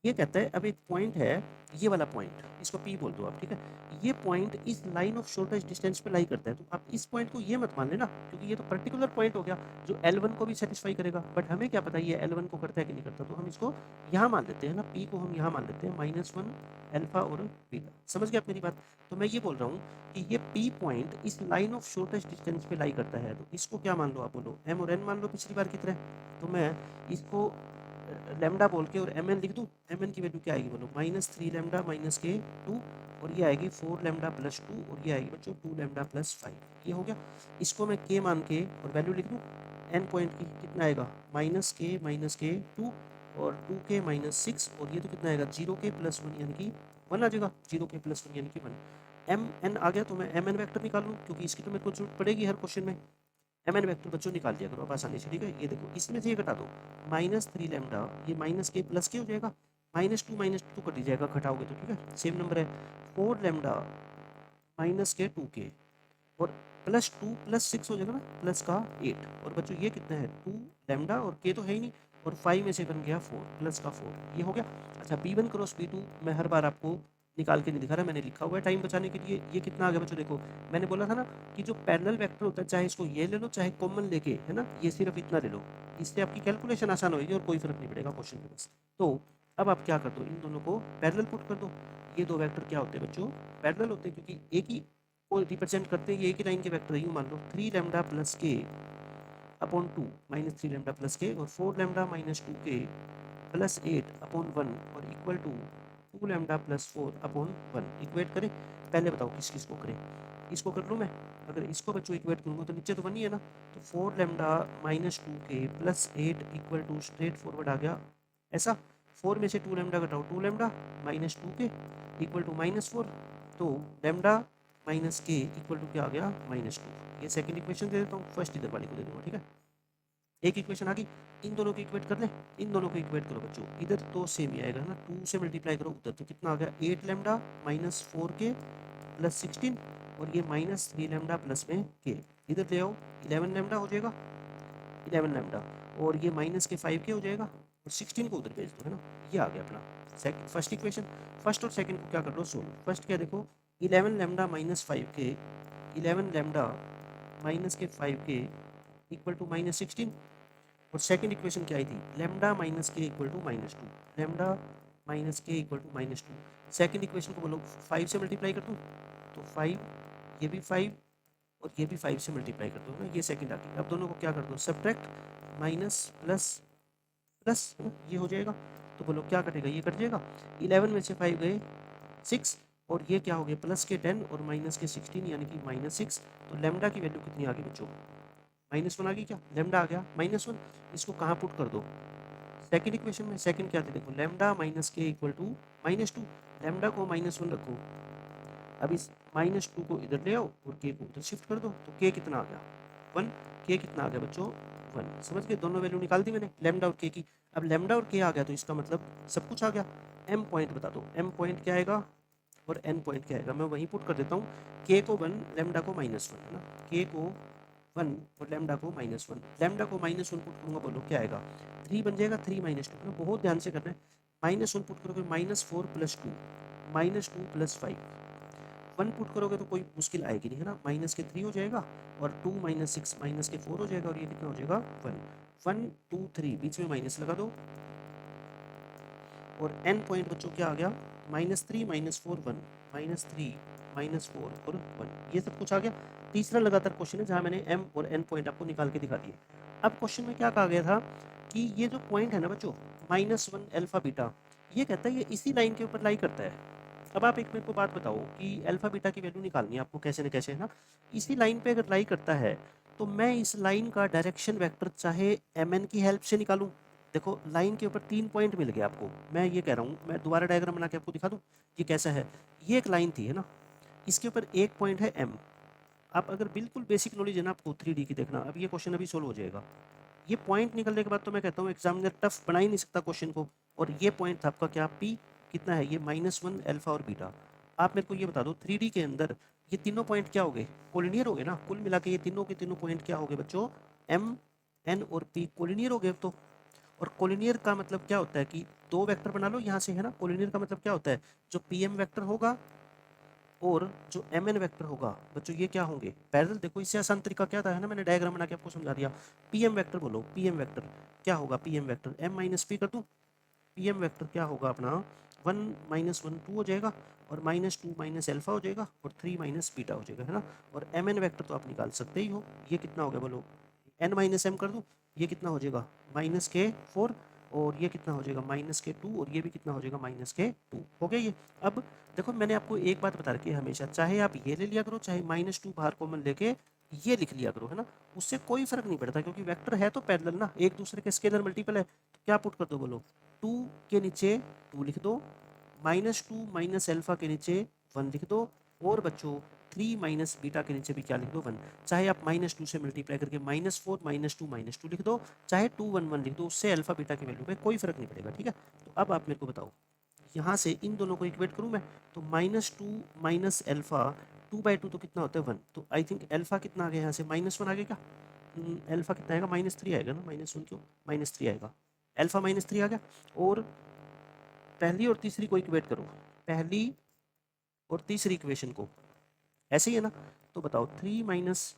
ये कहता है अब एक पॉइंट है, ये वाला पॉइंट, इसको P बोल दो आप। ठीक है, ये पॉइंट इस लाइन ऑफ शॉर्टेस्ट डिस्टेंस पे लाई करता है। तो आप इस पॉइंट को ये मत मान लेना, क्योंकि ये तो पर्टिकुलर पॉइंट हो गया जो L1 को भी सेटिस्फाई करेगा, बट हमें क्या पता ये L1 को करता है कि नहीं करता। तो हम इसको यहाँ मान लेते हैं ना, P को हम यहाँ मान लेते हैं -1 अल्फा और बीटा। समझ गए आप मेरी बात। तो मैं ये बोल रहा हूँ कि ये P पॉइंट इस लाइन ऑफ शॉर्टेस्ट डिस्टेंस पे लाई करता है, तो इसको क्या मान लो आप, बोलो M और N मान लो पिछली बार की तरह। तो मैं इसको लैम्डा बोल के और एम एन लिख दूँ। एम एन की वैल्यू क्या आएगी बोलो, -3 लैम्डा -k 2, और ये आएगी 4 लैम्डा + 2, और ये आएगी बच्चों 2 लैम्डा + 5। ये हो गया। इसको मैं k मान के और वैल्यू लिख दूँ, एन पॉइंट की कितना आएगा, -k 2 और 2k -6, और ये तो कितना आएगा 0k + 1 यानी कि 1 आ जाएगा, 0k + 1 यानी कि 1। एम एन आ गया तो मैं एम एन वैक्टर निकाल लूँ, क्योंकि इसकी तो मेरे को जरूरत पड़ेगी हर क्वेश्चन में। एम एन वैक्टर बच्चों निकाल लिया करो आप आसानी से, ठीक है। ये देखो इसमें से ये घटा दो, -3 लैम्डा, ये माइनस के प्लस के हो जाएगा, -2 कट ही जाएगा घटाओगे तो, ठीक है। सेम नंबर है 4 लैम्डा माइनस के 2 के, और +2 +6 हो जाएगा ना, प्लस का 8, और बच्चों ये कितना है 2 लैम्डा, और के तो है ही नहीं, और 5 में से बन गया 4, प्लस का 4, ये हो गया। अच्छा P1 क्रॉस P2 मैं हर बार आपको निकाल के नहीं दिखा रहा, मैंने लिखा हुआ है टाइम बचाने के लिए। ये कितना आ गया बच्चों, देखो मैंने बोला था ना कि जो पैरेलल वेक्टर होता है, चाहे इसको ये ले लो चाहे कॉमन लेके, है ना, ये सिर्फ इतना ले लो, इससे आपकी कैलकुलेशन आसान होगी और कोई फर्क नहीं पड़ेगा क्वेश्चन में बस। तो अब आप क्या कर दो, इन दोनों को पैरेलल पुट कर दो। ये दो वेक्टर क्या होते हैं बच्चों, पैरेलल होते हैं, क्योंकि एक ही को रिप्रेजेंट करते हैं, ये एक ही लाइन के वेक्टर है। यूँ मान लो 3 लैम्डा प्लस के अपॉन 2 -3 लैम्डा प्लस के, और 4 लैम्डा -2 के प्लस 8 अपॉन 1, और equal to 2 lambda plus 4 upon 1। Equate करें, पहले बताओ किस किस को करें। इसको कर लूँ मैं, अगर इसको बच्चों इक्वेट करूँगा तो नीचे तो 1 ही है ना, तो 4 लैम्डा -2 के plus 8 equal to straightforward आ गया ऐसा। 4 में से 2 लैम्डा घटाओ, 2 लैम्डा -2 के इक्वल टू -4, तो लैम्डा माइनस के इक्वल टू क्या आ गया -2। ये सेकंड इक्वेशन दे देता हूँ, फर्स्ट इधर वाली को दे दूंगा, ठीक है। एक इक्वेशन आ गई, इन दोनों को इक्वेट कर लें, इन दोनों को इक्वेट करो बच्चों, इधर तो सेम ही आएगा ना, 2 से मल्टीप्लाई करो उधर, तो कितना आ गया 8 लैम्डा -4 के प्लस 16, और ये -3 लैम्डा प्लस में के, इधर ले आओ 11 लैम्डा हो जाएगा, 11 लैम्डा, और ये माइनस के 5 के हो जाएगा, और 16 को उधर भेज दो, है ना। ये आ गया अपना सेकंड फर्स्ट इक्वेशन। फर्स्ट और सेकंड को क्या कर लो सोल्व। फर्स्ट क्या देखो 11 लैम्डा -5 के, 11 लैम्डा माइनस के 5 के इक्वल टू -16, और सेकंड इक्वेशन क्या आई थी, लैम्डा माइनस के इक्वल टू -2, लैम्डा माइनस के इक्वल टू -2। सेकंड इक्वेशन को बोलो 5 से मल्टीप्लाई कर दूँ, तो 5, ये भी 5, और ये भी 5 से मल्टीप्लाई कर दो ना, ये सेकंड आ गई। अब दोनों को क्या कर दो सब्ट्रैक्ट, माइनस प्लस प्लस, है ना, ये हो जाएगा। तो बोलो क्या कटेगा, ये कट जाएगा, 11 में से 5 गए 6, और ये क्या हो गया प्लस के 10 और माइनस के 16 यानी कि -6। तो लैम्डा की वैल्यू कितनी आ गई बच्चों, -1 आ गई, क्या लैम्डा आ गया -1। इसको कहाँ पुट कर दो, सेकंड इक्वेशन में। सेकंड क्या थे देखो, लैम्डा माइनस के इक्वल टू -2, लैम्डा को -1 रखो, अब इस -2 को इधर ले आओ और के को उधर शिफ्ट कर दो, तो के कितना आ गया 1, के कितना आ गया बच्चों 1। समझ गए, दोनों वैल्यू निकाल दी मैंने लैम्डा और के की। अब लैम्डा और के आ गया तो इसका मतलब सब कुछ आ गया। एम पॉइंट बता दो, एम पॉइंट क्या आएगा और एन पॉइंट क्या आएगा, मैं वहीं पुट कर देता हूँ। के को 1 लैम्डा को -1, है ना, के को 1 और लैम्डा को -1, लैम्डा को -1 पुट करूँगा, बोलो क्या आएगा 3 बन जाएगा, 3 -2, बहुत ध्यान से करना है। -1 पुट करोगे -4 + 2, -2 + 5, 1 पुट करोगे तो कोई मुश्किल आएगी नहीं, है ना, माइनस के 3 हो जाएगा, और 2 - 6 माइनस के 4 हो जाएगा, और ये कितना हो जाएगा 1, 1 2 3, बीच में माइनस लगा दो, और एन पॉइंट बच्चों क्या आ गया -3 -4 1, -3 -4 और 1, ये सब कुछ आ गया। तीसरा लगातार क्वेश्चन है जहाँ मैंने एम और एन पॉइंट आपको निकाल के दिखा दिए। अब क्वेश्चन में क्या कहा गया था कि ये जो पॉइंट है ना बच्चों -1 अल्फा बीटा, ये कहता है ये इसी लाइन के ऊपर लाई करता है। अब आप एक मेरे को बात बताओ कि अल्फा बीटा की वैल्यू निकालनी है आपको कैसे न कैसे, है ना। इसी लाइन पे अगर लाई करता है तो मैं इस लाइन का डायरेक्शन वेक्टर चाहे एम एन की हेल्प से निकालूं। देखो लाइन के ऊपर 3 पॉइंट मिल गए आपको, मैं ये कह रहा हूँ, मैं दोबारा डायग्राम बना के आपको दिखा दूँ ये कैसा है। ये एक लाइन थी, है ना, इसके ऊपर एक पॉइंट है एम। आप अगर बिल्कुल बेसिक नॉलेज है ना आपको 3D की, देखना अब ये क्वेश्चन अभी सोल्व हो जाएगा। ये पॉइंट निकलने के बाद तो मैं कहता हूँ एग्जामिनर टफ बना ही नहीं सकता क्वेश्चन को। और ये पॉइंट था आपका क्या पी, कितना है ये -1 अल्फा और बीटा। आप मेरे को ये बता दो 3D के अंदर ये तीनों पॉइंट क्या हो गए, कोलिनियर हो गए ना, कुल मिला के ये तीनों के तीनों पॉइंट क्या हो गए बच्चों, एम एन और पी कोलिनियर हो गए तो। और कोलिनियर का मतलब क्या होता है कि दो वेक्टर बना लो यहाँ से, है ना, कोलिनियर का मतलब क्या होता है जो पी एम वैक्टर होगा और जो एम एन वैक्टर होगा बच्चों ये क्या होंगे पैरेलल। देखो इससे आसान तरीका क्या था, है ना, मैंने डायग्राम बना के आपको समझा दिया। पी एम वैक्टर बोलो, पी एम वैक्टर क्या होगा, P M vector M minus P कर दूँ, पी एम वैक्टर क्या होगा अपना 1 -1 2 हो जाएगा, और -2 माइनस अल्फा हो जाएगा, और 3 माइनस बीटा हो जाएगा, है ना। और एम एन वैक्टर तो आप निकाल सकते ही हो, ये कितना हो गया बोलो, एन माइनस एम कर दूँ, ये कितना हो जाएगा -4, और ये कितना हो जाएगा -2, और ये भी कितना हो जाएगा -2 हो गया ये। अब देखो मैंने आपको एक बात बता रखी है, हमेशा चाहे आप ये ले लिया करो चाहे -2 बाहर कॉमन लेके ये लिख लिया करो, है ना, उससे कोई फर्क नहीं पड़ता, क्योंकि वेक्टर है तो पैरेलल ना, एक दूसरे के स्केलर मल्टीपल है। तो क्या पुट कर दो बोलो, 2 के नीचे 2 लिख दो, -2 माइनस अल्फा के नीचे 1 लिख दो, और बच्चों 3 माइनस बीटा के नीचे भी क्या लिख दो 1, चाहे आप -2 से मल्टीप्लाई करके -4 -2 लिख दो, चाहे 2 1 1 लिख दो, उससे अल्फा बीटा की वैल्यू पे कोई फर्क नहीं पड़ेगा, ठीक है। तो अब आप मेरे को बताओ, यहाँ से इन दोनों को इक्वेट करूँ मैं, तो -2 माइनस एल्फा 2/2 तो कितना होता है 1, तो आई थिंक एल्फा कितना आ गया यहाँ से -1 आ गया क्या, एल्फा कितना आएगा -3 आएगा ना, -1 क्यों, -3 आएगा, एल्फा -3 आ गया। और पहली और तीसरी को इक्वेट करो, पहली और तीसरी इक्वेशन को, ऐसे ही है ना। तो बताओ 3 माइनस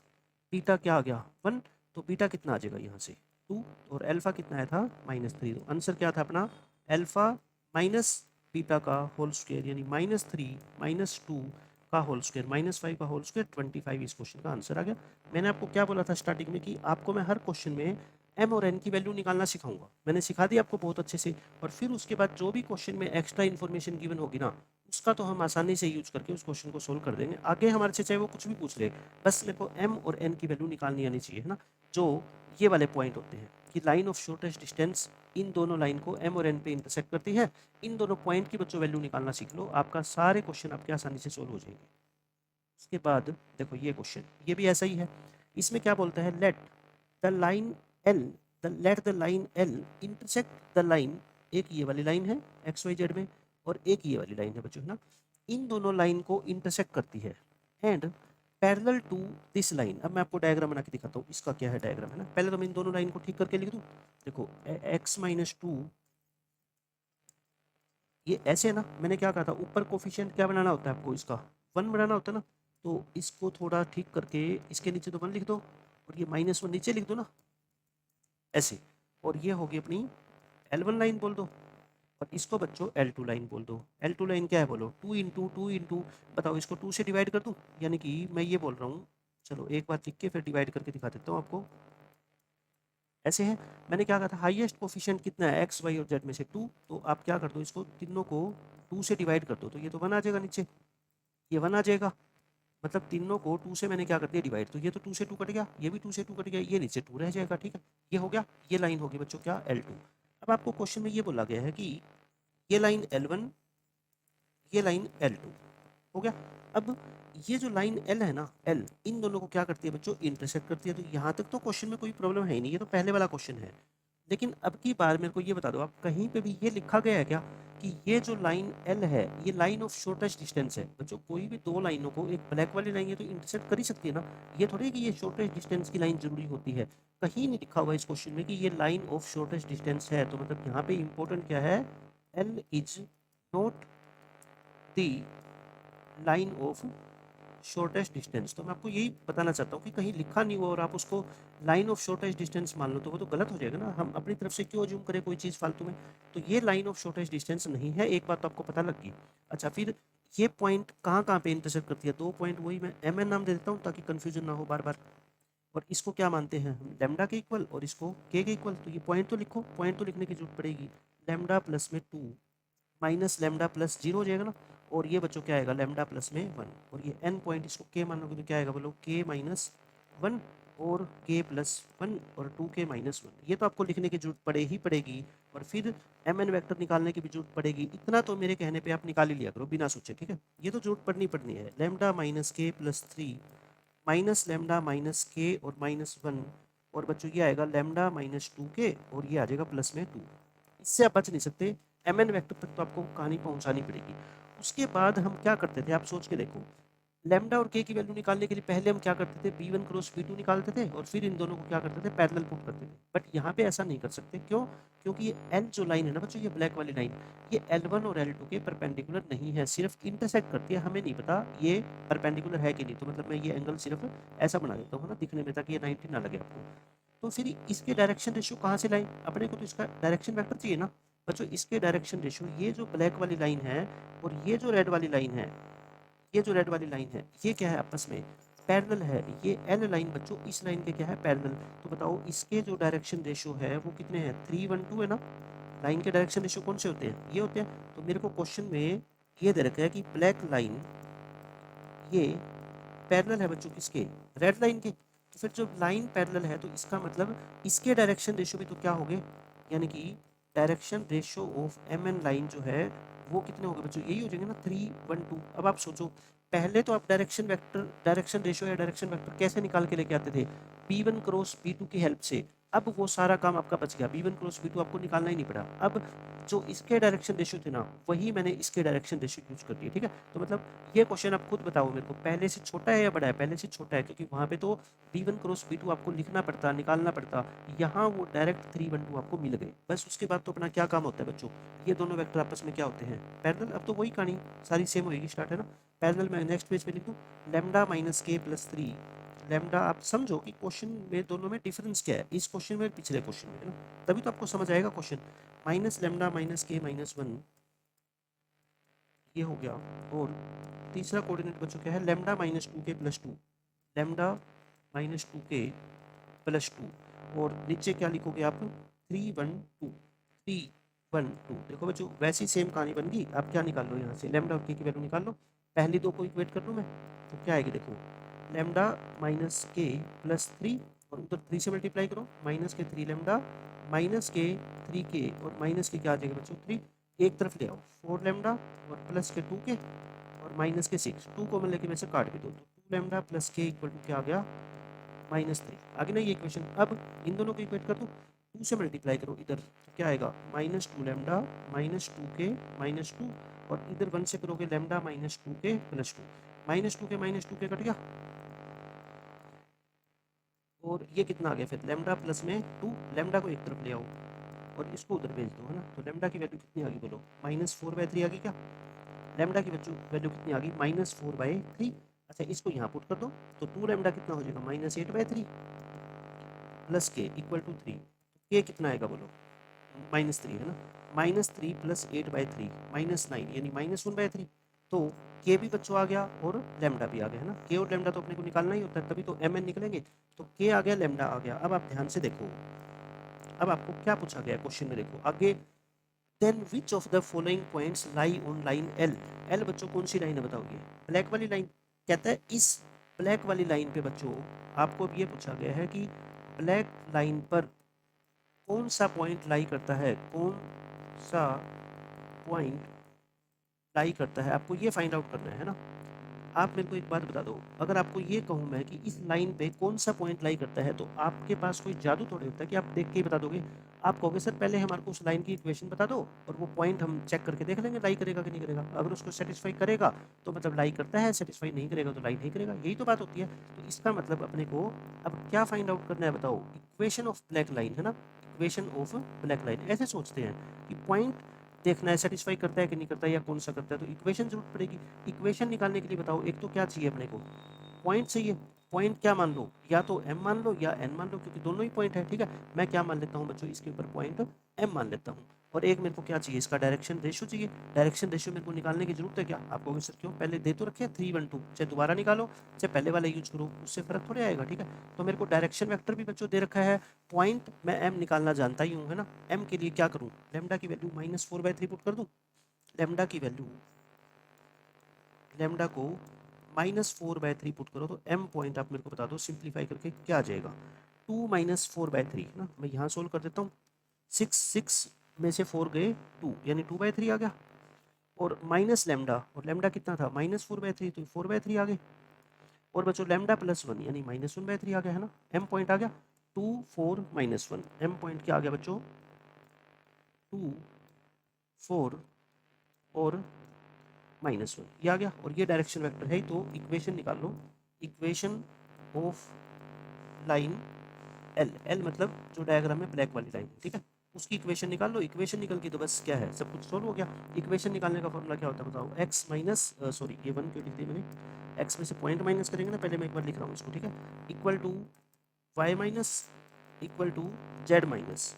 बीटा क्या आ गया 1, तो बीटा कितना आ जाएगा यहाँ से 2, और अल्फा कितना आया था -3, तो आंसर क्या था अपना अल्फा माइनस बीटा का होल स्क्वायर, यानी -3 -2 का होल स्क्वायर -5 का होल स्क्वायर 25 इस क्वेश्चन का आंसर आ गया। मैंने आपको क्या बोला था स्टार्टिंग में कि आपको मैं हर क्वेश्चन में एम और एन की वैल्यू निकालना सिखाऊंगा, मैंने सिखा दी आपको बहुत अच्छे से, और फिर उसके बाद जो भी क्वेश्चन में एक्स्ट्रा इन्फॉर्मेशन गिवन होगी ना, उसका तो हम आसानी से यूज करके उस क्वेश्चन को सोल्व कर देंगे। आगे हमारे से चाहे वो कुछ भी पूछ ले, बस मेरे को एम और एन की वैल्यू निकालनी आनी चाहिए, है ना। जो ये वाले पॉइंट होते हैं कि line of shortest distance in दोनों लाइन को एम और एन पे इंटरसेक्ट करती है, इन दोनों पॉइंट की बच्चों वैल्यू निकालना सीख लो, आपका सारे क्वेश्चन आपके आसानी से सोल्व हो जाएंगे। उसके बाद देखो ये क्वेश्चन, ये भी ऐसा ही है, इसमें क्या बोलता है, let the line L late the line L intersect the line, एक ये वाली लाइन है एक्स वाई जेड में, और एक ये वाली लाइन है बच्चों, है ना, इन दोनों लाइन को इंटरसेक्ट करती है, and parallel to this line. अब मैं आपको डायग्राम बना के दिखाता हूँ इसका क्या है डायग्राम, है ना। पहले तो मैं इन दोनों लाइन को ठीक करके लिख दूँ, देखो x-2 ये ऐसे है ना, मैंने क्या कहा था ऊपर कोफिशिएंट क्या बनाना होता है आपको, इसका 1 बनाना होता है ना, तो इसको थोड़ा ठीक करके इसके नीचे तो 1 लिख दो, और ये -1 नीचे लिख दो ना ऐसे, और ये होगी अपनी L1 लाइन बोल दो, और इसको बच्चों L2 लाइन बोल दो। L2 लाइन क्या है बोलो, 2 इंटू 2 इंटू, बताओ इसको 2 से डिवाइड कर दूँ, यानी कि मैं ये बोल रहा हूँ, चलो एक बार लिख के फिर डिवाइड करके दिखा देता हूँ आपको, ऐसे है। मैंने क्या कहा था, हाईएस्ट कोफिशिएंट कितना है एक्स वाई और जेड में से 2, तो आप क्या कर दो, इसको तीनों को 2 से डिवाइड कर दो, तो ये तो 1 आ जाएगा नीचे, ये 1 आ जाएगा, मतलब तीनों को 2 से मैंने क्या कर दिया डिवाइड, तो ये तो 2 से 2 कट गया, ये भी 2 से 2 कट गया, ये नीचे 2 रह जाएगा, ठीक है। ये हो गया, ये लाइन होगी बच्चों क्या L2। अब आपको क्वेश्चन में ये बोला गया है कि ये लाइन L1, ये लाइन L2 हो गया। अब ये जो लाइन L है ना, L इन दोनों को क्या करती है बच्चों, इंटरसेक्ट करती है, तो यहाँ तक तो क्वेश्चन में कोई प्रॉब्लम है ही नहीं, ये तो पहले वाला क्वेश्चन है। लेकिन अब की बार मेरे को ये बता दो, आप कहीं पे भी ये लिखा गया है क्या कि ये जो लाइन L है ये लाइन ऑफ शॉर्टेस्ट डिस्टेंस है। बच्चों कोई भी दो लाइनों को, एक ब्लैक वाली लाइन है तो इंटरसेक्ट कर ही सकती है ना, ये थोड़ी है कि ये शॉर्टेस्ट डिस्टेंस की लाइन जरूरी होती है। कहीं नहीं लिखा हुआ इस क्वेश्चन में कि ये लाइन ऑफ शॉर्टेस्ट डिस्टेंस है, तो मतलब यहाँ पे इंपॉर्टेंट क्या है, L is not the line of shortest distance. तो मैं आपको यही बताना चाहता हूँ कि कहीं लिखा नहीं हुआ और आप उसको लाइन ऑफ शॉर्टेस्ट डिस्टेंस मान लो, तो वो तो गलत हो जाएगा ना, हम अपनी तरफ से क्यों अज्यूम करें कोई चीज़ फालतू में। तो ये लाइन ऑफ शॉर्टेस्ट डिस्टेंस नहीं है, एक बात तो आपको पता लग गई। अच्छा, फिर ये पॉइंट कहाँ कहाँ पे इंटरसेक्ट करती है, 2 पॉइंट, वही मैं एम एन नाम दे देता हूँ ताकि कन्फ्यूजन ना हो बार बार। और इसको क्या मानते हैं हम, लैम्डा के इक्वल, और इसको के इक्वल। तो ये पॉइंट तो लिखो, पॉइंट तो लिखने की जरूरत पड़ेगी, लैम्डा प्लस में 2 माइनस लैम्डा प्लस 0 हो जाएगा ना, और ये बच्चों क्या आएगा लैम्डा प्लस में 1, और ये एन पॉइंट इसको के मानोगे तो क्या आएगा बोलो, के माइनस 1 और के प्लस 1 और 2k माइनस 1। ये तो आपको लिखने की जरूरत पड़े ही पड़ेगी, और फिर एम एन वैक्टर निकालने की भी जरूरत पड़ेगी। इतना तो मेरे कहने पे आप निकाल ही लिया करो बिना सोचे, ठीक है। ये तो जरूरत पड़नी है, लैम्डा माइनस के प्लस 3 माइनस लैम्डा माइनस के और माइनस 1, और बच्चों ये आएगा लैम्डा माइनस 2k, और ये आ जाएगा प्लस में 2। इससे आप बच नहीं सकते, एम एन वैक्टर तक तो आपको कहानी पहुंचानी पड़ेगी। उसके बाद हम क्या करते थे, आप सोच के देखो, लैम्डा और के की वैल्यू निकालने के लिए पहले हम क्या करते थे, b1 क्रॉस b2 निकालते थे, और फिर इन दोनों को क्या करते थे, पैरेलल पुट करते थे। बट यहाँ पे ऐसा नहीं कर सकते, क्यों, क्योंकि ये एल जो लाइन है ना बच्चों, ये ब्लैक वाली लाइन, ये L1 और L2 के परपेंडिकुलर नहीं है, सिर्फ इंटरसेक्ट करती है, हमें नहीं पता ये परपेंडिकुलर है कि नहीं। तो मतलब मैं ये एंगल सिर्फ ऐसा बना देता हूँ ना दिखने में, ताकि ये 90 ना लगे आपको। तो फिर इसके डायरेक्शन रेशियो कहाँ से लाएं, अपने को तो इसका डायरेक्शन वेक्टर चाहिए ना बच्चों। इसके डायरेक्शन रेशियो, ये जो ब्लैक वाली लाइन है और ये जो रेड वाली लाइन है, ये जो रेड वाली लाइन है, ये क्या है आपस में पैरेलल है। ये एल लाइन बच्चों इस लाइन के क्या है, पैरेलल। तो बताओ इसके जो डायरेक्शन रेशियो है वो कितने हैं, 3 1 2 है ना। लाइन के डायरेक्शन रेशियो कौन से होते हैं, ये होते हैं। तो मेरे को क्वेश्चन में ये दे रखा है कि ब्लैक लाइन ये पैरेलल है बच्चों किसके, रेड लाइन के। तो फिर जब लाइन पैरेलल है तो इसका मतलब इसके डायरेक्शन रेशियो भी तो क्या हो गए, यानी कि direction ratio of M N line जो है वो कितने हो गए बच्चों, यही हो जाएंगे ना 3 1 2। अब आप सोचो, पहले तो आप डायरेक्शन वेक्टर, डायरेक्शन रेशियो या डायरेक्शन वेक्टर कैसे निकाल के लेके आते थे, b1 क्रॉस b2 की हेल्प से। अब वो सारा काम आपका बच गया, b1 क्रॉस b2 आपको निकालना ही नहीं पड़ा। अब जो इसके डायरेक्शन रेशियो थे ना, वही मैंने इसके डायरेक्शन रेशियो यूज कर दिए, ठीक है। तो मतलब ये क्वेश्चन आप खुद बताओ मेरे को, पहले से छोटा है या बड़ा है, पहले से छोटा है, क्योंकि वहाँ पे तो b1 क्रॉस b2 आपको लिखना पड़ता, निकालना पड़ता, यहाँ वो डायरेक्ट 3 1 2 आपको मिल गए। बस उसके बाद तो अपना क्या काम होता है बच्चों, ये दोनों वेक्टर आपस में क्या होते हैं, पैरेलल। अब तो वही कहानी सारी सेम होगी, स्टार्ट है ना। पैरेलल में नेक्स्ट पेज पे लिख दूँ लैम्डा माइनस के प्लस 3 लैम्डा। आप समझो कि क्वेश्चन में दोनों में डिफरेंस क्या है, इस क्वेश्चन में पिछले क्वेश्चन में, है ना, तभी तो आपको समझ आएगा क्वेश्चन। माइनस लैम्डा माइनस के माइनस 1 ये हो गया। और तीसरा कोऑर्डिनेट बच्चों क्या है, लैम्डा माइनस 2 के प्लस 2, लैम्डा माइनस 2 के प्लस 2। और नीचे क्या लिखोगे आप, 3 1 2 3 1 2। देखो बच्चों वैसी सेम कहानी बन गई। आप क्या निकाल लो यहाँ से, लैम्डा और के की वैल्यू निकाल लो, पहली दो को इक्वेट कर लूँ मैं, तो क्या आएगी देखो, लैम्डा माइनस के प्लस 3 और उधर 3 से मल्टीप्लाई करो, माइनस के 3 लैम्डा माइनस के 3 के और माइनस के क्या आ जाएगा बच्चों 3, एक तरफ ले आओ 4 लैम्डा और प्लस के 2 के और माइनस के 6, 2 को मतलब वैसे काट भी दो, तो 2 लैम्डा प्लस के इक्वल टू क्या आ गया -3। आगे ना ये इक्वेशन, अब इन दोनों को इक्वेट कर दो, 2 से मल्टीप्लाई करो इधर, तो क्या आएगा -2 लैम्डा -2 के -2 और इधर 1 से करोगे लैम्डा -2 के +2, -2 के -2 के कट गया और ये कितना आ गया फिर लैम्डा प्लस में 2, लैम्डा को एक तरफ ले आओ और इसको उधर भेज दो, है ना। तो लैम्डा की वैल्यू कितनी आ गई बोलो, -4/3 आ गई क्या, लैम्डा की वैल्यू कितनी आ गई -4/3। अच्छा इसको यहाँ पुट कर दो, तो 2 लैम्डा कितना हो जाएगा -8/3 प्लस के इक्वल टू 3। के कितना आएगा बोलो, -3 है ना, -3 प्लस 8/3 -9 यानी -1/3। तो के भी बच्चों आ गया और लैम्डा भी आ गया, है ना। के और लैम्डा तो अपने को निकालना ही होता है, तभी तो एम एन निकलेंगे। तो के आ गया, लैम्डा आ गया। अब आप ध्यान से देखो, अब आपको क्या पूछा गया क्वेश्चन में, देखो आगे, then which of the following points lie on line L. L बच्चों कौन सी लाइन है बताओगे, ब्लैक वाली लाइन। कहता है इस ब्लैक वाली लाइन पे बच्चों आपको अब ये पूछा गया है कि ब्लैक लाइन पर कौन सा पॉइंट लाई करता है, कौन सा पॉइंट लाई करता है, आपको ये फाइंड आउट करना है ना। आप मेरे को एक बात बता दो, अगर आपको ये कहूँ मैं कि इस लाइन पे कौन सा पॉइंट लाई करता है, तो आपके पास कोई जादू थोड़ी होता है कि आप देख के ही बता दोगे। आप कहोगे सर पहले हमारे को उस लाइन की इक्वेशन बता दो और वो पॉइंट हम चेक करके देख लेंगे लाई करेगा कि नहीं करेगा। अगर उसको सेटिस्फाई करेगा तो मतलब लाई करता है, सेटिस्फाई नहीं करेगा तो लाई नहीं करेगा, यही तो बात होती है। तो इसका मतलब अपने को अब क्या फाइंड आउट करना है बताओ, इक्वेशन ऑफ ब्लैक लाइन, है ना, इक्वेशन ऑफ ब्लैक लाइन। ऐसे सोचते हैं कि पॉइंट देखना है सेटिस्फाई करता है कि नहीं करता है या कौन सा करता है, तो इक्वेशन जरूरत पड़ेगी। इक्वेशन निकालने के लिए बताओ एक तो क्या चाहिए अपने को, पॉइंट चाहिए। पॉइंट क्या मान लो, या तो m मान लो या n मान लो, क्योंकि दोनों ही पॉइंट है, ठीक है। मैं क्या मान लेता हूँ बच्चों, इसके ऊपर पॉइंट m मान लेता हूँ। और एक मेरे को क्या चाहिए, इसका डायरेक्शन रेशियो चाहिए। डायरेक्शन रेशियो मेरे को निकालने की जरूरत है क्या, आपको सर क्यों, पहले दे तो रखे 3 1 2, चाहे दोबारा निकालो चाहे पहले वाला यूज करो, उससे फर्क थोड़े आएगा, ठीक है। तो मेरे को डायरेक्शन वेक्टर भी बच्चों दे रखा है, पॉइंट मैं m निकालना जानता ही हूँ, है ना। m के लिए क्या करूँ, लैम्डा की वैल्यू -4/3 पुट कर दूँ, लैम्डा की वैल्यू, लैम्डा को -4/3 पुट करो, तो m पॉइंट आप मेरे को बता दो सिंप्लीफाई करके क्या आ जाएगा, 2 -4/3 ना। मैं यहाँ सोल्व कर देता हूँ, 6 में से 4 गए 2 यानी 2/3 आ गया, और माइनस लैम्डा, और लैम्डा कितना था -4/3 तो 4/3 आ गए, और बच्चों लैम्डा +1 यानी -1/3 आ गया, है ना। m पॉइंट आ गया 2 4 -1, m पॉइंट क्या आ गया बच्चों 2 4 और -1, ये आ गया। और ये डायरेक्शन वेक्टर है, तो इक्वेशन निकाल लो, equation of line L, L मतलब जो डायग्राम में ब्लैक वाली लाइन, ठीक है, उसकी इक्वेशन निकाल लो। इक्वेशन निकल के तो बस क्या है, सब कुछ सोल्व हो गया। इक्वेशन निकालने का फॉर्मूला क्या होता है बताओ, एक्स माइनस सॉरी ये 1 क्यों लिख दी मैंने, एक्स में से पॉइंट माइनस करेंगे ना, पहले मैं एक बार लिख रहा हूँ इसको, ठीक है, equal to Y minus equal to Z minus,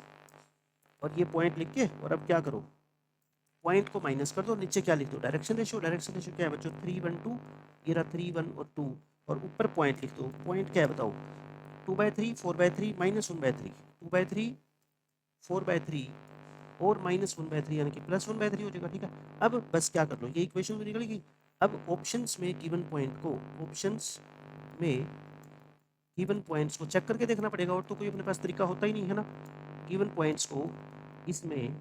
और ये पॉइंट लिख के, और अब क्या करो, पॉइंट को माइनस कर दो, नीचे क्या लिख दो, डायरेक्शन रेशियो। डायरेक्शन रेशियो क्या है बच्चों 3 1 2, ये रहा 3 1 और 2, और ऊपर पॉइंट लिख दो। पॉइंट क्या है बताओ, 2/3 4/3 -1/3, 2/3 4/3 और -1/3 यानी कि +1/3 हो जाएगा, ठीक है। अब बस क्या कर लो, ये इक्वेशन तो निकलेगी। अब ऑप्शंस में गिवन पॉइंट को, ऑप्शंस में गिवन पॉइंट्स को चेक करके देखना पड़ेगा, और तो कोई अपने पास तरीका होता ही नहीं है ना। गिवन पॉइंट्स को इसमें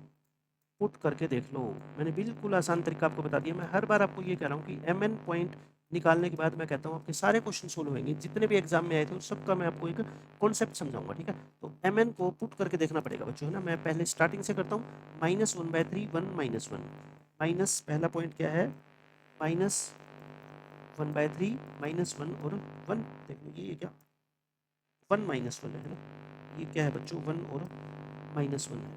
पुट करके देख लो। मैंने बिल्कुल आसान तरीका आपको बता दिया। मैं हर बार आपको ये कह रहा हूँ कि MN पॉइंट निकालने के बाद मैं कहता हूँ आपके सारे क्वेश्चन सोल्व होंगे, जितने भी एग्जाम में आए थे उस सबका मैं आपको एक कॉन्सेप्ट समझाऊंगा, ठीक है। तो MN को पुट करके देखना पड़ेगा बच्चों, है ना। मैं पहले स्टार्टिंग से करता हूँ, -1/3 1 -1 माइनस, पहला पॉइंट क्या है, -1/3 -1 और 1। देख लीजिए ये क्या 1 -1 है ना, ये क्या है बच्चों 1 और -1 है।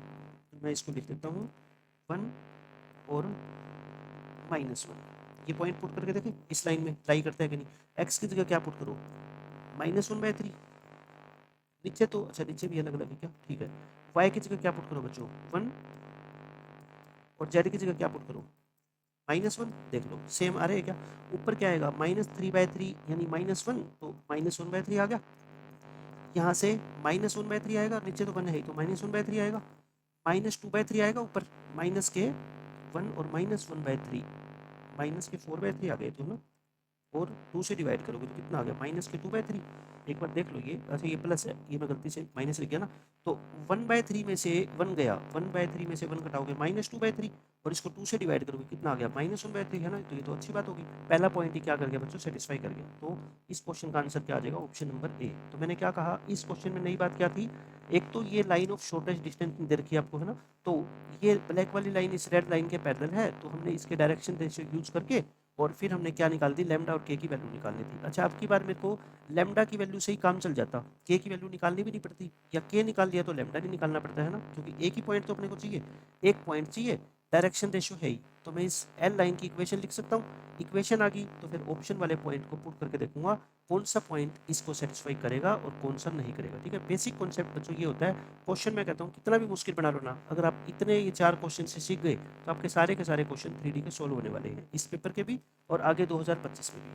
तो मैं इसको लिख देता हूँ 1 और -1। ये पॉइंट पुट करके देखें इस लाइन में लाई करता है कि नहीं। एक्स की जगह क्या पुट करो, -1/3। नीचे तो अच्छा नीचे भी अलग अलग है क्या, ठीक है। वाई की जगह क्या पुट करो बच्चों 1, और जेड की जगह क्या पुट करो -1। देख लो सेम आ रहे हैं क्या। ऊपर क्या आएगा -3/3 यानी -1, तो -1/3 आ गया। यहाँ से -1/3 आएगा, नीचे तो 1 है ही तो -1/3 आएगा। -2/3 आएगा ऊपर, माइनस के 1 और -1/3, माइनस के 4/3 आ गए तो ना, और 2 से डिवाइड करोगे तो कितना आ गया -2/3। एक बार देख लो ये, अच्छा ये प्लस है, ये मैं गलती से माइनस लिख गया ना। तो 1/3 में से 1 गया, 1/3 में से 1 घटाओगे -2/3, और इसको 2 से डिवाइड करोगे कितना आ गया -1/3, है ना। तो ये तो अच्छी बात होगी, पहला पॉइंट ही क्या कर गया बच्चों, सेटिस्फाई कर गया। तो इस क्वेश्चन का आंसर क्या आ जाएगा, ऑप्शन नंबर ए। तो मैंने क्या कहा इस क्वेश्चन में, नई बात क्या थी, एक तो ये लाइन ऑफ शॉर्टेस्ट डिस्टेंस दे रखी है आपको, है ना। तो ये ब्लैक वाली लाइन इस रेड लाइन के पैरेलल है, तो हमने इसके डायरेक्शन रेशियो यूज करके और फिर हमने क्या निकाल दी, लैम्डा और के की वैल्यू निकालनी थी। अच्छा अब की बार मेरे को लैम्डा की वैल्यू से ही काम चल जाता, के की वैल्यू निकालनी भी नहीं पड़ती, या के निकाल लिया तो लैम्डा नहीं निकालना पड़ता, है ना, क्योंकि एक ही पॉइंट तो अपने को चाहिए, एक पॉइंट चाहिए, डायरेक्शन रेशियो है ही। तो मैं इस एल लाइन की इक्वेशन लिख सकता हूँ। इक्वेशन आ गई तो फिर ऑप्शन वाले पॉइंट को पुट करके देखूंगा कौन सा पॉइंट इसको सेटिस्फाई करेगा और कौन सा नहीं करेगा, ठीक है। बेसिक कॉन्सेप्ट बच्चों ये होता है। क्वेश्चन मैं कहता हूँ कितना भी मुश्किल बना लो ना, अगर आप इतने ये 4 क्वेश्चन से सीख गए तो आपके सारे के सारे क्वेश्चन 3D के सोल्व होने वाले हैं, इस पेपर के भी और आगे 2025 में भी।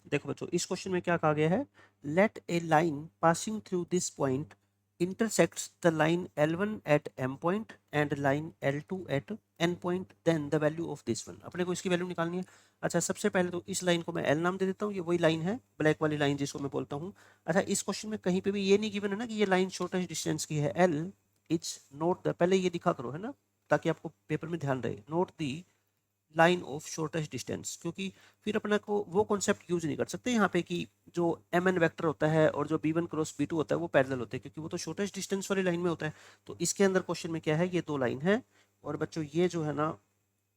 देखो बच्चों इस क्वेश्चन में क्या कहा गया है, let a line passing through this point intersects the line L1 at M point and line L2 at N point, then the value of this one। अपने को इसकी वैल्यू निकालनी है। अच्छा सबसे पहले तो इस लाइन को मैं L नाम दे देता हूँ, ये वही लाइन है ब्लैक वाली लाइन जिसको मैं बोलता हूँ। अच्छा इस क्वेश्चन में कहीं पे भी ये नहीं गिवन है ना कि ये लाइन शॉर्टेस्ट डिस्टेंस की है, L इज नॉट द, पहले ये लिखा करो है ना, ताकि आपको पेपर में ध्यान रहे, not the line of shortest distance, क्योंकि फिर अपना को वो कॉन्सेप्ट यूज नहीं कर सकते यहाँ पे कि जो mn वेक्टर होता है और जो b1 क्रॉस b2 होता है वो पैरेलल होते हैं, क्योंकि वो तो शॉर्टेस्ट डिस्टेंस वाली लाइन में होता है। तो इसके अंदर क्वेश्चन में क्या है, ये दो लाइन है, और बच्चों ये जो है ना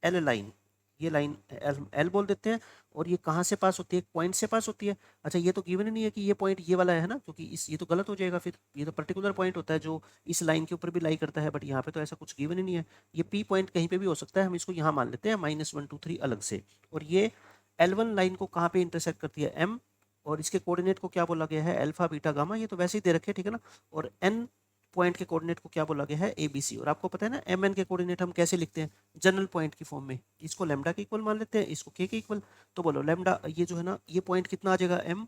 एल लाइन, ये लाइन एल बोल देते हैं, और ये कहाँ से पास होती है, एक पॉइंट से पास होती है। अच्छा ये तो गिवन ही नहीं है कि ये पॉइंट ये वाला है ना, क्योंकि इस ये तो गलत हो जाएगा, फिर ये तो पर्टिकुलर पॉइंट होता है जो इस लाइन के ऊपर भी लाई करता है, बट यहाँ पे तो ऐसा कुछ गिवन ही नहीं है। ये पी पॉइंट कहीं पे भी हो सकता है, हम इसको यहाँ मान लेते हैं -1 2 3 अलग से। और ये L1 लाइन को कहाँ पे इंटरसेक्ट करती है, M, और इसके कोऑर्डिनेट को क्या बोला गया है, अल्फा बीटा गामा, ये तो वैसे ही दे रखे, ठीक है ना। और N पॉइंट के कोऑर्डिनेट को क्या बोला गया है, ABC। और आपको पता है ना MN के कोऑर्डिनेट हम कैसे लिखते हैं, जनरल पॉइंट की फॉर्म में, इसको लैम्डा के इक्वल मान लेते हैं, इसको के इक्वल। तो बोलो लैम्डा ये जो है ना, ये पॉइंट कितना आ जाएगा, M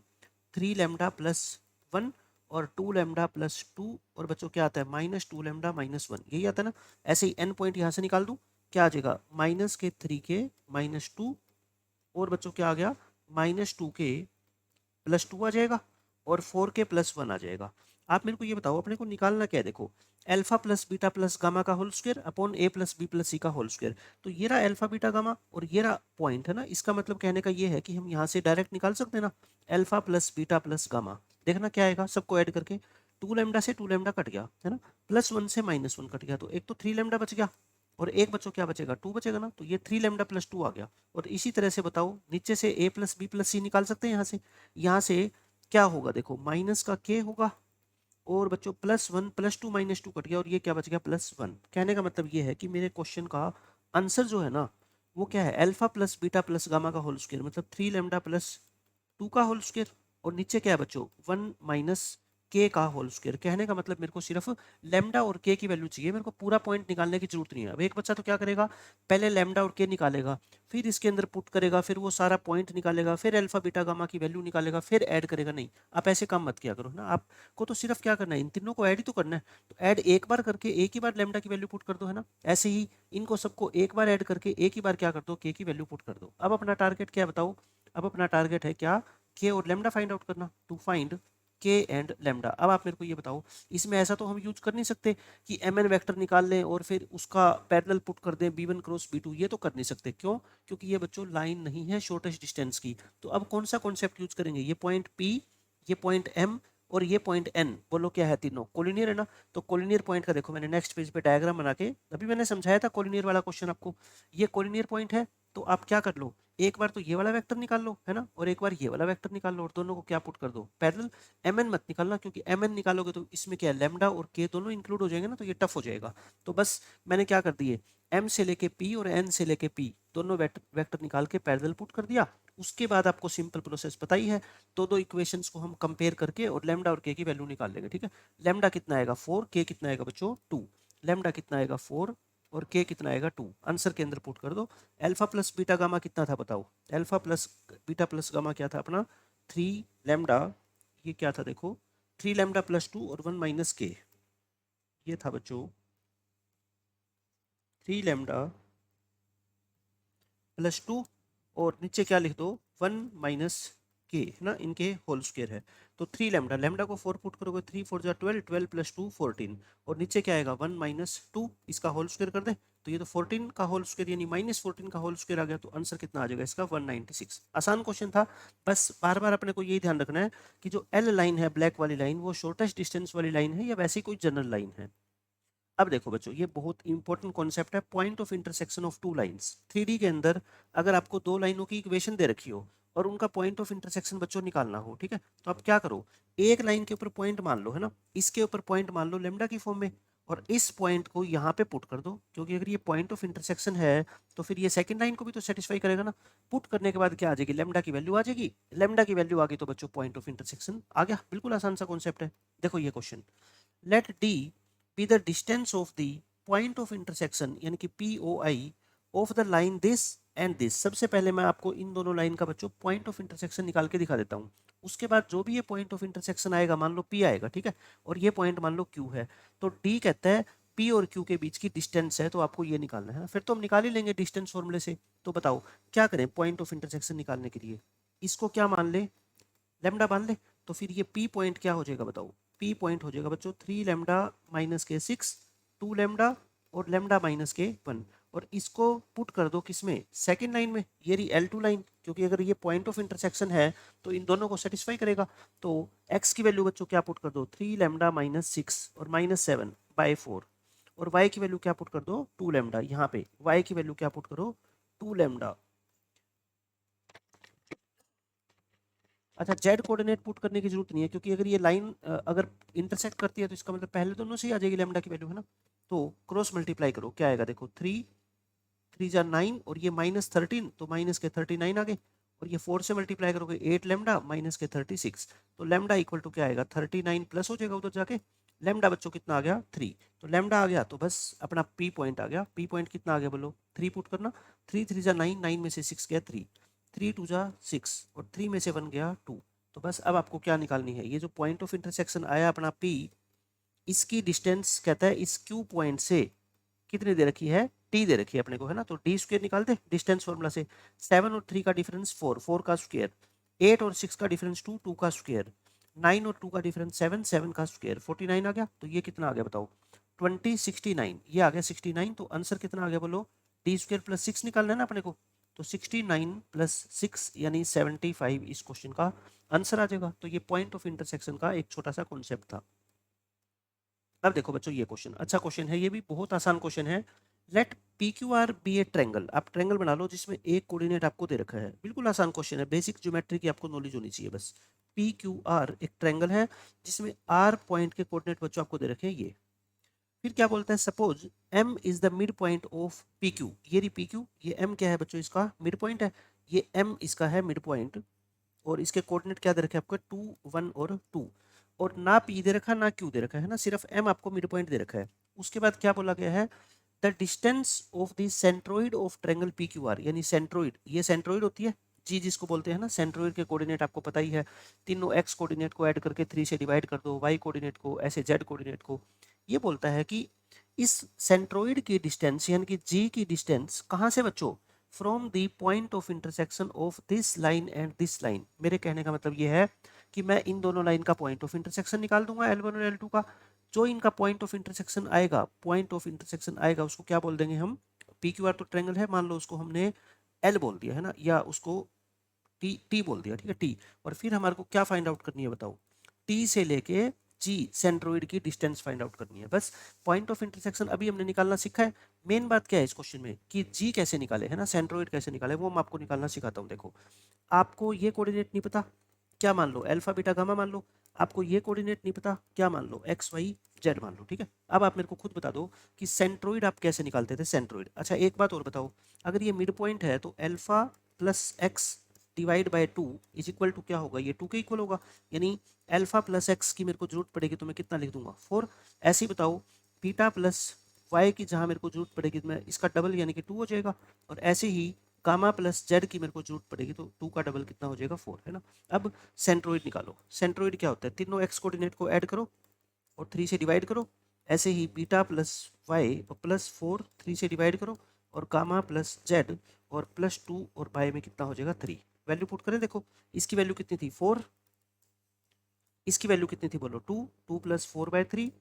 3 लैम्डा प्लस 1 और 2 लैम्डा प्लस 2, और बच्चों क्या आता है -2 लैम्डा -1, यही आता है ना। ऐसे ही N पॉइंट यहाँ से निकाल दूँ, क्या आ जाएगा -3 के -2, और बच्चों क्या आ गया -2 के +2 आ जाएगा, और 4 के +1 आ जाएगा। आप मेरे को ये बताओ अपने को निकालना क्या है, देखो alpha plus beta plus gamma का होल स्क्वायर अपॉन ए प्लस बी प्लस सी का होल स्क्वायर। तो ये रहा अल्फा बीटा गामा और ये रहा पॉइंट, है ना। इसका मतलब कहने का ये है कि हम यहाँ से डायरेक्ट निकाल सकते हैं ना, alpha plus beta plus gamma. देखना क्या आएगा सबको ऐड करके, 2 लैम्डा से 2 लैम्डा कट गया, है ना, +1 से -1 कट गया, तो एक तो 3 लैम्डा बच गया, और एक बच्चों क्या बचेगा, 2 बचेगा ना। तो ये 3 लैम्डा प्लस 2 आ गया। और इसी तरह से बताओ नीचे से ए प्लस बी प्लस सी निकाल सकते हैं यहाँ से क्या होगा, देखो माइनस का के होगा, और बच्चों +1 +2 -2 कट गया, और ये क्या बच गया +1। कहने का मतलब ये है कि मेरे क्वेश्चन का आंसर जो है ना वो क्या है, alpha plus beta plus gamma का होल स्क्वायर, मतलब 3 लैम्डा प्लस 2 का होल स्क्वायर, और नीचे क्या है बच्चों 1 माइनस के का होल स्क्वायर। कहने का मतलब मेरे को सिर्फ लैम्डा और के की वैल्यू चाहिए, मेरे को पूरा पॉइंट निकालने की जरूरत नहीं है। अब एक बच्चा तो क्या करेगा, पहले लैम्डा और के निकालेगा, फिर इसके अंदर पुट करेगा, फिर वो सारा पॉइंट निकालेगा, फिर अल्फा बीटा गामा की वैल्यू निकालेगा, फिर ऐड करेगा। नहीं, आप ऐसे काम मत किया करो ना, आपको तो सिर्फ क्या करना है, इन तीनों को ऐड ही तो करना है। तो ऐड एक बार करके एक ही बार लैम्डा की वैल्यू पुट कर दो, है ना। ऐसे ही इनको सबको एक बार ऐड करके एक ही बार क्या कर दो, के की वैल्यू पुट कर दो। अब अपना टारगेट क्या है बताओ, अब अपना टारगेट है क्या, के और लैम्डा फाइंड आउट करना। टू फाइंड के एंड लेमडा। अब आप मेरे को ये बताओ, इसमें ऐसा तो हम यूज कर नहीं सकते कि एम एन वैक्टर निकाल लें और फिर उसका पैरेलल पुट कर दें b1 क्रॉस b2, ये तो कर नहीं सकते। क्यों? क्योंकि ये बच्चों लाइन नहीं है शॉर्टेस्ट डिस्टेंस की। तो अब कौन सा कॉन्सेप्ट यूज करेंगे? ये पॉइंट p, ये पॉइंट m और ये पॉइंट n, बोलो क्या है? तीनों कोलिनियर है ना। तो कोलिनियर पॉइंट का देखो मैंने नेक्स्ट पेज पे डायग्राम बना के अभी मैंने समझाया था कोलिनियर वाला क्वेश्चन आपको। ये कोलिनियर पॉइंट है, तो आप क्या कर लो, एक बार तो ये वाला वेक्टर निकाल लो, है ना, और एक बार ये वाला वेक्टर निकाल लो और दोनों को क्या पुट कर दो? पैरेलल। mn मत निकालना, क्योंकि mn निकालोगे तो इसमें क्या है, लैम्डा और k दोनों इंक्लूड हो जाएंगे ना, तो ये टफ हो जाएगा। तो बस मैंने क्या कर दिए, m से लेके p और n से लेके p दोनों वेक्टर निकाल के पैरेलल पुट कर दिया। उसके बाद आपको सिंपल प्रोसेस पता ही है, दो इक्वेशंस को हम कंपेयर करके और लैम्डा और k की वैल्यू निकाल लेंगे। ठीक है, लैम्डा कितना आएगा 4, k कितना आएगा बच्चों 2, लैम्डा कितना आएगा 4 और k कितना आएगा 2, आंसर के अंदर पुट कर दो। अल्फा प्लस बीटा गामा कितना था बताओ? Alpha plus beta plus gamma क्या था अपना? 3 लैम्डा, ये क्या था देखो, 3 लैम्डा प्लस 2 और 1 माइनस के, ये था बच्चों 3 लैम्डा प्लस 2 और नीचे क्या लिख दो 1 माइनस के, है ना, इनके होल स्क्वायर है। तो 3 लैम्डा, लैम्डा को 4 पुट करोगे 3 4 जा 12, 12 प्लस 2 14 और नीचे क्या आएगा 1 माइनस 2, इसका होल स्क्वायर कर दे तो ये तो 14 का होल स्क्वायर यानी माइनस 14 का होल स्क्वायर आ गया। तो आंसर कितना आ जाएगा इसका 196। आसान क्वेश्चन था, बस बार बार अपने को यही ध्यान रखना है कि जो एल लाइन है ब्लैक वाली लाइन वो शॉर्टेस्ट डिस्टेंस वाली लाइन है या वैसी कोई जनरल लाइन है। अब देखो बच्चों, ये बहुत इंपॉर्टेंट कॉन्सेप्ट है, point of intersection of two lines. 3D के अंदर अगर आपको दो लाइनों की इक्वेशन दे रखी हो और उनका पॉइंट ऑफ इंटरसेक्शन बच्चों निकालना हो, ठीक है, तो आप क्या करो, एक लाइन के ऊपर पॉइंट मान लो, है ना, इसके ऊपर पॉइंट मान लो लेमडा की फॉर्म में और इस पॉइंट को यहाँ पे पुट कर दो, क्योंकि अगर ये पॉइंट ऑफ इंटरसेक्शन है तो फिर ये सेकंड लाइन को भी तो सेटिस्फाई करेगा ना। पुट करने के बाद क्या आ जाएगी, लेमडा की वैल्यू आ जाएगी, लेमडा की वैल्यू आ गई तो बच्चों पॉइंट ऑफ इंटरसेक्शन आ गया। बिल्कुल आसान सा कॉन्सेप्ट है। देखो ये question, let D be the distance of the point of intersection यानी कि POI of the line this and this। सबसे पहले मैं आपको इन दोनों लाइन का बच्चों पॉइंट ऑफ इंटरसेक्शन निकाल के दिखा देता हूँ। उसके बाद जो भी ये पॉइंट ऑफ इंटरसेक्शन आएगा, मान लो P आएगा, ठीक है, और ये पॉइंट मान लो Q है, तो D कहता है P और Q के बीच की डिस्टेंस है, तो आपको ये निकालना है। फिर तो हम निकाल ही लेंगे डिस्टेंस फॉर्मूले से। तो बताओ क्या करें पॉइंट ऑफ इंटरसेक्शन निकालने के लिए, इसको क्या मान ले, लेमडा मान ले, तो फिर ये P पॉइंट क्या हो जाएगा बताओ? P पॉइंट हो जाएगा बच्चों 3 लेमडा माइनस के 6, 2 लेमडा और लेमडा माइनस के 1 और इसको पुट कर दो किसमें, सेकंड लाइन में, ये रही L2 लाइन, क्योंकि अगर ये पॉइंट ऑफ इंटरसेक्शन है तो इन दोनों को सेटिस्फाई करेगा। तो x की वैल्यू बच्चों क्या पुट कर दो, 3 लेमडा माइनस 6 और माइनस 7 बाई 4 और y की वैल्यू क्या पुट कर दो 2 लेमडा, यहाँ पे y की वैल्यू क्या पुट करो 2 लेमडा। अच्छा, जेड कोऑर्डिनेट पुट करने की जरूरत नहीं है, क्योंकि अगर ये लाइन अगर इंटरसेक्ट करती है तो इसका मतलब पहले दोनों से ही आ जाएगी लेमडा की वैल्यू, है ना। तो क्रॉस मल्टीप्लाई करो, क्या आएगा देखो 3 3 जा 9 और ये माइनस 13 तो माइनस के 39 आ गए और ये 4 से मल्टीप्लाई करोगे 8 लेमडा माइनस के 36, तो लेमडा इक्वल टू क्या आएगा 39 प्लस हो जाएगा उधर जाके, लेमडा बच्चों कितना आ गया 3, तो लेमडा आ गया तो बस अपना पी पॉइंट आ गया। पी पॉइंट कितना आ गया बोलो, 3 पुट करना, 3 3 जा 9, 9 में से 6 गया 3, 3 2 जा 6 और 3 में से 1 गया 2। तो बस अब आपको क्या निकालनी है, ये जो पॉइंट ऑफ इंटरसेक्शन आया अपना P, इसकी डिस्टेंस कहता है इस Q पॉइंट से कितनी दे रखी है, T दे रखी है अपने को, है ना। तो D स्क्वायर निकाल दे डिस्टेंस फॉर्मूला से, 7 और 3 का डिफरेंस 4, 4 का स्क्वायर, 8 और 6 का डिफरेंस 2, 2 का स्क्वायर, 9 और 2 का डिफरेंस 7, 7 का स्क्वायर, 49 आ गया। तो ये कितना आ गया बताओ 20 69, ये आ गया 69। तो आंसर कितना आ गया बोलो, D स्क्वायर प्लस 6 निकालना है ना अपने को, तो 69 प्लस 6 यानी 75 इस क्वेश्चन का आंसर आ जाएगा। तो ये पॉइंट ऑफ इंटरसेक्शन का एक छोटा सा कॉन्सेप्ट था। अब देखो बच्चों ये क्वेश्चन अच्छा क्वेश्चन है, ये भी बहुत आसान क्वेश्चन है। Let P Q R be a triangle, आप ट्रैंगल बना लो जिसमें एक कोऑर्डिनेट आपको दे रखा है। बिल्कुल आसान क्वेश्चन है, बेसिक ज्योमेट्री की आपको नॉलेज होनी चाहिए बस। पी क्यू आर एक ट्रैंगल है जिसमें आर पॉइंट के कोऑर्डिनेट बच्चों आपको दे रखे हैं ये। फिर क्या बोलता है, suppose m is the mid point of P Q, ये रही पी क्यू, ये m क्या है बच्चों इसका मिड पॉइंट है, ये m इसका है मिड पॉइंट और इसके कोऑर्डिनेट क्या दे रखे हैं आपको 2 1 और 2 और ना p दे रखा ना q दे रखा है ना, सिर्फ m आपको मिड पॉइंट दे रखा है। उसके बाद क्या बोला गया है, the distance of the centroid of triangle P Q are, यानी सेंट्रोइड, ये सेंट्रोइड होती है जी जिसको बोलते हैं ना, सेंट्रोइड के कोऑर्डिनेट आपको पता ही है, तीनों x कोऑर्डिनेट को ऐड करके 3 से डिवाइड कर दो, y कोऑर्डिनेट को ऐसे z कोऑर्डिनेट को। ये बोलता है कि इस सेंट्रोइड की डिस्टेंस यानी कि g की डिस्टेंस कहाँ से बच्चों, from the point of intersection of this line and this line. मेरे कहने का मतलब ये है कि मैं इन दोनों लाइन का पॉइंट ऑफ इंटरसेक्शन निकाल दूंगा L1 और L2 का। जो इनका पॉइंट ऑफ इंटरसेक्शन आएगा उसको क्या बोल देंगे हम, PQR तो ट्रायंगल है, मान लो उसको हमने L बोल दिया है ना, या उसको टी बोल दिया, ठीक है, टी। और फिर हमारे को क्या फाइंड आउट करनी है बताओ, टी से लेके जी सेंट्रोइड की डिस्टेंस फाइंड आउट करनी है। बस पॉइंट ऑफ इंटरसेक्शन अभी हमने निकालना सीखा है। मेन बात क्या है इस क्वेश्चन में कि जी कैसे निकाले, है ना, सेंट्रोइड कैसे निकाले, वो मैं आपको निकालना सिखाता हूँ। देखो, आपको ये कोऑर्डिनेट नहीं पता, क्या मान लो, अल्फा बीटा गामा मान लो। आपको ये कोऑर्डिनेट नहीं पता, क्या मान लो, एक्स वाई जेड मान लो, ठीक है। अब आप मेरे को खुद बता दो कि सेंट्रोइड आप कैसे निकालते थे, सेंट्रोइड। अच्छा एक बात और बताओ, अगर ये मिड पॉइंट है तो alpha plus X divide by 2 is equal to क्या होगा, ये 2 के इक्वल होगा। यानी अल्फा प्लस एक्स की मेरे को जरूरत पड़ेगी तो मैं कितना लिख दूंगा, 4। ऐसे ही बताओ, बीटा प्लस वाई की जहां मेरे को जरूरत पड़ेगी तो मैं इसका डबल यानी कि 2 हो जाएगा। और ऐसे ही गामा प्लस जेड की मेरे को जरूरत पड़ेगी तो 2 का डबल कितना हो जाएगा, 4, है ना। अब सेंट्रोइड निकालो। सेंट्रोइड क्या होता है, तीनों एक्स कोऑर्डिनेट को ऐड करो और 3 से डिवाइड करो। ऐसे ही बीटा प्लस वाई और प्लस 4 3 से डिवाइड करो, और गामा प्लस जेड और प्लस 2 और बाई में कितना हो जाएगा, 3। वैल्यू पुट करें, देखो इसकी वैल्यू कितनी थी, 4, इसकी वैल्यू कितनी थी बोलो, 2, 2 प्लस 4/3,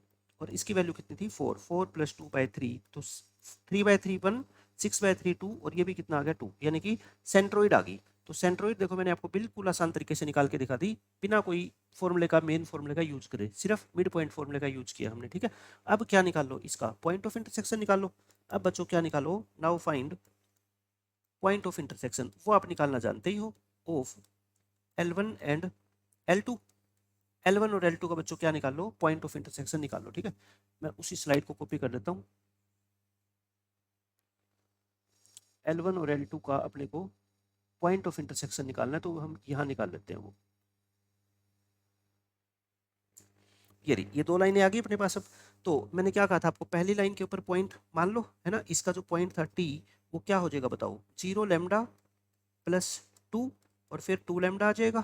और इसकी वैल्यू कितनी थी, 4, 4 प्लस 2/3, तो 3/3 1, 6/3 2, और ये भी कितना आ गया, 2, यानी कि सेंट्रोइड आ गई। तो सेंट्रोइड देखो मैंने आपको बिल्कुल आसान तरीके से निकाल के दिखा दी, बिना कोई फॉर्मूले का, मेन फॉर्मूले का यूज करे, सिर्फ मिड पॉइंट फॉर्मूले का यूज किया हमने, ठीक है। अब क्या निकाल लो, इसका पॉइंट ऑफ इंटरसेक्शन निकाल लो। अब बच्चों क्या निकालो, now find point of intersection, वो आप निकालना जानते ही हो, of L1 and L2। L1 और L2 का बच्चों क्या निकाल लो, पॉइंट ऑफ इंटरसेक्शन निकाल लो, ठीक है। मैं उसी स्लाइड को कॉपी कर लेता हूँ। L1 और L2 का अपने को पॉइंट ऑफ इंटरसेक्शन निकालना है, तो हम यहाँ निकाल लेते हैं वो। ये रही, ये दो लाइनें आ गई अपने पास। अब तो मैंने क्या कहा था आपको, पहली लाइन के ऊपर पॉइंट मान लो, है ना। इसका जो पॉइंट था टी, वो क्या हो जाएगा बताओ, 0 लैम्डा प्लस 2, और फिर 2 लैम्डा आ जाएगा,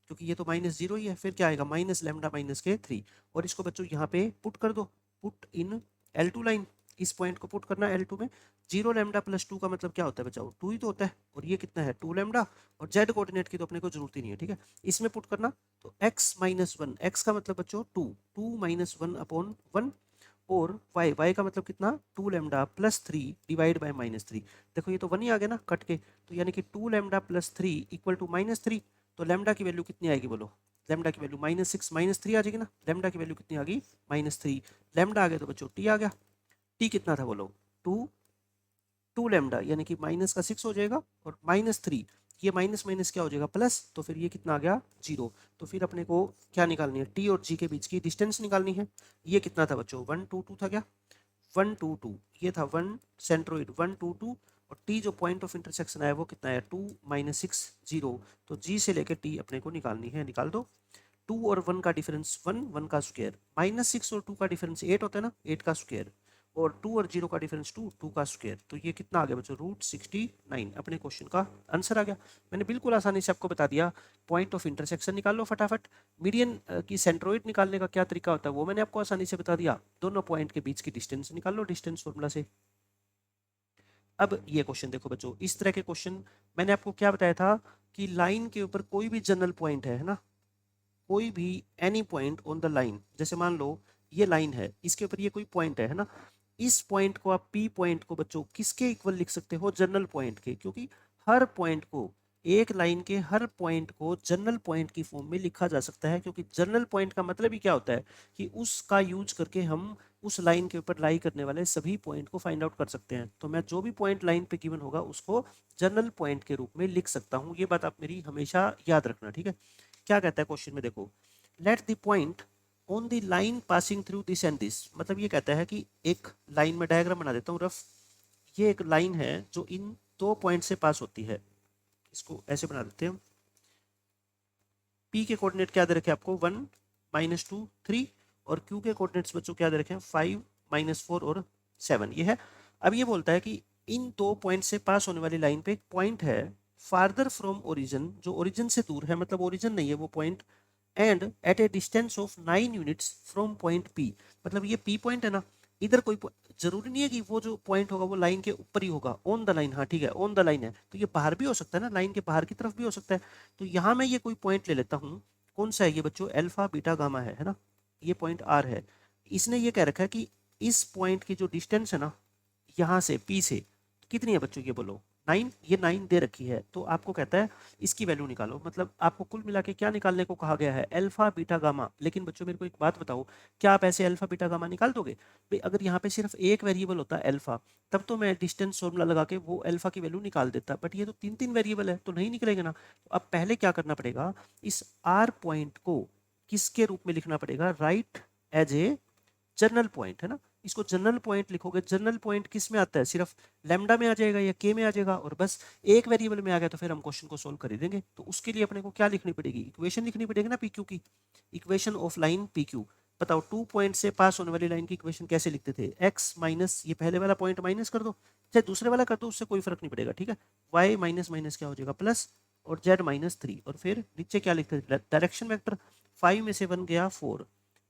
क्योंकि ये तो माइनस 0 ही है। फिर क्या आएगा, माइनस लैम्डा माइनस के 3, और इसको बच्चों यहाँ पे पुट कर दो, पुट इन L2 लाइन। इस पॉइंट को पुट करना है L2 में। 0 लैम्डा प्लस 2 का मतलब क्या होता है बच्चों, 2 ही तो होता है, और ये कितना है, 2 लैम्डा, और जेड कोऑर्डिनेट की तो अपने को जरूरत ही नहीं है, ठीक है। इसमें पुट करना, तो x माइनस 1, एक्स का मतलब बच्चों 2, 2 माइनस 1 अपॉन 1, और y का मतलब कितना, 2 लैम्डा प्लस 3 डिवाइड बाय -3। देखो ये तो 1 ही आ गया ना कट के, तो यानी कि 2 लैम्डा प्लस 3 इक्वल टू -3। तो लैम्डा की वैल्यू कितनी आएगी बोलो, लैम्डा की वैल्यू -6 -3 आ जाएगी ना। लैम्डा की वैल्यू कितनी आ गई, -3। लैम्डा आ गया तो बच्चों टी आ गया। टी कितना था बोलो, 2, 2 लैम्डा यानी कि माइनस का 6 हो जाएगा, और -3, ये माइनस माइनस क्या हो जाएगा, प्लस, तो फिर ये कितना आ गया, 0। तो फिर अपने को क्या निकालनी है, टी और जी के बीच की डिस्टेंस निकालनी है। ये कितना था बच्चों, 1 2 2 था क्या, 1 2 2, ये था 1 सेंट्रोइड 1 2 2, और टी जो पॉइंट ऑफ इंटरसेक्शन है वो कितना है, 2 -6 0। तो जी से लेकर टी अपने को निकालनी है, निकाल दो। 2 और 1 का डिफरेंस 1, 1 का स्क्वायर, -6 और 2 का डिफरेंस 8 होता है ना, 8 का स्क्वायर, और 2 और 0 का डिफरेंस 2, 2 का स्क्वायर। तो ये कितना आ गया बच्चों, √69 अपने क्वेश्चन का आंसर आ गया। मैंने बिल्कुल आसानी से आपको बता दिया। पॉइंट ऑफ इंटरसेक्शन निकाल लो फटाफट। मीडियन की सेंट्रोइड निकालने का क्या तरीका होता है वो मैंने आपको आसानी से बता दिया। दोनों पॉइंट के बीच की डिस्टेंस निकाल लो डिस्टेंस फॉर्मूला से। अब ये क्वेश्चन देखो बच्चों, इस तरह के क्वेश्चन मैंने आपको क्या बताया था कि लाइन के ऊपर कोई भी जनरल पॉइंट है ना, कोई भी any point on the line, जैसे मान लो ये लाइन है, इसके ऊपर ये कोई पॉइंट है ना, इस पॉइंट को आप पी पॉइंट को बच्चों किसके इक्वल लिख सकते हो, जनरल पॉइंट के। क्योंकि हर पॉइंट को, एक लाइन के हर पॉइंट को जनरल पॉइंट की फॉर्म में लिखा जा सकता है। क्योंकि जनरल पॉइंट का मतलब ही क्या होता है कि उसका यूज करके हम उस लाइन के ऊपर लाई करने वाले सभी पॉइंट को फाइंड आउट कर सकते हैं। तो मैं जो भी पॉइंट लाइन पे गिवन होगा उसको जनरल पॉइंट के रूप में लिख सकता हूँ। ये बात आप मेरी हमेशा याद रखना, ठीक है। क्या कहता है क्वेश्चन में, देखो, let the point on the line passing through this and this. मतलब ये कहता है कि एक लाइन में डायग्राम बना देता हूँ रफ। ये एक लाइन है जो इन दो पॉइंट से पास होती है, इसको ऐसे बना देते हैं। पी के कोऑर्डिनेट क्या दे रखे आपको, 1 -2 3, और क्यू के कोऑर्डिनेट्स बच्चों क्या दे रखे हैं, 5 -4 और 7। ये है। अब ये बोलता है कि इन दो पॉइंट से पास होने वाली लाइन पे एक पॉइंट है फार्दर फ्रॉम ओरिजिन, जो ओरिजिन से दूर है, मतलब ओरिजिन नहीं है वो point, and at a distance of 9 units from point P. मतलब ये पी पॉइंट है ना, इधर कोई जरूरी नहीं है कि वो जो पॉइंट होगा वो लाइन के ऊपर ही होगा, ऑन द लाइन, हाँ ठीक है, ऑन द लाइन है, तो ये बाहर भी हो सकता है ना, लाइन के बाहर की तरफ भी हो सकता है। तो यहाँ मैं ये कोई पॉइंट ले लेता हूँ, कौन सा है ये बच्चों, अल्फा बीटा गामा है ना, ये पॉइंट आर है। इसने ये कह रखा है कि इस पॉइंट की जो डिस्टेंस है ना यहाँ से पी से कितनी है बच्चों, ये बोलो 9, ये 9 दे रखी है, तो आपको कहता है इसकी वैल्यू निकालो। मतलब आपको कुल मिला के क्या निकालने को कहा गया है, अल्फा बीटा गामा। लेकिन बच्चों मेरे को एक बात बताओ, क्या आप ऐसे अल्फा बीटा गामा निकाल दोगे भाई? अगर यहाँ पे सिर्फ एक वेरिएबल होता अल्फा, तब तो मैं डिस्टेंस फॉर्मूला लगा के वो अल्फा की वैल्यू निकाल देता, बट ये तो 3 वेरिएबल है तो नहीं निकलेगा ना। तो अब पहले क्या करना पड़ेगा, इस आर पॉइंट को किसके रूप में लिखना पड़ेगा, right as a general point, है ना। इसको जनरल पॉइंट लिखोगे, जनरल पॉइंट किस में आता है, सिर्फ लैम्डा में आ जाएगा या के में आ जाएगा, और बस एक वेरिएबल में आ गया तो फिर हम क्वेश्चन को सोल्व कर ही देंगे। तो उसके लिए अपने को क्या लिखनी पड़ेगी, इक्वेशन लिखनी पड़ेगी ना पीक्यू की, इक्वेशन ऑफ लाइन पीक्यू। बताओ 2 पॉइंट से पास होने वाली लाइन की इक्वेशन कैसे लिखते थे, x माइनस ये पहले वाला पॉइंट माइनस कर दो, चाहे दूसरे वाला कर दो, उससे कोई फर्क नहीं पड़ेगा, ठीक है। y माइनस माइनस क्या हो जाएगा प्लस, और z माइनस 3, और फिर नीचे क्या लिखते थे, डायरेक्शन वेक्टर 5 में से 1 गया 4,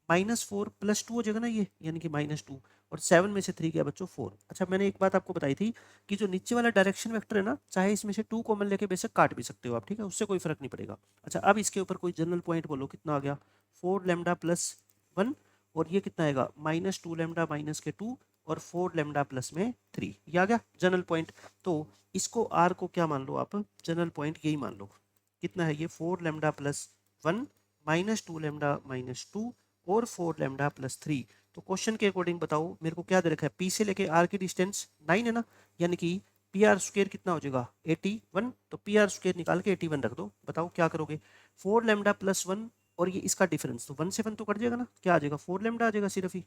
-4 + 2 हो जाएगा ना ये, यानी कि -2, और 7 में से 3 गया बच्चों 4। अच्छा मैंने एक बात आपको बताई थी कि जो नीचे वाला डायरेक्शन वेक्टर है ना, चाहे इसमें से 2 कॉमन लेके बेशक काट भी सकते हो आप, ठीक है, उससे कोई फर्क नहीं पड़ेगा। अच्छा अब इसके ऊपर कोई जनरल पॉइंट बोलो, कितना आ गया 4 लैम्डा प्लस 1, और ये कितना आएगा -2 लैम्डा माइनस के 2, और 4 लैम्डा प्लस में 3, ये आ गया जनरल पॉइंट। तो इसको आर को क्या मान लो आप, जनरल पॉइंट यही मान लो। कितना है ये 4 लैम्डा प्लस 1 -2 लैम्डा माइनस 2 और 4 लैम्डा प्लस 3। तो क्वेश्चन के अकॉर्डिंग बताओ मेरे को क्या दे रखा है, पी से लेके आर की डिस्टेंस 9 है ना, यानी कि पी आर स्क्वायर कितना हो जाएगा 81, तो पी आर स्क्वायर निकाल के 81 रख दो। बताओ क्या करोगे, 4 लैम्डा प्लस 1 और ये इसका डिफरेंस, तो 1 से 1 तो कट जाएगा ना, क्या आ जाएगा 4 लैम्डा आ जाएगा सिर्फ ही,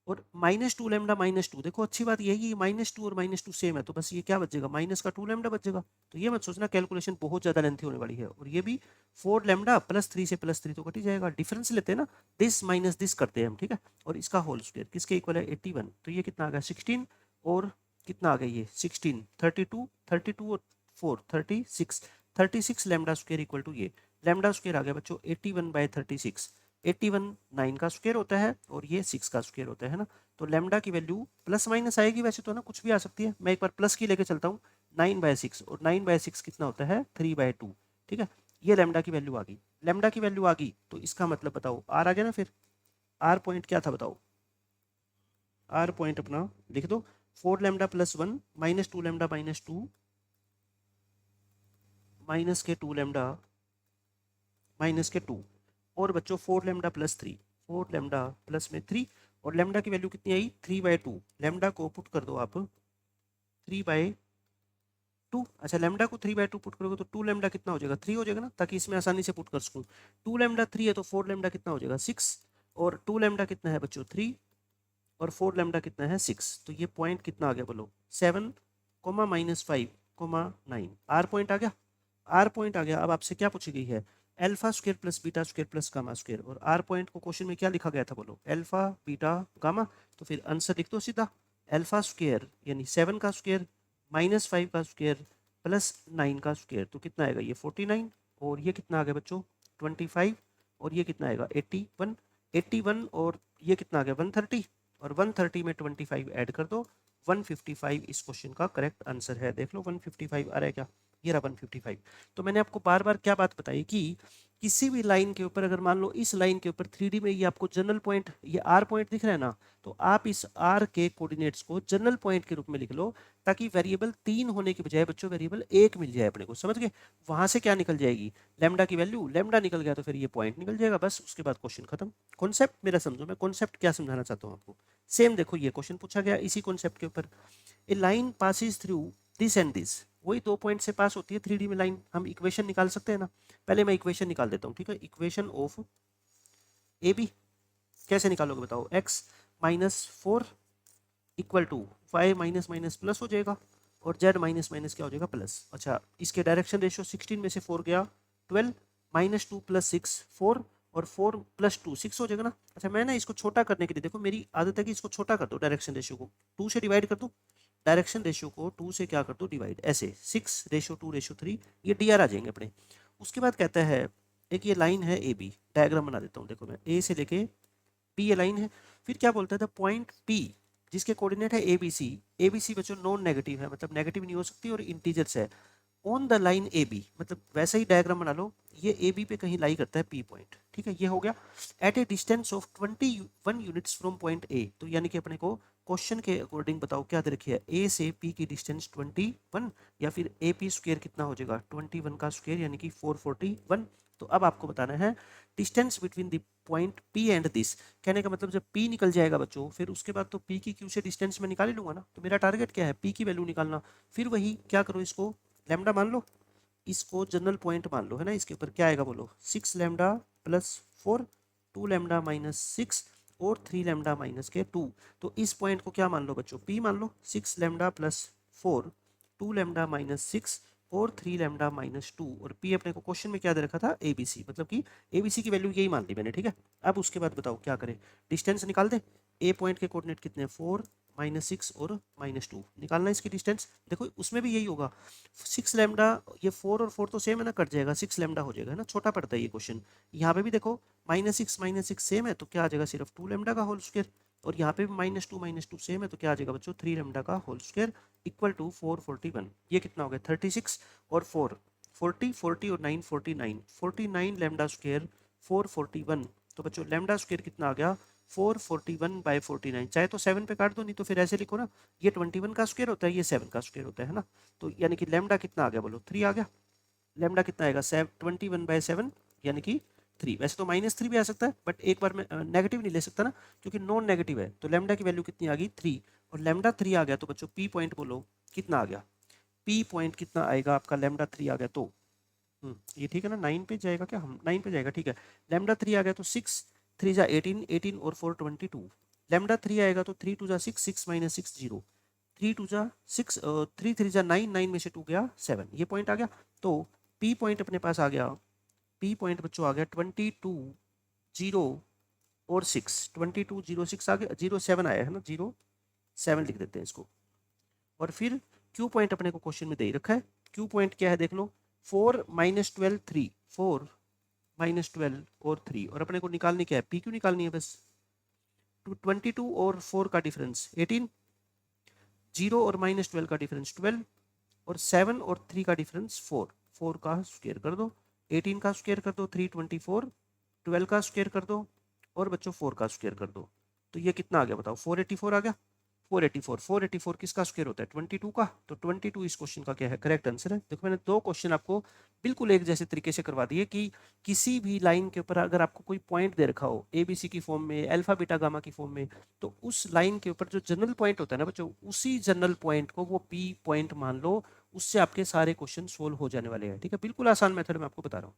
और -2 लैम्डा -2, देखो अच्छी बात यही है -2 और -2 सेम है, तो बस ये क्या बचेगा, माइनस का 2 लैम्डा बचेगा। तो ये मत सोचना कैलकुलेशन बहुत ज्यादा लेंथी होने वाली है, और ये भी 4 लैम्डा प्लस 3 से प्लस 3 तो कट ही जाएगा, डिफरेंस लेते हैं ना, दिस माइनस दिस करते हैं हम, ठीक है। और इसका होल स्क्वायर किसके इक्वल है 81, तो ये कितना आ गया 16, और कितना आ गया ये 16, 32 और 4 36 लैम्डा स्क्वायर इक्वल टू ये लैम्डा स्क्वायर आ गया बच्चों 81/36, 81 9 का स्क्वायर होता है और ये 6 का स्क्वायर होता है ना। तो लैम्डा की वैल्यू प्लस माइनस आएगी, वैसे तो ना कुछ भी आ सकती है, मैं एक बार प्लस की लेके चलता हूँ, 9/6, और 9/6 कितना होता है 3/2, ठीक है। ये लैम्डा की वैल्यू आ गई, लैम्डा की वैल्यू आ गई, तो इसका मतलब बताओ आर आ गया ना, फिर आर पॉइंट क्या था बताओ, आर पॉइंट अपना लिख दो 4 lambda plus 1 -2 lambda minus 2 minus के 2 लैम्डा माइनस के 2, और बच्चों 4 लैम्डा प्लस 3, 4 लैम्डा प्लस में 3, और लैम्डा की वैल्यू कितनी आई 3/2, लैम्डा को पुट कर दो आप 3/2। अच्छा लैम्डा को 3/2 पुट करोगे तो 2 लैम्डा कितना हो जाएगा 3 हो जाएगा ना, ताकि इसमें आसानी से पुट कर सकूँ। 2 लैम्डा 3 है तो 4 लैम्डा कितना हो जाएगा 6, और 2 लैम्डा कितना है बच्चों 3, और 4 लैम्डा कितना है 6, तो ये पॉइंट कितना आ गया बोलो 7, -5, 9, आर पॉइंट आ गया, आर पॉइंट आ गया। अब आपसे क्या पूछी गई है, alpha square plus beta square plus gamma square, और आर पॉइंट को क्वेश्चन में क्या लिखा गया था बोलो, अल्फा बीटा गामा। तो फिर आंसर लिख दो सीधा, अल्फा स्क्वायर यानी 7 का स्क्वायर -5 का स्क्वायर प्लस 9 का स्क्वायर, तो कितना आएगा ये 49, और ये कितना आ गया बच्चों 25, और ये कितना आएगा 81, और ये कितना आ गया 130, और 130 में 25 ऐड कर दो, 155 इस क्वेश्चन का करेक्ट आंसर है। देख लो 155 आ रहा है क्या, ये रहा 155। तो मैंने आपको बार बार क्या बात बताई कि किसी भी लाइन के ऊपर, अगर मान लो इस लाइन के ऊपर 3D में ये आपको जनरल पॉइंट, ये आर पॉइंट दिख रहा है ना, तो आप इस आर के कोऑर्डिनेट्स को जनरल पॉइंट के रूप में लिख लो, ताकि वेरिएबल 3 होने के बजाय बच्चों वेरिएबल 1 मिल जाए अपने को, समझ गए। वहां से क्या निकल जाएगी, लैम्डा की वैल्यू, लैम्डा निकल गया तो फिर ये पॉइंट निकल जाएगा, बस उसके बाद क्वेश्चन खत्म। कॉन्सेप्ट मेरा समझो, मैं कॉन्सेप्ट क्या समझाना चाहता हूँ आपको। सेम देखो ये क्वेश्चन पूछा गया इसी कॉन्सेप्ट के ऊपर, a line passes through this and this, वही 2 पॉइंट से पास होती है 3D में लाइन, हम इक्वेशन निकाल सकते हैं ना। पहले मैं इक्वेशन निकाल देता हूँ, ठीक है। इक्वेशन ऑफ ए बी कैसे निकालोगे बताओ, x -4 equal to y minus minus plus हो जाएगा, और z माइनस माइनस क्या हो जाएगा प्लस। अच्छा इसके डायरेक्शन रेशियो 16 में से 4 गया 12, -2 + 6 4, और 4 + 2 6 हो जाएगा ना। अच्छा मैं ना इसको छोटा करने के लिए, देखो मेरी आदत है कि इसको छोटा कर दो, डायरेक्शन रेशियो को 2 से डिवाइड कर दो, डायरेक्शन रेशियो को 2 से क्या कर दो डिवाइड, ऐसे 6:2:3, ये डी आर आ जाएंगे अपने। उसके बाद कहता है एक ये लाइन है ए बी, डायग्राम बना देता हूँ, देखो मैं ए से लेके बी ये लाइन है। फिर क्या बोलता है, द पॉइंट पी जिसके कोऑर्डिनेट है ए बी सी बच्चों नॉन नेगेटिव है, मतलब नेगेटिव नहीं हो सकती और इंटीजर्स है, on the line A B, मतलब वैसा ही डायग्राम बना लो, ये ए बी पे कहीं लाई करता है पी पॉइंट, ठीक है, ये हो गया। At a distance of 21 units from point A, तो यानी कि अपने को क्वेश्चन के अकॉर्डिंग बताओ क्या दे रखी है, ए से पी की डिस्टेंस 21, या फिर ए पी स्क्वेयर कितना हो जाएगा 21 का स्क्वेयर यानी कि 441। तो अब आपको बताना है distance between the point P and this, कहने का मतलब जब पी निकल जाएगा बच्चों फिर उसके बाद तो पी की क्यू से डिस्टेंस में निकाल ही लूंगा ना, तो मेरा टारगेट क्या है पी की वैल्यू निकालना। फिर वही क्या करो, इसको लैम्डा मान लो, इसको जनरल पॉइंट मान लो, है ना, इसके ऊपर क्या आएगा बोलो, 6 लैम्डा प्लस 4, 2 लैम्डा माइनस 6 और 3 लैम्डा माइनस के 2। तो इस पॉइंट को क्या मान लो बच्चों, पी मान लो, 6 लैम्डा प्लस 4, 2 लैम्डा माइनस 6 और 3 लैम्डा माइनस 2, और पी अपने को क्वेश्चन में क्या दे रखा था ए बी सी, मतलब कि ए बी सी की वैल्यू यही मान ली मैंने, ठीक है। अब उसके बाद बताओ क्या करें, डिस्टेंस निकाल दे, ए पॉइंट के कोऑर्डिनेट कितने, 4 -6 और -2 निकालना है इसकी डिस्टेंस। देखो उसमें भी यही होगा, 6 लैम्डा, ये 4 और 4 तो सेम है ना, कट जाएगा, 6 लैम्डा हो जाएगा, है ना, छोटा पड़ता है ये क्वेश्चन। यहाँ पे भी देखो -6 सेम है तो क्या आ जाएगा, सिर्फ 2 लैम्डा का होल स्क्वायर, और यहाँ पे भी -2 सेम है तो क्या आ जाएगा बच्चों, 3 लैम्डा का होल स्क्वायर इक्वल टू 441। ये कितना हो गया 36 और 4 40, 40 और 9 49, 49 लैम्डा स्क्वायर 441। तो बच्चों लैम्डा स्क्वायर कितना आ गया 441/49, चाहे तो 7 पे काट दो, नहीं तो फिर ऐसे लिखो ना, ये 21 का स्क्वायर होता है, ये 7 का स्क्वायर होता है ना। तो यानी कि लैम्डा कितना आ गया बोलो, 3 आ गया। लैम्डा कितना आएगा 21/7 यानी कि 3। वैसे तो -3 भी आ सकता है बट एक बार में नेगेटिव नहीं ले सकता ना, क्योंकि नॉन नेगेटिव है, तो लैम्डा की वैल्यू कितनी आ गई 3, और लैम्डा 3 आ गया तो बच्चों पी पॉइंट बोलो कितना आ गया, पी पॉइंट कितना आएगा आपका, लैम्डा 3 आ गया तो ये ठीक है ना, 9 पे जाएगा क्या, हम 9 पे जाएगा, ठीक है। लैम्डा 3 आ गया तो 6 3 जा 18, 18 और 4 22। लैम्डा 3 आएगा तो 3 2 जा 6, 6 - 6 0, 3 2 जा 6, 3 3 जा 9, 9 में से 2 गया 7, ये पॉइंट आ गया। तो पी पॉइंट अपने पास आ गया, पी पॉइंट बच्चों आ गया 22 0 और 6, 22 0 6 आ गया, 0 7 आया है ना, 0 7 लिख देते हैं इसको। और फिर क्यू पॉइंट अपने को क्वेश्चन में दे ही रखा है, क्यू पॉइंट क्या है देख लो, 4 - 12 3, 4 - 12 और 3, और अपने को निकालनी क्या है, पी क्यू निकालनी है बस। 22 और 4 का डिफरेंस 18, 0 और -12 का डिफरेंस 12, और 7 और 3 का डिफरेंस 4, 4 का स्क्वायर कर दो, 18 का स्क्वायर कर दो 324, 12 का स्क्वायर कर दो और बच्चों 4 का स्क्वायर कर दो। तो ये कितना आ गया बताओ, 484 आ गया। 484, 484 किसका स्क्वायर होता है 22 का, तो 22 इस क्वेश्चन का क्या है करेक्ट आंसर है। देखो मैंने दो क्वेश्चन आपको बिल्कुल एक जैसे तरीके से करवा दिए कि किसी भी लाइन के ऊपर अगर आपको कोई पॉइंट दे रखा हो ए बी सी की फॉर्म में, अल्फा बीटा गामा की फॉर्म में, तो उस लाइन के ऊपर जो जनरल पॉइंट होता है ना बच्चों, उसी जनरल पॉइंट को वो पी पॉइंट मान लो, उससे आपके सारे क्वेश्चन सोल्व हो जाने वाले हैं, ठीक है। बिल्कुल आसान मेथड में आपको बता रहा हूँ।